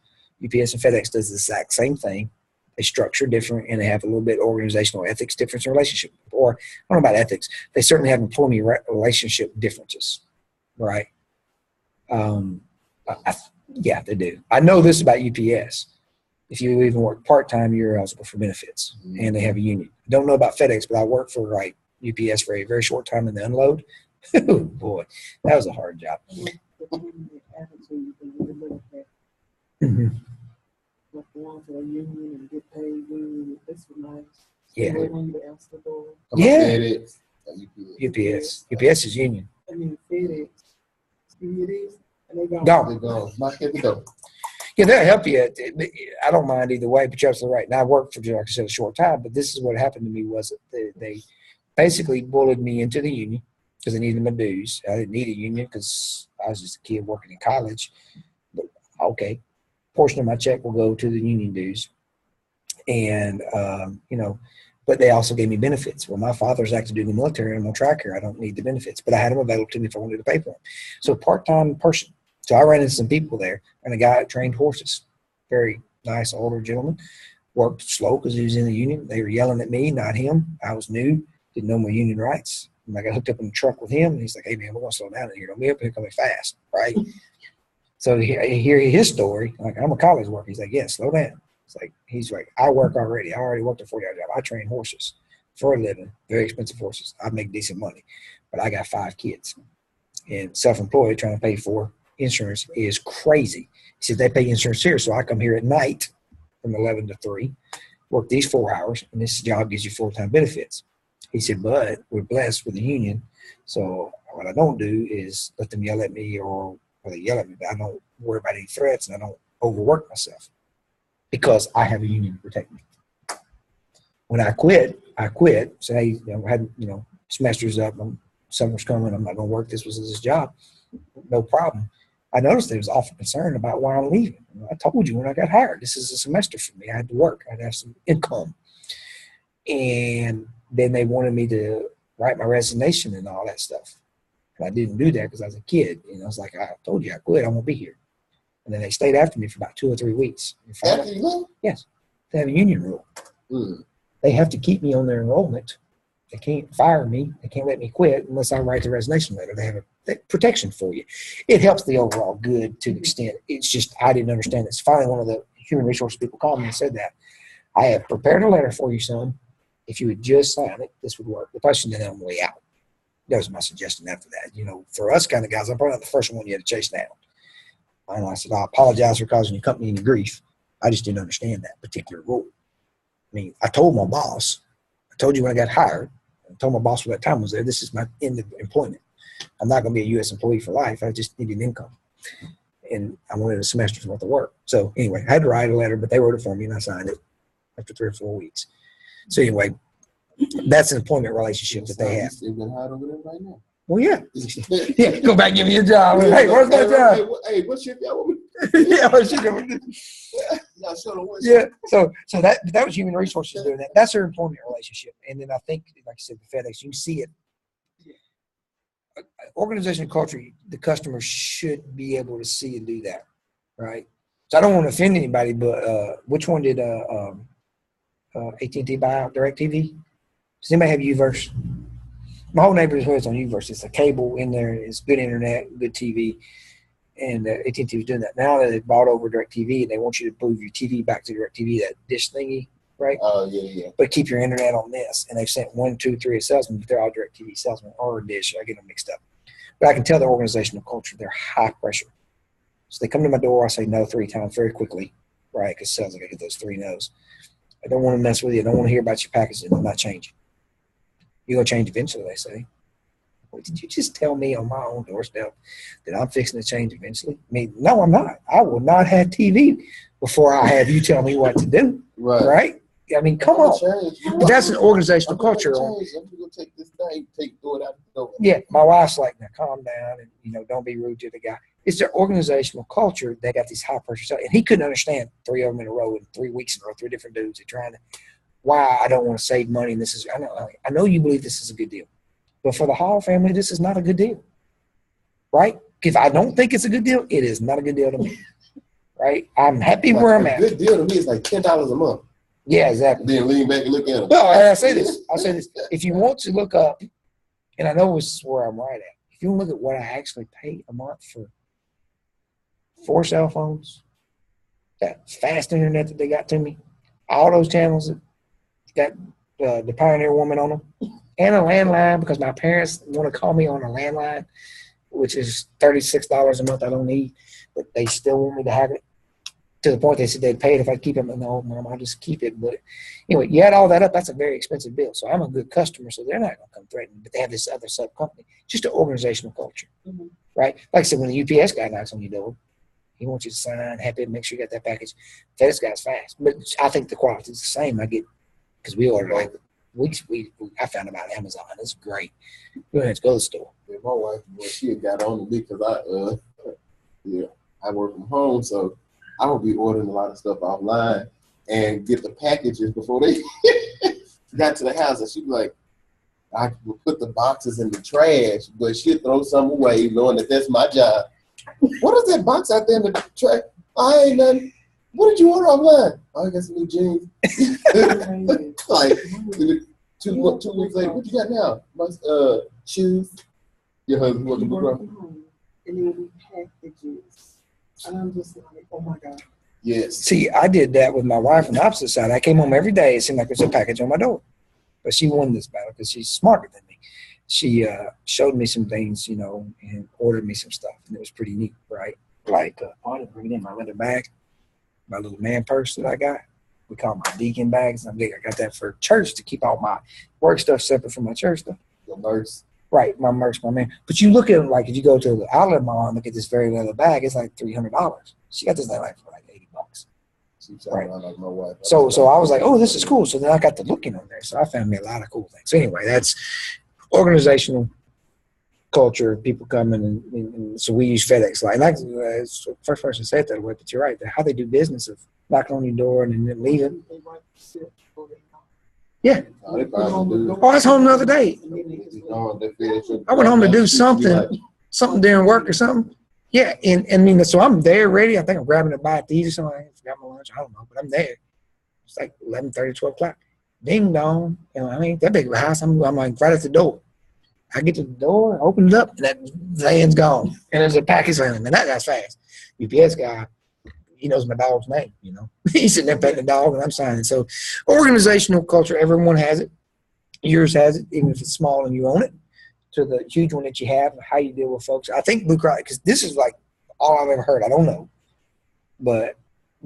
UPS and FedEx does the exact same thing. They structure different and they have a little bit organizational ethics difference in relationship. Or I don't know about ethics. They certainly have employee relationship differences, right? Yeah, they do. I know this about UPS. If you even work part-time, you're eligible for benefits and they have a union. Don't know about FedEx, but I worked for UPS for a very short time in the unload. Oh boy, that was a hard job. Mm-hmm. Yeah. Yeah. UPS is union. I mean, FedEx. Gone. Yeah, they'll help you. I don't mind either way, but you're absolutely right. And I worked for, like I said, a short time, but this is what happened to me was that they basically bullied me into the union because they needed my dues. I didn't need a union because I was just a kid working in college. But okay, portion of my check will go to the union dues. And, but they also gave me benefits. Well, my father's active duty in the military. I'm on track here. I don't need the benefits, but I had them available to me if I wanted to pay for them. So part-time person. So I ran into some people there, and a guy that trained horses, very nice older gentleman, worked slow because he was in the union. They were yelling at me, not him. I was new, didn't know my union rights. And I got hooked up in the truck with him, and he's like, "Hey man, we're gonna slow down in here. Don't be up here coming fast, right?" So I hear his story. Like, I'm a college worker. He's like, "Yeah, slow down." He's like, I work already. I already worked a 40-hour job. I train horses for a living, very expensive horses. I make decent money, but I got 5 kids, and self-employed trying to pay for insurance is crazy. He said they pay insurance here, so I come here at night from 11 to 3, work these 4 hours, and this job gives you full-time benefits. He said, but we're blessed with the union, so what I don't do is let them yell at me or they yell at me, but I don't worry about any threats and I don't overwork myself because I have a union to protect me. when I quit. So hey, I had, semester's up, summer's coming, I'm not going to work. This was his job. No problem. I noticed they was awful concerned about why I'm leaving. I told you when I got hired, this is a semester for me. I had to work. I had to have some income. And then they wanted me to write my resignation and all that stuff. And I didn't do that because I was a kid. I was like, I told you I quit. I won't be here. And then they stayed after me for about 2 or 3 weeks. After you left? Yes. They have a union rule. Mm. They have to keep me on their enrollment. They can't fire me. They can't let me quit unless I write the resignation letter. They have a protection for you. It helps the overall good to an extent. It's just I didn't understand this. Finally, one of the human resource people called me and said that. I have prepared a letter for you, son. If you would just sign it, this would work. The person then on the way out. That was my suggestion after that. For us kind of guys, I'm probably not the first one you had to chase down. And I said, I apologize for causing your company any grief. I just didn't understand that particular rule. I mean, I told my boss, I told you when I got hired, I told my boss when that time was there, this is my end of employment. I'm not going to be a U.S. employee for life. I just needed income. And I wanted a semester's worth of work. So anyway, I had to write a letter, but they wrote it for me and I signed it after 3 or 4 weeks. So anyway, that's an employment relationship that they have. They've been hired over there right now. Well, yeah. Yeah, go back and give me a job. Hey, where's my job? Hey, what shift y'all want me? Yeah, what shift y'all want me? Yeah. So that was human resources doing that. That's their employment relationship. And then I think, like I said, the FedEx, you can see it. Organizational culture, the customer should be able to see and do that, right? So I don't want to offend anybody, but which one did AT&T buy out DirecTV? Does anybody have Uverse? My whole neighborhood's on Uverse. It's a cable in there. It's good internet, good TV. And AT&T was doing that. Now that they've bought over DirecTV, and they want you to move your TV back to DirecTV, that dish thingy, right? Oh, yeah. But keep your internet on this. And they've sent 1, 2, 3 salesmen, but they're all DirecTV salesmen or Dish. I get them mixed up. But I can tell the organizational culture, they're high pressure. So they come to my door, I say no 3 times very quickly, right? Because it sounds like I get those 3 no's. I don't want to mess with you. I don't want to hear about your packaging. I'm not changing. You're going to change eventually, they say. Well, did you just tell me on my own doorstep that I'm fixing to change eventually? I mean, no, I'm not. I will not have TV before I have you tell me what to do. Right? I mean, come on. But that's an organizational culture. I'm going to take this thing, throw it out the door. Yeah, my wife's like, now calm down and, don't be rude to the guy. It's their organizational culture. They got these high pressure. And he couldn't understand 3 of them in a row in 3 weeks in a row, 3 different dudes. They're trying to, why I don't want to save money. And this is, I know you believe this is a good deal. But for the Hall family, this is not a good deal. Right? If I don't think it's a good deal, it is not a good deal to me. Right? I'm happy where I'm at. A good deal to me is like $10 a month. Yeah, exactly. Then lean back and look at them. No, I'll say this. If you want to look up, and I know this is where I'm right at, if you want to look at what I actually pay a month for 4 cell phones, that fast internet that they got to me, all those channels that got the Pioneer Woman on them, and a landline because my parents want to call me on a landline, which is $36 a month I don't need, but they still want me to have it. To the point they said they'd pay it if I'd keep it. No, Mom, I'll just keep it. But anyway, you add all that up, that's a very expensive bill. So I'm a good customer, so they're not going to come threaten me. But they have this other sub-company. Just an organizational culture, right? Like I said, when the UPS guy knocks on your door, he wants you to sign, happy, make sure you got that package. FedEx guy's fast. But I think the quality is the same. I get, because we order like, I found about Amazon. It's great. We don't have to go to the store. Yeah, my wife, she had got on me because I work from home, so I would be ordering a lot of stuff offline and get the packages before they got to the house. And she'd be like, I would put the boxes in the trash, but she'd throw some away knowing that that's my job. What is that box out there in the trash? I ain't nothing. What did you order online? Oh, I got some new jeans. Like 2 weeks later, what you got now? My shoes. Your husband working for and then we packages. And I'm just like, oh my God. Yes. See, I did that with my wife on the opposite side. I came home every day. It seemed like there was a package on my door. But she won this battle because she's smarter than me. She showed me some things, and ordered me some stuff. And it was pretty neat, right? Like, I didn't bring it in my leather bag, my little man purse that I got. We call them my deacon bags. I got that for church to keep all my work stuff separate from my church stuff. Your merch. Right, my merch, my man. But you look at them like if you go to the outlet mall and look at this very leather bag, it's like $300. She got this thing like for like $80. She sounded Right. like my wife. So I was like, oh, this is cool. So then I got to looking on there. So I found me a lot of cool things. So anyway, that's organizational culture, people coming and so we use FedEx. Like it's the first person said that way, but you're right. How they do business of knocking on your door and then leaving. Yeah. No, they probably do. Oh, I was home the other day. I went home to do something during work or something. Yeah, and I mean, so I'm there ready. I think I'm grabbing a bite to eat or something. I forgot my lunch. I don't know, but I'm there. It's like 11:30, 12 o'clock. Ding dong. You know, I mean, that big of a house. I'm like right at the door. I get to the door, open it up, and that van's gone. And there's a package landing. Man, that guy's fast. UPS guy, he knows my dog's name, you know. He's sitting there petting the dog, and I'm signing. So organizational culture, everyone has it. Yours has it, even if it's small and you own it, to the huge one that you have, how you deal with folks. I think Blue Cross, because this is like all I've ever heard. I don't know. But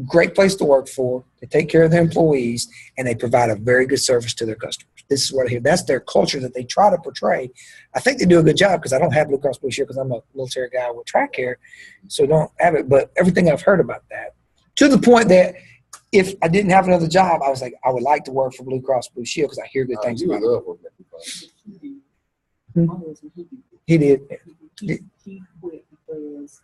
great place to work for. They take care of their employees, and they provide a very good service to their customers. This is what I hear. That's their culture that they try to portray. I think they do a good job because I don't have Blue Cross Blue Shield because I'm a military guy with track care, so don't have it. But everything I've heard about that, to the point that if I didn't have another job, I was like, I would like to work for Blue Cross Blue Shield because I hear good things about it. He did. He quit because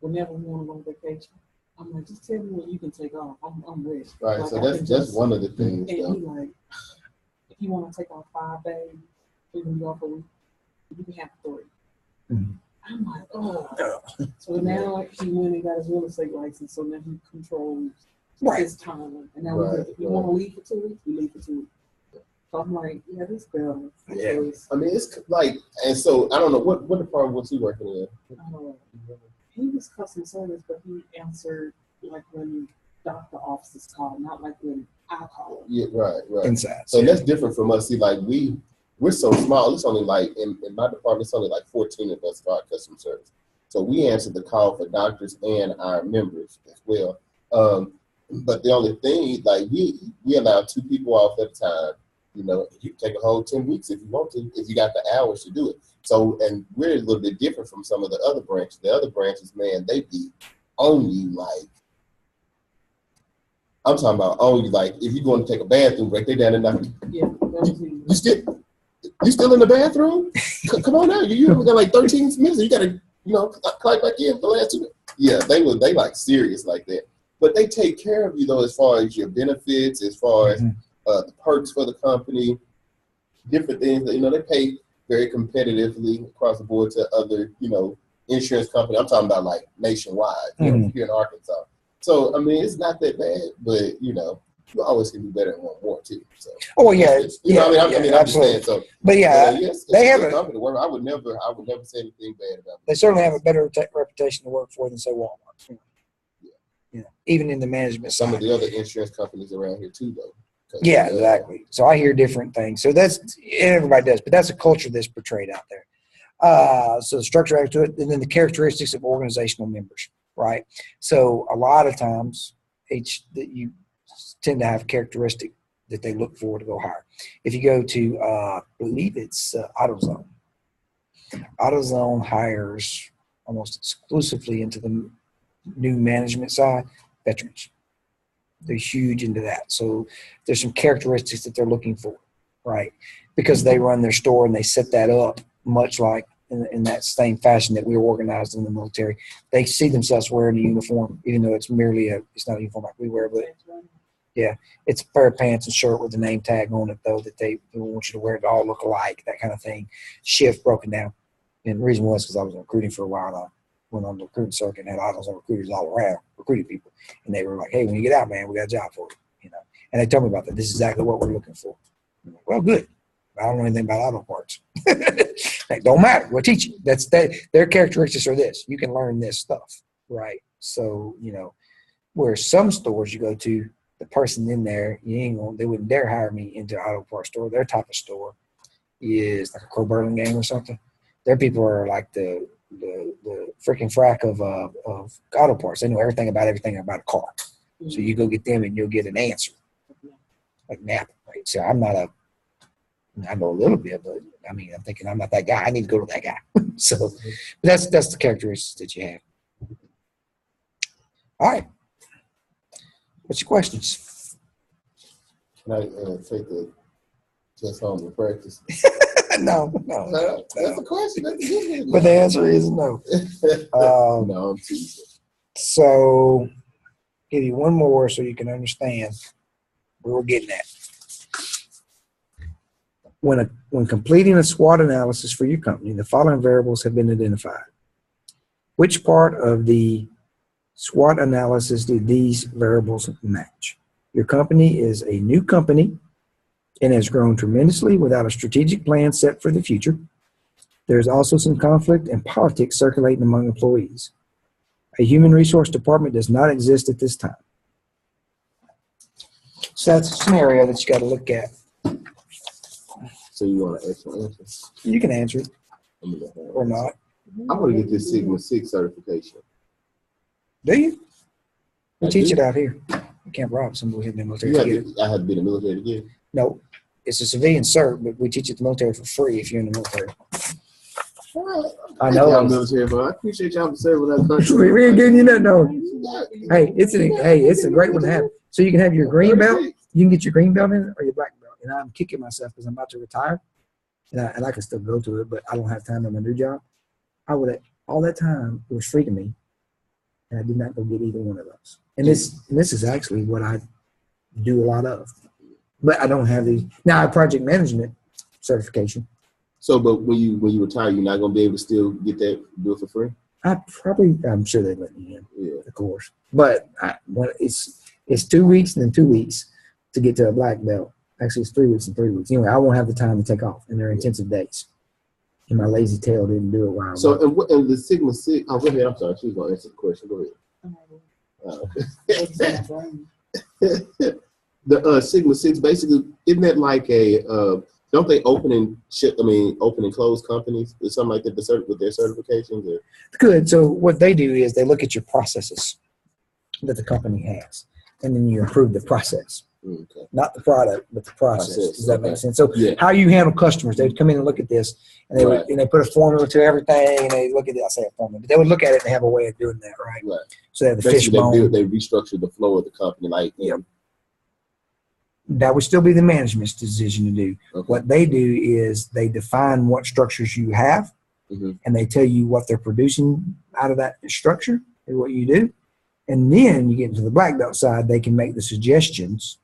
whenever we want to go on vacation, I'm like, just tell me when you can take off. I'm ready. Right. Like, So that's one of the things. And he like, if you want to take off 5 days, you can go for a week. You can have 3. Mm-hmm. I'm like, oh. So now he went and got his real estate license. So now he controls his time. And now if you want to leave for 2 weeks, we leave for 2 weeks. So I'm like, yeah, this better. Yeah. I mean, it's like, and so I don't know what department was he working in. He was customer service, but he answered like when doctor offices call, not like when I call. Yeah, right. Inside. So that's different from us. See, like we're so small. It's only like in my department, it's only like 14 of us for our customer service. So we answer the call for doctors and our members as well. But the only thing, like we allow 2 people off at a time. You know, you can take a whole 10 weeks if you want to, if you got the hours to do it. So, and we're a little bit different from some of the other branches. The other branches, man, they be on you like, I'm talking about on you like, if you're going to take a bathroom break, they down and down. Yeah, you still in the bathroom? Come on now, you only got like 13 minutes. You got to, clock back in for the last 2 minutes. Yeah, they like serious like that. But they take care of you though, as far as your benefits, as far as the perks for the company, different things that, they pay very competitively across the board to other, insurance companies. I'm talking about like nationwide, here in Arkansas. So, I mean, it's not that bad, but, you always can do better and want more too. So, oh yeah, I'm just saying. So, but yeah, yes, they have a company to work. I would never say anything bad about them. They certainly have a better reputation to work for than say Walmart. Yeah, even in the management side. Some of the other insurance companies around here too, though. Yeah, exactly. So I hear different things. So everybody does, but that's a culture that's portrayed out there. So the structure added to it, and then the characteristics of organizational members, right? So a lot of times, that you tend to have a characteristic that they look for to go hire. If you go to, I believe it's AutoZone. AutoZone hires almost exclusively into the new management side, veterans. They're huge into that. So there's some characteristics that they're looking for, right? Because they run their store and they set that up much like in that same fashion that we're organized in the military. They see themselves wearing a uniform, even though it's not a uniform like we wear, but yeah, it's a pair of pants and shirt with the name tag on it, though, that they want you to wear it all look alike, that kind of thing. Shift broken down. And the reason was because I was recruiting for a while. And I went on the recruiting circuit and had AutoZone recruiters all around recruiting people. And they were like, hey, when you get out, man, we got a job for you, And they told me about that. This is exactly what we're looking for. I'm like, well, good. I don't know anything about auto parts. Like, don't matter. We'll teach you. Their characteristics are this. You can learn this stuff, right? So, where some stores you go to, the person in there, they wouldn't dare hire me into an auto parts store. Their type of store is like a Crow Burlingame or something. Their people are like the freaking frack of auto parts. They know everything about a car. So you go get them and you'll get an answer. Like Napa, right? So I know a little bit, but I mean, I'm thinking I'm not that guy. I need to go to that guy. So that's the characteristics that you have. All right. What's your questions? Can I take the test home and practice? No. That's a question. That's a good one. But the answer is no. No, I'm teasing. So, give you one more so you can understand where we're getting at. When completing a SWOT analysis for your company, the following variables have been identified. Which part of the SWOT analysis do these variables match? Your company is a new company and has grown tremendously without a strategic plan set for the future. There's also some conflict and politics circulating among employees. A human resource department does not exist at this time. So that's a scenario that you got to look at. So you want an extra answer? You can answer it or not. I want to get this Sigma 6 certification. Do you? We I teach do. it out here. You can't rob somebody in the military. You to have get it. to, I had to be in the military to get it. No, it's a civilian cert, but we teach it in the military for free if you're in the military. I know. Y'all military, but I appreciate y'all for serving that country. We ain't getting you nothing, no. Hey, it's a great one to have. So you can have your green belt. You can get your green belt in it or your black belt. And I'm kicking myself because I'm about to retire, and I can still go to it, but I don't have time on my new job. I would have all that time. It was free to me, and I did not go get either one of those. And this is actually what I do a lot of, but I don't have these now. I have project management certification. So, but when you retire, you're not gonna be able to still get that, do it for free. I'm sure they let me in, Yeah. of course. But it's 2 weeks and then 2 weeks to get to a black belt. Actually, it's 3 weeks and 3 weeks. Anyway, I won't have the time to take off, and they're intensive days. And my lazy tail didn't do it while I was. So, and the Sigma 6. Oh, go ahead. I'm sorry. She was gonna answer the question. Go ahead. The Sigma 6 basically, isn't that like a don't they open and close companies or something like that with their certifications? Or? Good. So what they do is they look at your processes that the company has, and then you improve the process. Okay. Not the product, but the process. Does that make sense? So yeah. How you handle customers, they would come in and look at this, and they put a formula to everything, and they look at it. I say a formula, but they would look at it and they have a way of doing that, right? Right. So they have the basically fishbone. They restructure the flow of the company, like That would still be the management's decision to do. Okay. What they do is they define what structures you have, and they tell you what they're producing out of that structure and what you do. And then you get into the black belt side, they can make the suggestions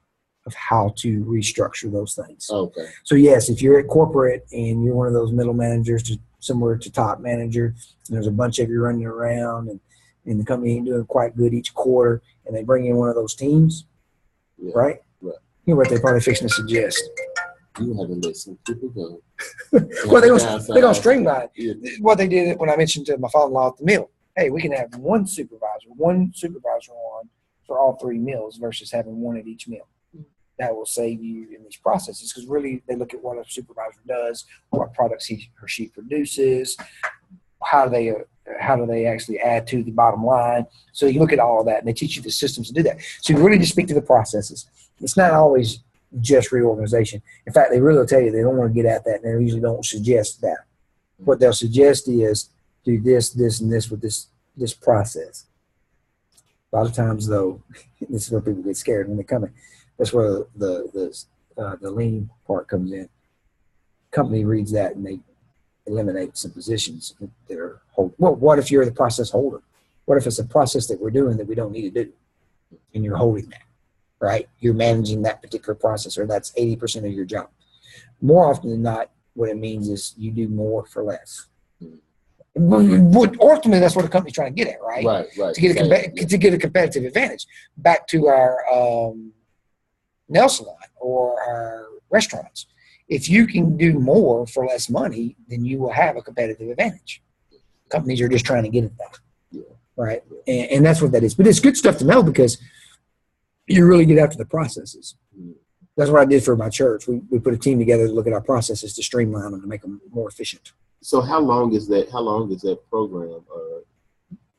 of how to restructure those things. Okay. So yes, if you're at corporate and you're one of those middle managers to somewhere to top manager, and there's a bunch of you running around and the company ain't doing quite good each quarter, and they bring in one of those teams, right? Right. You know what they're probably fixing to suggest. You haven't listened. People go. Well, they're gonna streamline. Yeah. What they did when I mentioned to my father-in-law at the mill, hey, we can have one supervisor on for all 3 mills versus having one at each mill. That will save you in these processes because really they look at what a supervisor does, what products he or she produces, how do they actually add to the bottom line. So you look at all of that and they teach you the systems to do that. So you really just speak to the processes. It's not always just reorganization. In fact, they really will tell you they don't want to get at that, and they usually don't suggest that. What they'll suggest is do this, this, and this with this process. A lot of times, though, this is where people get scared when they come in. That's where the lean part comes in. Company reads that and they eliminate some positions that are hold. Well, what if you're the process holder? What if it's a process that we're doing that we don't need to do, and you're holding that, right? You're managing that particular process, or that's 80% of your job. More often than not, what it means is you do more for less. Ultimately, that's what a company's trying to get at, right? Right. To get a competitive advantage. Back to our nail salon or our restaurants. If you can do more for less money, then you will have a competitive advantage. Companies are just trying to get at that, right? And that's what that is. But it's good stuff to know because you really get after the processes. That's what I did for my church. We put a team together to look at our processes to streamline them to make them more efficient. So how long is that program?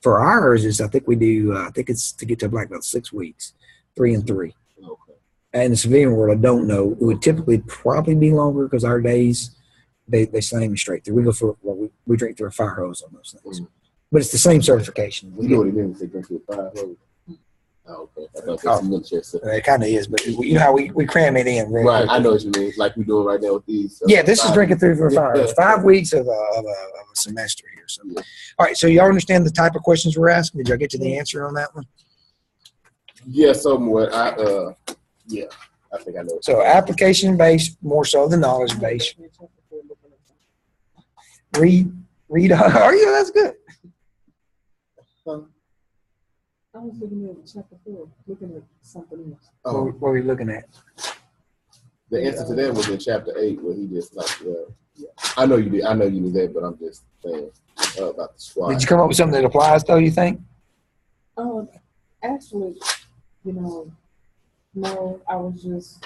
For ours, I think we do. I think it's to get to black belt 6 weeks, 3 and 3. Okay. And the civilian world, I don't know. It would typically probably be longer because our days they slam me straight through. We go for we drink through a fire hose on those things. But it's the same certification. You know what it means to drink through a fire hose? Oh, okay. I thought that's military stuff. It kind of is, but you know how we cram it in. Right. Right. I know what you mean. Like we're doing right now with these. Yeah, this is drinking through for fire. It's 5 weeks of a semester here. So, all right. So y'all understand the type of questions we're asking? Did y'all get to the answer on that one? Yeah, somewhat. Yeah, I think I know. So application based more so than knowledge based. Read. Are you? That's good. I was looking at chapter 4, looking at something else. What were you looking at? The answer to that was in chapter 8, where he just like, I know you did. I know you knew that, but I'm just saying about the squad. Did you come up with something that applies, though, you think? Actually, no, I was just,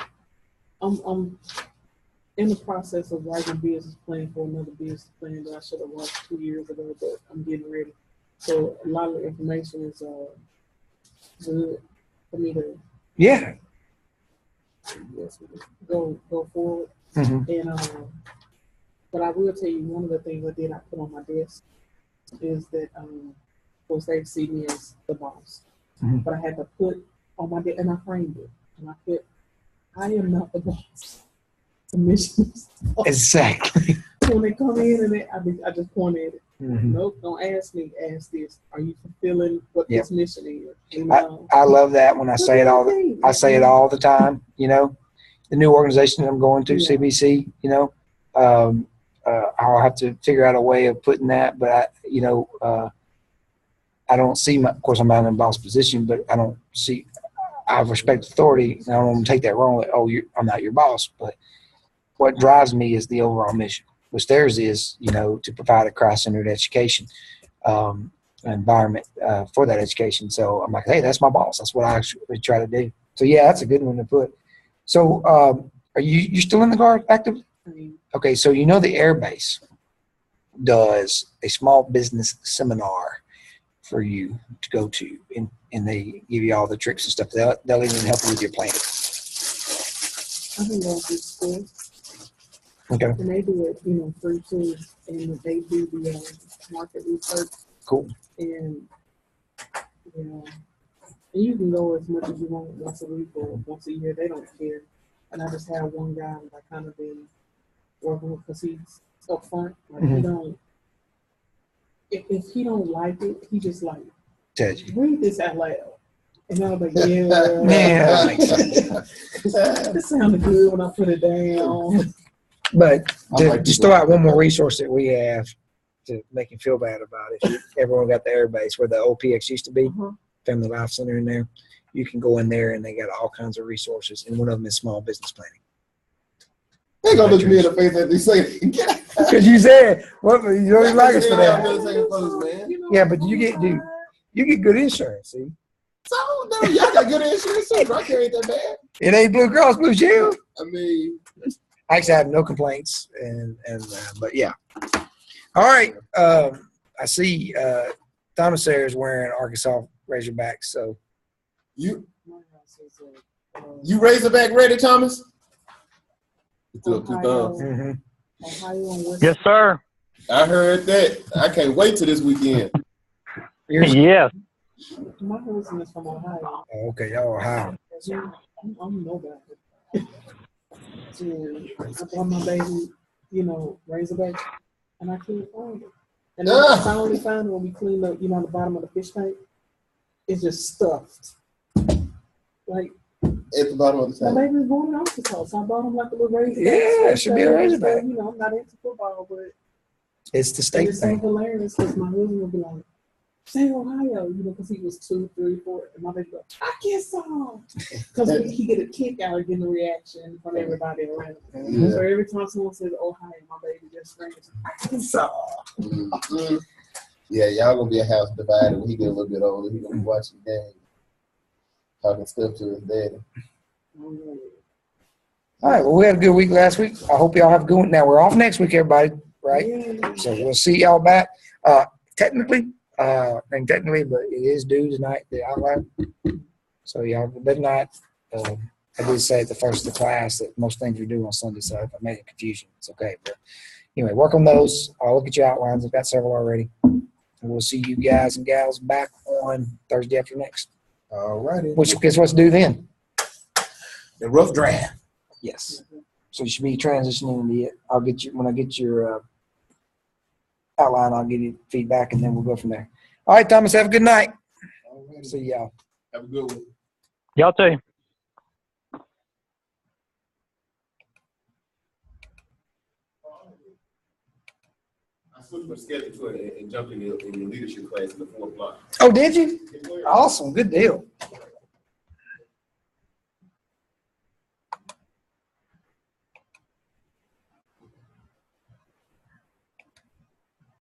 I'm in the process of writing a business plan for another business plan that I should have watched 2 years ago, but I'm getting ready. So a lot of the information is good for me to go forward. Mm-hmm. And but I will tell you, one of the things I put on my desk is that of course they see me as the boss. Mm-hmm. But I had to put on my desk, and I framed it, and I put, I am not the boss. Commissioners. Exactly. When they come in and I just point at it. Mm-hmm. Nope, don't ask me. Ask this. Are you fulfilling what this mission is? I love that when I say it all. I say it all the time. The new organization that I'm going to, CBC. I'll have to figure out a way of putting that. But I don't see of course, I'm not in a boss position, but I don't see. I respect authority, and I don't want to take that wrong. Like, I'm not your boss, but what drives me is the overall mission, which theirs is, to provide a Christ-centered education environment for that education. So I'm like, hey, that's my boss. That's what I actually try to do. So yeah, that's a good one to put. So are you still in the Guard active? Okay, so the Air Base does a small business seminar for you to go to, and they give you all the tricks and stuff. They'll even help you with your planning. I can go to school. Okay. And they do it, free too, and they do the market research. Cool. And you can go as much as you want once a week or once a year. They don't care. And I just have one guy that I kind of been working with because he's up front. Like he don't. If he don't like it, he just like read this out loud. And I was like, yeah, it sounded good when I put it down. But just throw out one more resource that we have to make you feel bad about it. Everyone got the Air Base where the OPX used to be, Family Life Center in there. You can go in there and they got all kinds of resources, and one of them is small business planning. They gonna look me in the face as they say, because you said, "What you don't like us for that?" Yeah, but you get good insurance. See, so no, y'all got good insurance too. I can't that bad. It ain't Blue Cross Blue Shield. I mean, actually, I have no complaints, but yeah. All right, I see Thomas Sayre is wearing Arkansas Razorbacks, so you Razorback ready, Thomas? Ohio, yes, sir. I heard that. I can't wait till this weekend. Yes. My husband is from Ohio. Oh, okay, y'all Ohio. I'm nobody. I bought my baby, Razorback, and I couldn't find it. And I finally found it when we cleaned up, the bottom of the fish tank. It's just stuffed. Like, at the bottom of the tank. My baby was born in Arkansas, so I bought him like a little Razorback. Yeah, it should be a Razorback. I'm not into football, but it's the state it's thing. so hilarious because my husband would be like, say Ohio, because he was 2, 3, 4, and my baby goes, Arkansas, because he get a kick out of getting the reaction from everybody around him. Yeah. So every time someone says Ohio, my baby just screams Arkansas. Mm-hmm. Yeah, y'all gonna be a house divided when he get a little bit older. He gonna be watching the game, talking stuff to his daddy. All right, well, we had a good week last week. I hope y'all have a good one. Now, we're off next week, everybody, right? Yeah. So we'll see y'all back. Technically, but it is due tonight, the outline. So y'all better not, I did say at the first of the class that most things we do on Sunday, so if I made it confusion, it's okay. But anyway, work on those. I'll look at your outlines. I've got several already. And we'll see you guys and gals back on Thursday after next. All righty. Which guess what's due then? The rough draft. Yes. So you should be transitioning into it. I'll get you when I get your outline. I'll give you feedback, and then we'll go from there. All right, Thomas. Have a good night. All righty. See y'all. Have a good one. Y'all too. I switched my schedule to it and jumped in your leadership class in the 4 o'clock. Oh, did you? Awesome. Good deal.